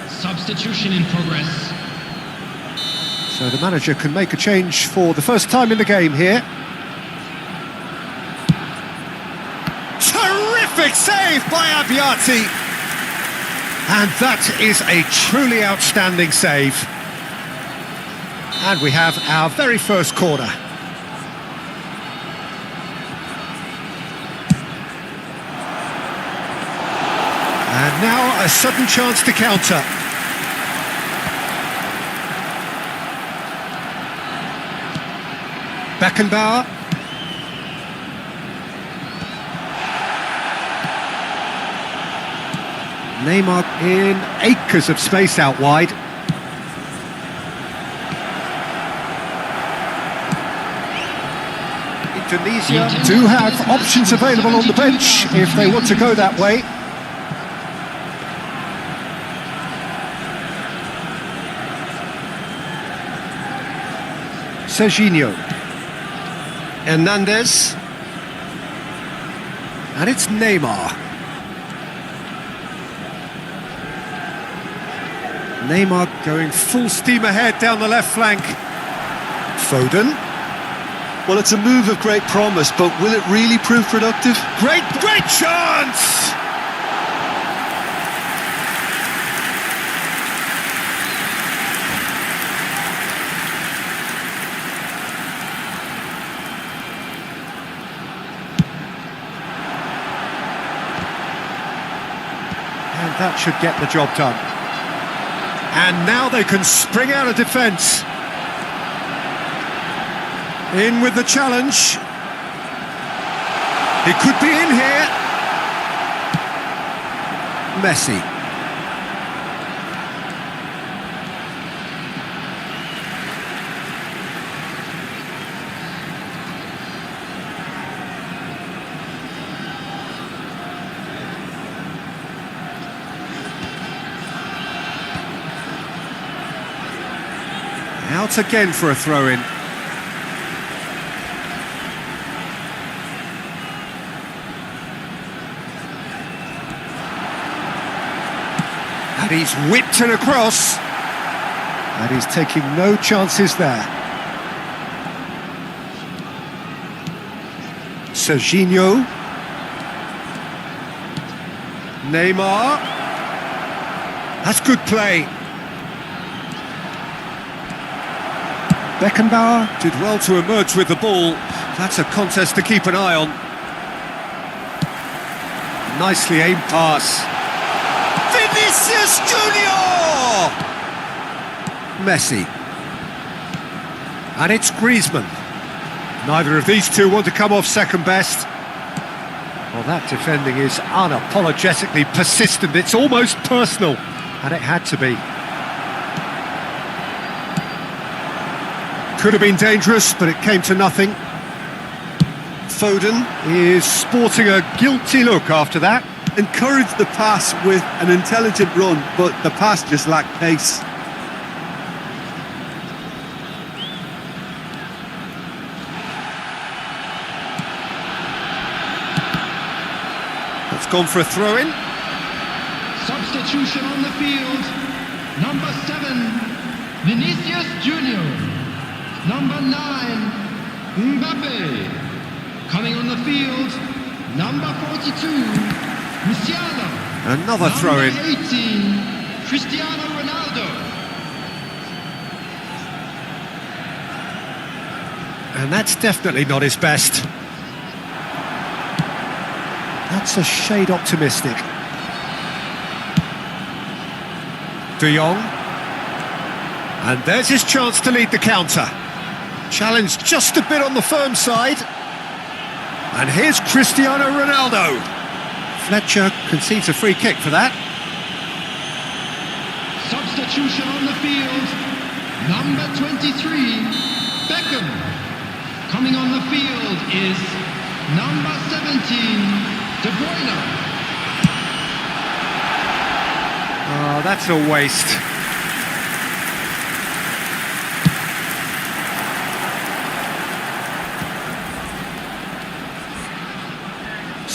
Substitution in progress. So the manager can make a change for the first time in the game here. Terrific save by Abbiati! And that is a truly outstanding save. And we have our very first corner. And now a sudden chance to counter. Beckenbauer. Neymar in acres of space out wide. Indonesia do have options available on the bench if they want to go that way. Serginho. Hernandez. And it's Neymar. Neymar going full steam ahead down the left flank. Foden. Well, it's a move of great promise, but will it really prove productive? Great chance! And that should get the job done. And now they can spring out of defence. In with the challenge. He could be in here. Messi. Out again for a throw-in. And he's whipped it across. And he's taking no chances there. Serginho. Neymar. That's good play. Beckenbauer did well to emerge with the ball. That's a contest to keep an eye on. Nicely aimed pass. Vinicius Junior! Messi. And it's Griezmann. Neither of these two want to come off second best. Well, that defending is unapologetically persistent. It's almost personal. And it had to be. Could have been dangerous, but it came to nothing. Foden is sporting a guilty look after that. Encouraged the pass with an intelligent run, but the pass just lacked pace. It's gone for a throw-in. Substitution on the field. Number 7, Vinicius Junior. Number 9, Mbappe. Coming on the field, number 42, Musiala. Another throw-in. Number 18, Cristiano Ronaldo. And that's definitely not his best. That's a shade optimistic. De Jong. And there's his chance to lead the counter. Challenge just a bit on the firm side. And here's Cristiano Ronaldo. Fletcher concedes a free kick for that. Substitution on the field, number 23, Beckham. Coming on the field is number 17, De Bruyne. Oh, that's a waste.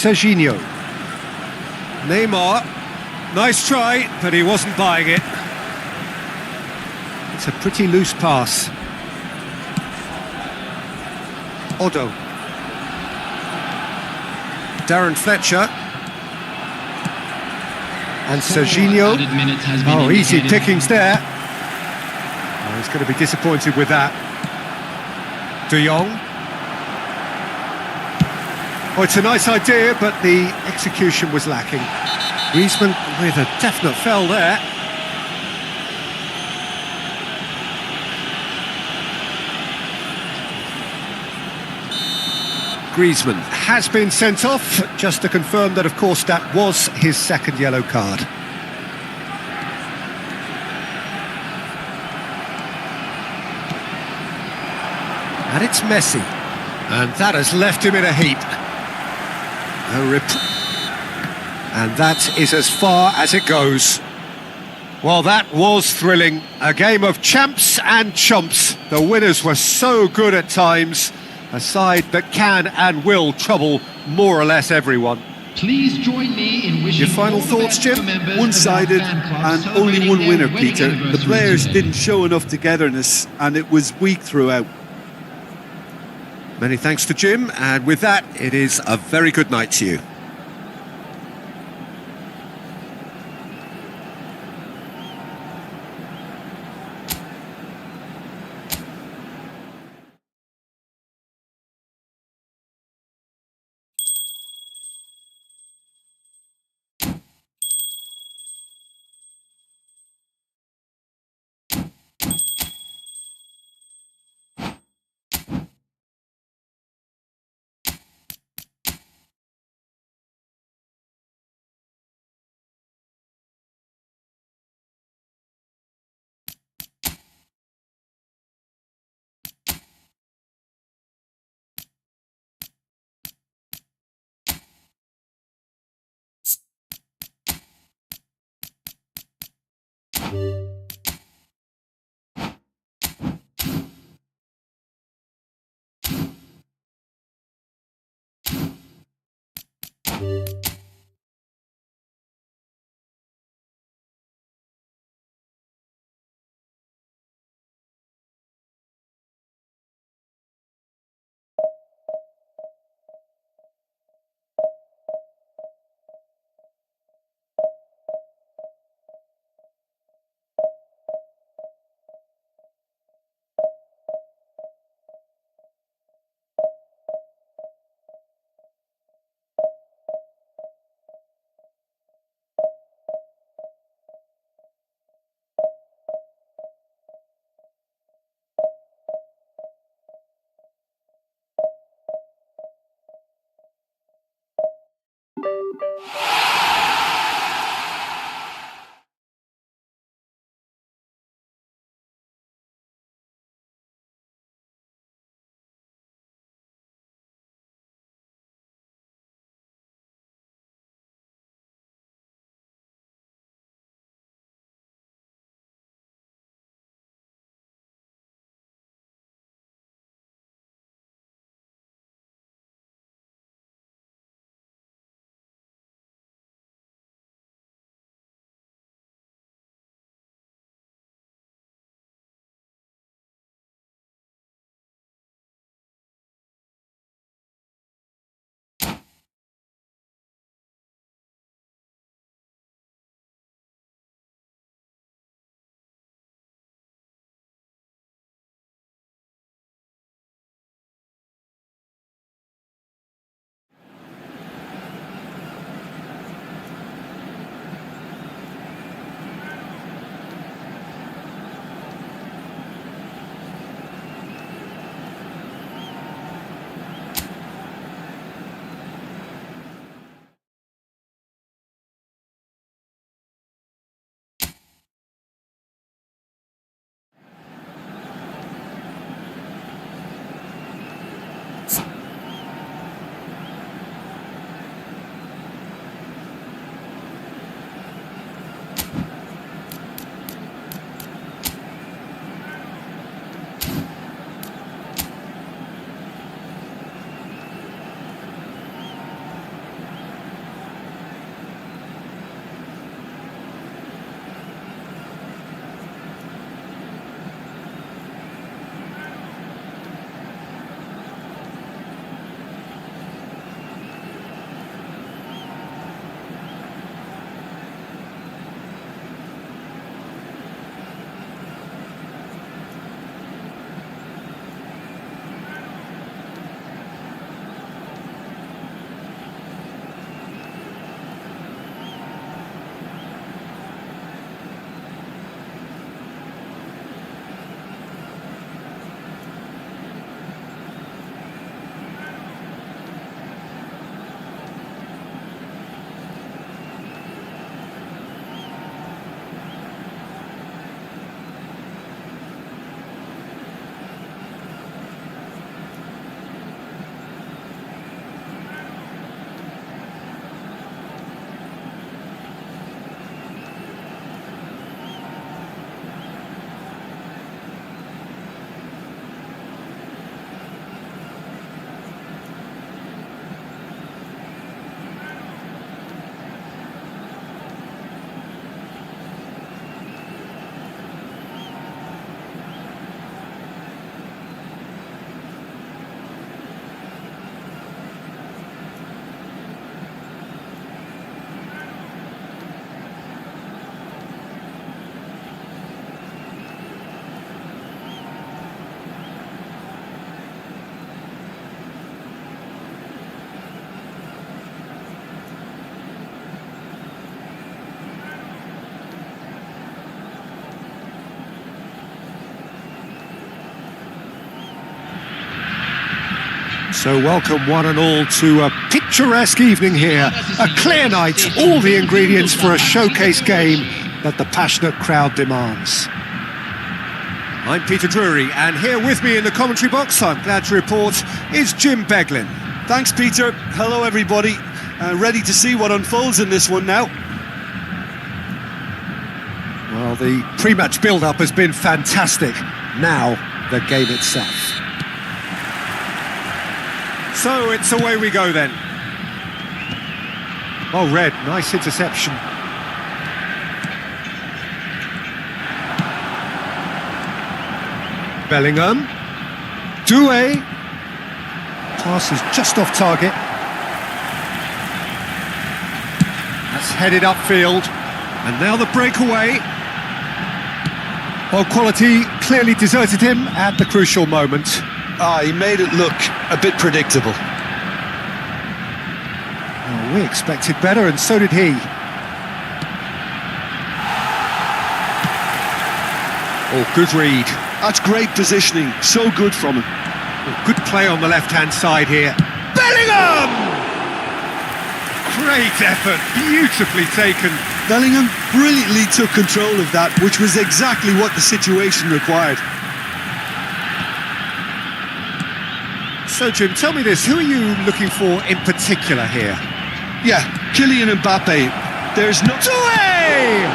Serginho. Neymar. Nice try, but he wasn't buying it. It's a pretty loose pass. Odo. Darren Fletcher. And Serginho. Oh, easy pickings there. Oh, he's going to be disappointed with that. De Jong. Oh, it's a nice idea, but the execution was lacking. Griezmann with a definite foul there. Griezmann has been sent off, just to confirm that, of course, that was his second yellow card. And it's Messi. And that has left him in a heap. And that is as far as it goes. Well, that was thrilling. A game of champs and chumps. The winners were so good at times. A side that can and will trouble more or less everyone. Please join me in wishing Your final all the thoughts, best Jim? to members One-sided of our fan club and only celebrating one their winner, wedding Peter. The anniversary players today. didn't show enough togetherness, and it was weak throughout. Many thanks to Jim, and with that, it is a very good night to you. So welcome one and all to a picturesque evening here, a clear night, all the ingredients for a showcase game that the passionate crowd demands. I'm Peter Drury, and here with me in the commentary box, I'm glad to report, is Jim Beglin. Thanks, Peter. Hello, everybody. Ready to see what unfolds in this one now. Well, the pre-match build-up has been fantastic. Now, the game itself. So it's away we go then. Oh, Red, nice interception. Bellingham. Doué. Pass is just off target. That's headed upfield. And now the breakaway. Well, quality clearly deserted him at the crucial moment. He made it look a bit predictable. Well, we expected better, and so did he. Oh, good read. That's great positioning. So good from him. Oh, good play on the left-hand side here. Bellingham! Great effort, beautifully taken. Bellingham brilliantly took control of that, which was exactly what the situation required. So, Jim, tell me this, who are you looking for in particular here? Yeah, Kylian Mbappe. There's no... Doué!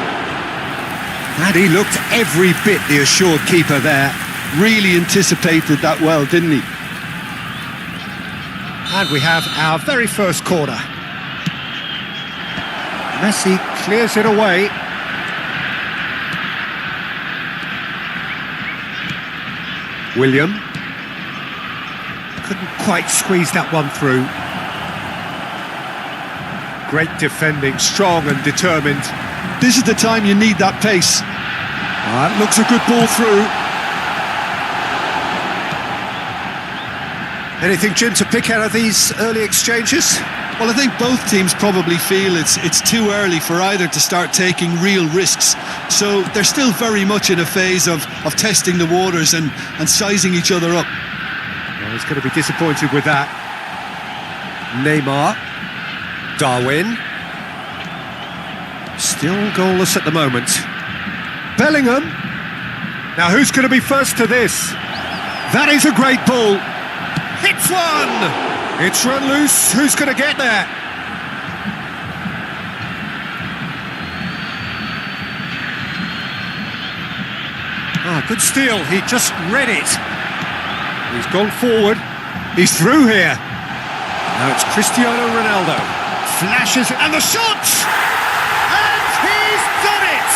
And he looked every bit the assured keeper there. Really anticipated that well, didn't he? And we have our very first corner. Messi clears it away. William. Couldn't quite squeeze that one through. Great defending, strong and determined. This is the time you need that pace. That looks a good ball through. Anything, Jim, to pick out of these early exchanges? Well, I think both teams probably feel it's too early for either to start taking real risks. So they're still very much in a phase of testing the waters and sizing each other up. Well, he's going to be disappointed with that. Neymar. Darwin. Still goalless at the moment. Bellingham. Now who's going to be first to this? That is a great ball. Hits one! It's run loose. Who's going to get there? Good steal. He just read it. He's gone forward. He's through here. Now it's Cristiano Ronaldo. Flashes and the shot! And he's done it!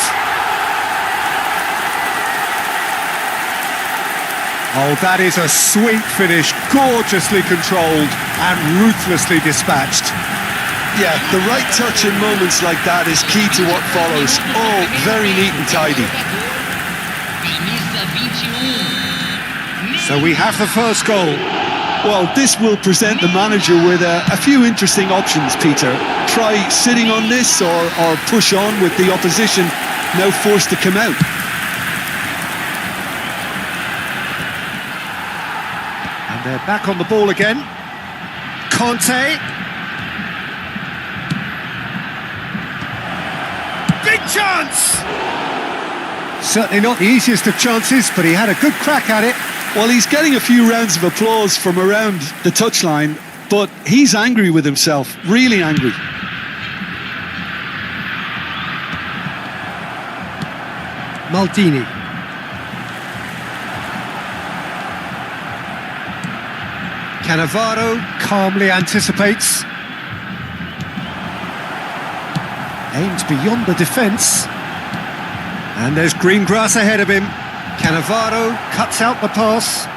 Oh, that is a sweet finish, gorgeously controlled and ruthlessly dispatched. Yeah, the right touch in moments like that is key to what follows. Oh, very neat and tidy. So we have the first goal. Well, this will present the manager with a few interesting options, Peter. Try sitting on this or push on with the opposition now forced to come out. And they're back on the ball again. Conte. Big chance! Certainly not the easiest of chances, but he had a good crack at it. Well, he's getting a few rounds of applause from around the touchline, but he's angry with himself, really angry. Maldini. Cannavaro calmly anticipates. Aims beyond the defence. And there's green grass ahead of him. Cannavaro cuts out the pass.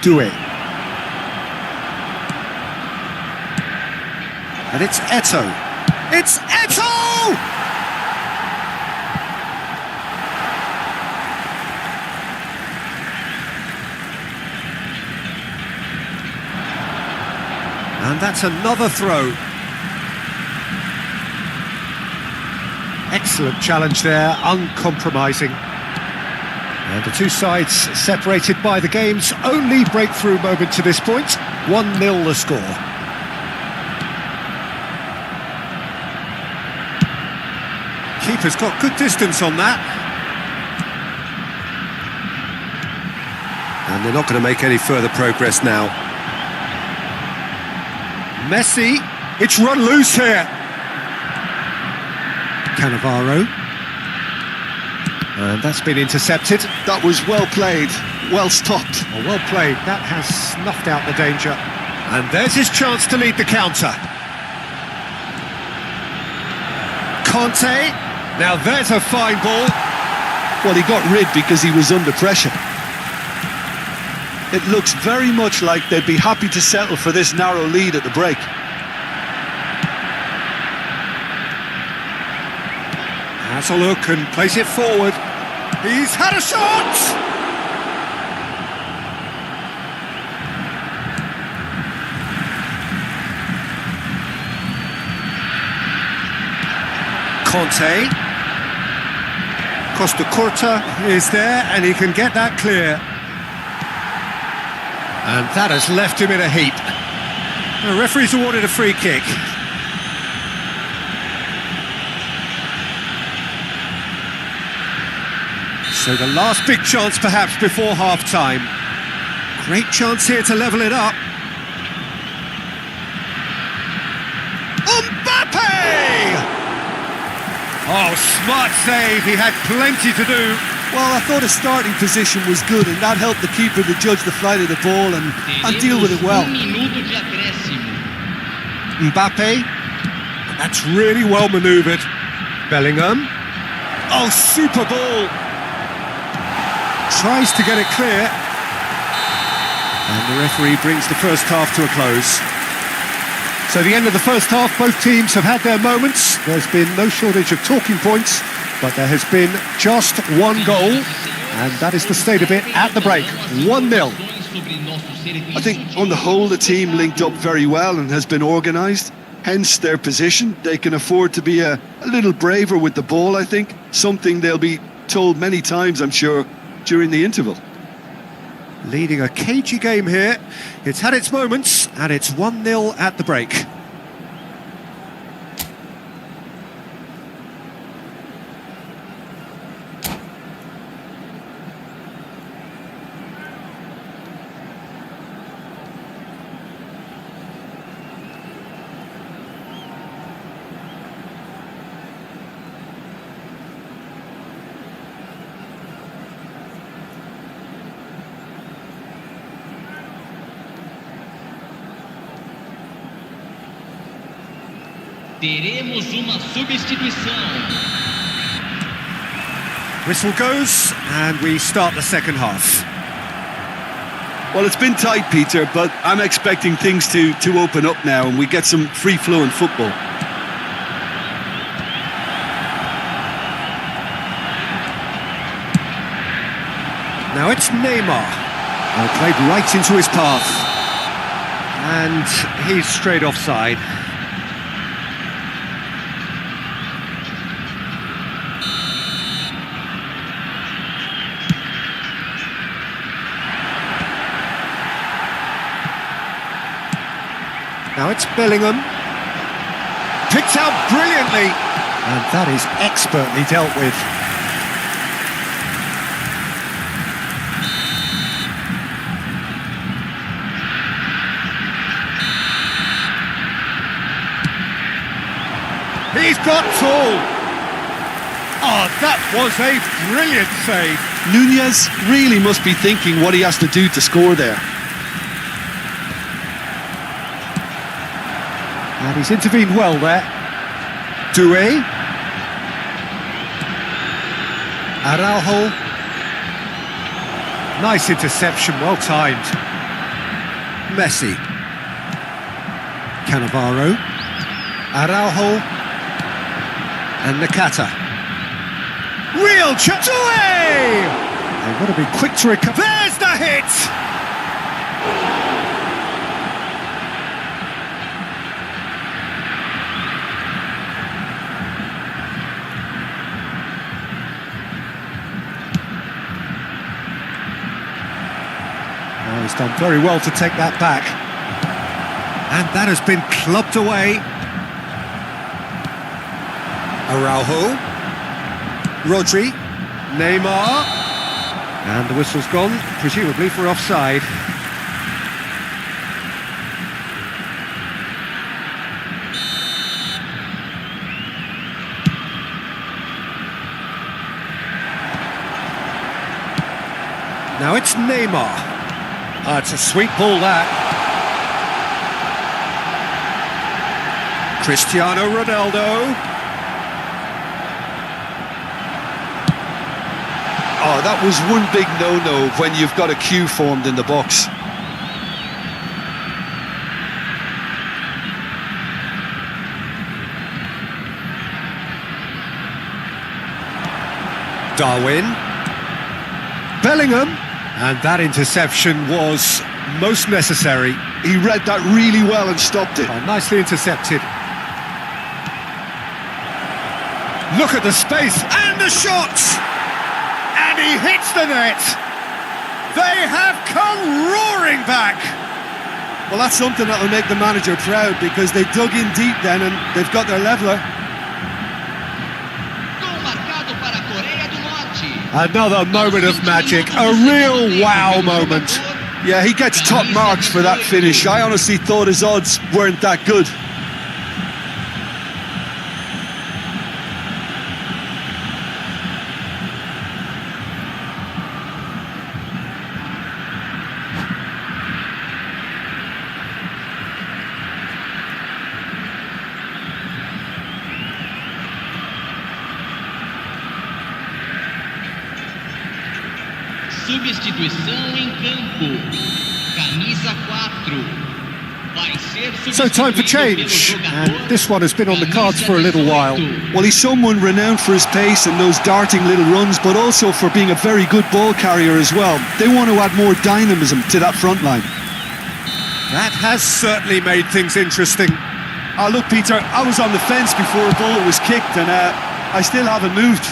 Doué. And it's Eto'o. It's Eto'o! And that's another throw. Excellent challenge there, uncompromising. And the two sides separated by the game's only breakthrough moment to this point. 1-0 the score. Keeper's got good distance on that. And they're not going to make any further progress now. Messi, it's run loose here. Cannavaro. And that's been intercepted. That was well played, well stopped. Well played, that has snuffed out the danger. And there's his chance to lead the counter. Conte, now there's a fine ball. Well, he got rid because he was under pressure. It looks very much like they'd be happy to settle for this narrow lead at the break. Has a look and plays it forward. He's had a shot! Conte. Costa Curta is there and he can get that clear. And that has left him in a heap. The referee's awarded a free kick. So the last big chance perhaps before half-time. Great chance here to level it up. Mbappe! Oh, smart save, he had plenty to do. Well, I thought his starting position was good and that helped the keeper to judge the flight of the ball and deal with it well. Mbappe, that's really well manoeuvred. Bellingham, oh, super ball. Tries to get it clear. And the referee brings the first half to a close. So the end of the first half, both teams have had their moments. There's been no shortage of talking points, but there has been just one goal, and that is the state of it at the break, 1-0. I think on the whole the team linked up very well and has been organised, hence their position. They can afford to be a little braver with the ball, I think, something they'll be told many times, I'm sure, during the interval. Leading a cagey game here. It's had its moments, and it's 1-0 at the break. Teremos uma substituição. Whistle goes, and we start the second half. Well, it's been tight, Peter, but I'm expecting things to open up now and we get some free-flowing football. Now it's Neymar. Played right into his path. And he's straight offside. Now it's Bellingham. Picked out brilliantly. And that is expertly dealt with. He's got tall. Oh, that was a brilliant save. Nunez really must be thinking what he has to do to score there. And he's intervened well there. Doué. Araujo. Nice interception, well timed. Messi. Cannavaro. Araujo. And Nakata. Real chance. Doué! They've got to be quick to recover. There's the hit! Oh, he's done very well to take that back. And that has been clubbed away. Araujo. Rodri. Neymar. And the whistle's gone, presumably for offside. Now it's Neymar. It's a sweet ball, that. Cristiano Ronaldo. Oh, that was one big no-no when you've got a queue formed in the box. Darwin. Bellingham. And that interception was most necessary. He read that really well and stopped it. Oh, nicely intercepted. Look at the space and the shots! And he hits the net! They have come roaring back! Well, that's something that will make the manager proud, because they dug in deep then and they've got their leveller. Gol marcado para a Coreia do Norte. Another moment of magic, a real wow moment. Yeah, he gets top marks for that finish. I honestly thought his odds weren't that good. Substituição em campo. Camisa 4. Vai ser So time for change, and this one has been on the cards for a little while. Well, he's someone renowned for his pace and those darting little runs, but also for being a very good ball carrier as well. They want to add more dynamism to that front line. That has certainly made things interesting. Oh, look, Peter, I was on the fence before a ball was kicked, and I still haven't moved.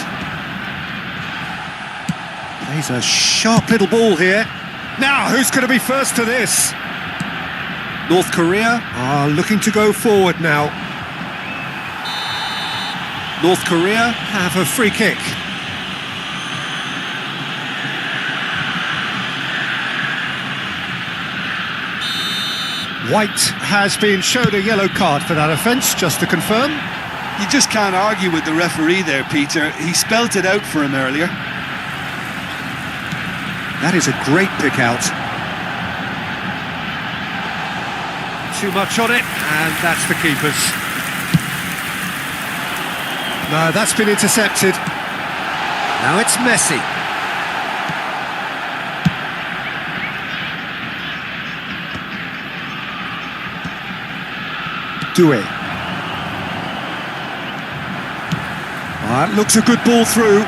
Plays a sharp little ball here. Now, who's going to be first to this? North Korea are looking to go forward now. North Korea have a free kick. White has been shown a yellow card for that offence, just to confirm. You just can't argue with the referee there, Peter. He spelt it out for him earlier. That is a great pick out. Too much on it, and that's the keeper's. No, that's been intercepted. Now it's Messi. Doué. That looks a good ball through.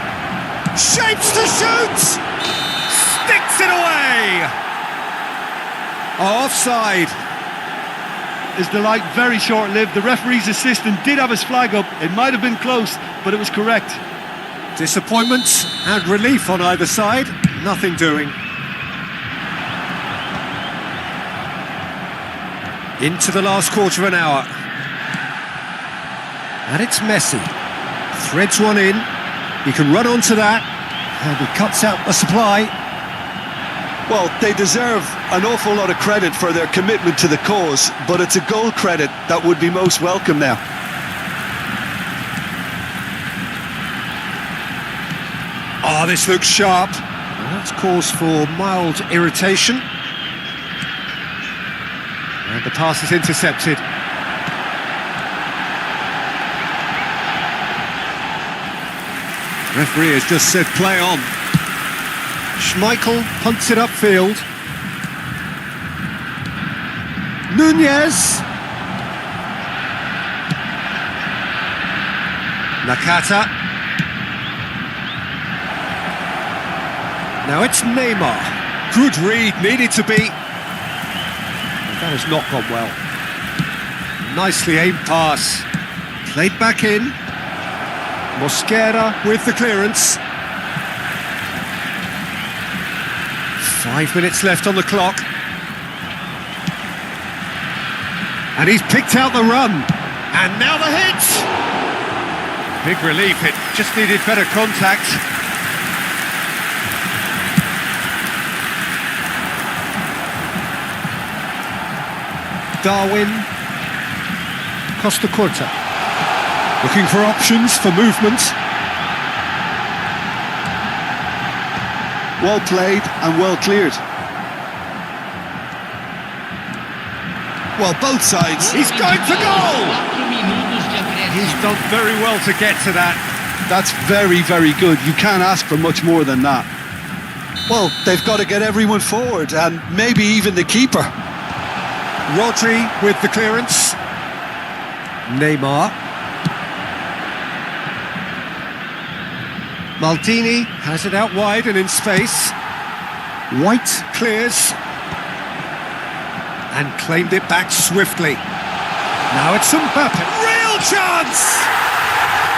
Shapes to shoot! Sticks it away! Offside. His delight very short-lived. The referee's assistant did have his flag up. It might have been close, but it was correct. Disappointment and relief on either side. Nothing doing. Into the last quarter of an hour. And it's Messi. Threads one in. He can run onto that. And he cuts out the supply. Well, they deserve an awful lot of credit for their commitment to the cause, but it's a goal credit that would be most welcome now. Oh, this looks sharp. Well, that's cause for mild irritation. And the pass is intercepted. The referee has just said play on. Schmeichel punts it upfield. Nunez. Nakata. Now it's Neymar. Good read, needed to be. But that has not gone well. Nicely aimed pass. Played back in. Mosquera with the clearance. 5 minutes left on the clock. And he's picked out the run. And now the hit! Big relief, it just needed better contact. Darwin. Costa Curta. Looking for options for movement. Well played and well cleared. Well, both sides. He's going for goal! He's done very well to get to that. That's very, very good. You can't ask for much more than that. Well, they've got to get everyone forward, and maybe even the keeper. Rodri with the clearance. Neymar. Maldini has it out wide and in space. White clears. And claimed it back swiftly. Now it's Mbappe. Real chance!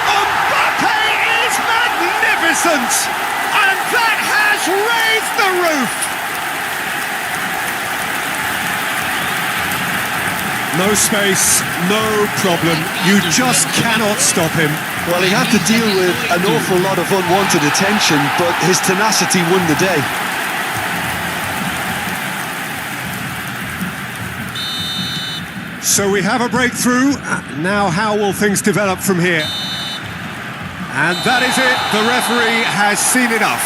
Mbappe is magnificent! And that has raised the roof! No space, no problem. You just cannot stop him. Well, he had to deal with an awful lot of unwanted attention, but his tenacity won the day. So we have a breakthrough. Now how will things develop from here? And that is it. The referee has seen enough.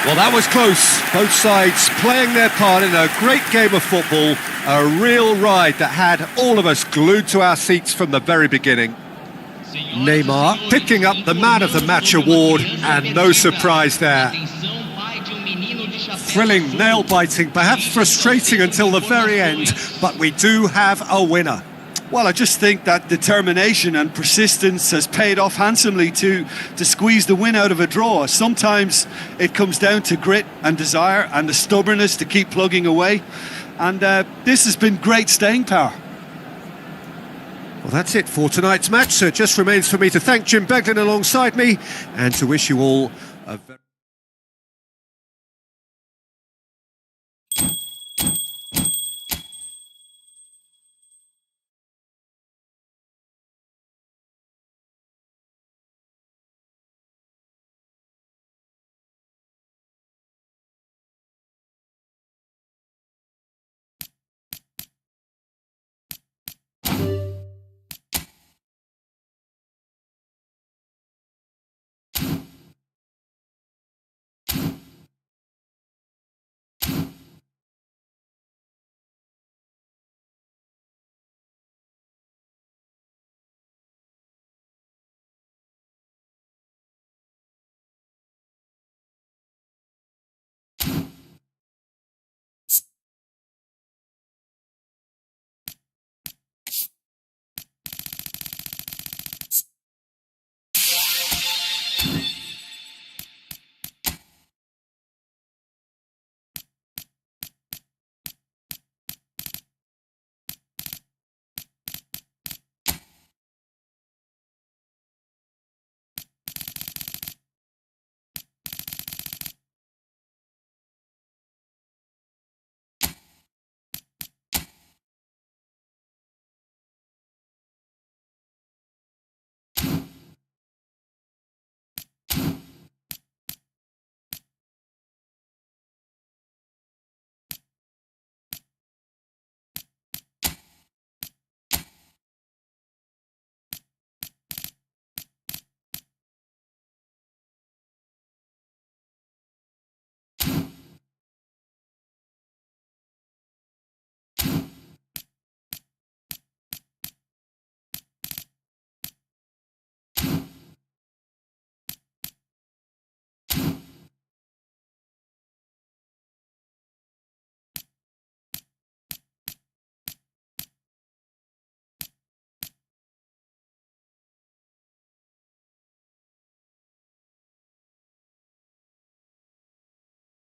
Well, that was close. Both sides playing their part in a great game of football. A real ride that had all of us glued to our seats from the very beginning. Neymar picking up the Man of the Match award, and no surprise there. Thrilling, nail-biting, perhaps frustrating until the very end, but we do have a winner. Well, I just think that determination and persistence has paid off handsomely to squeeze the win out of a draw. Sometimes it comes down to grit and desire and the stubbornness to keep plugging away. And this has been great staying power. Well, that's it for tonight's match. So it just remains for me to thank Jim Beglin alongside me and to wish you all a very...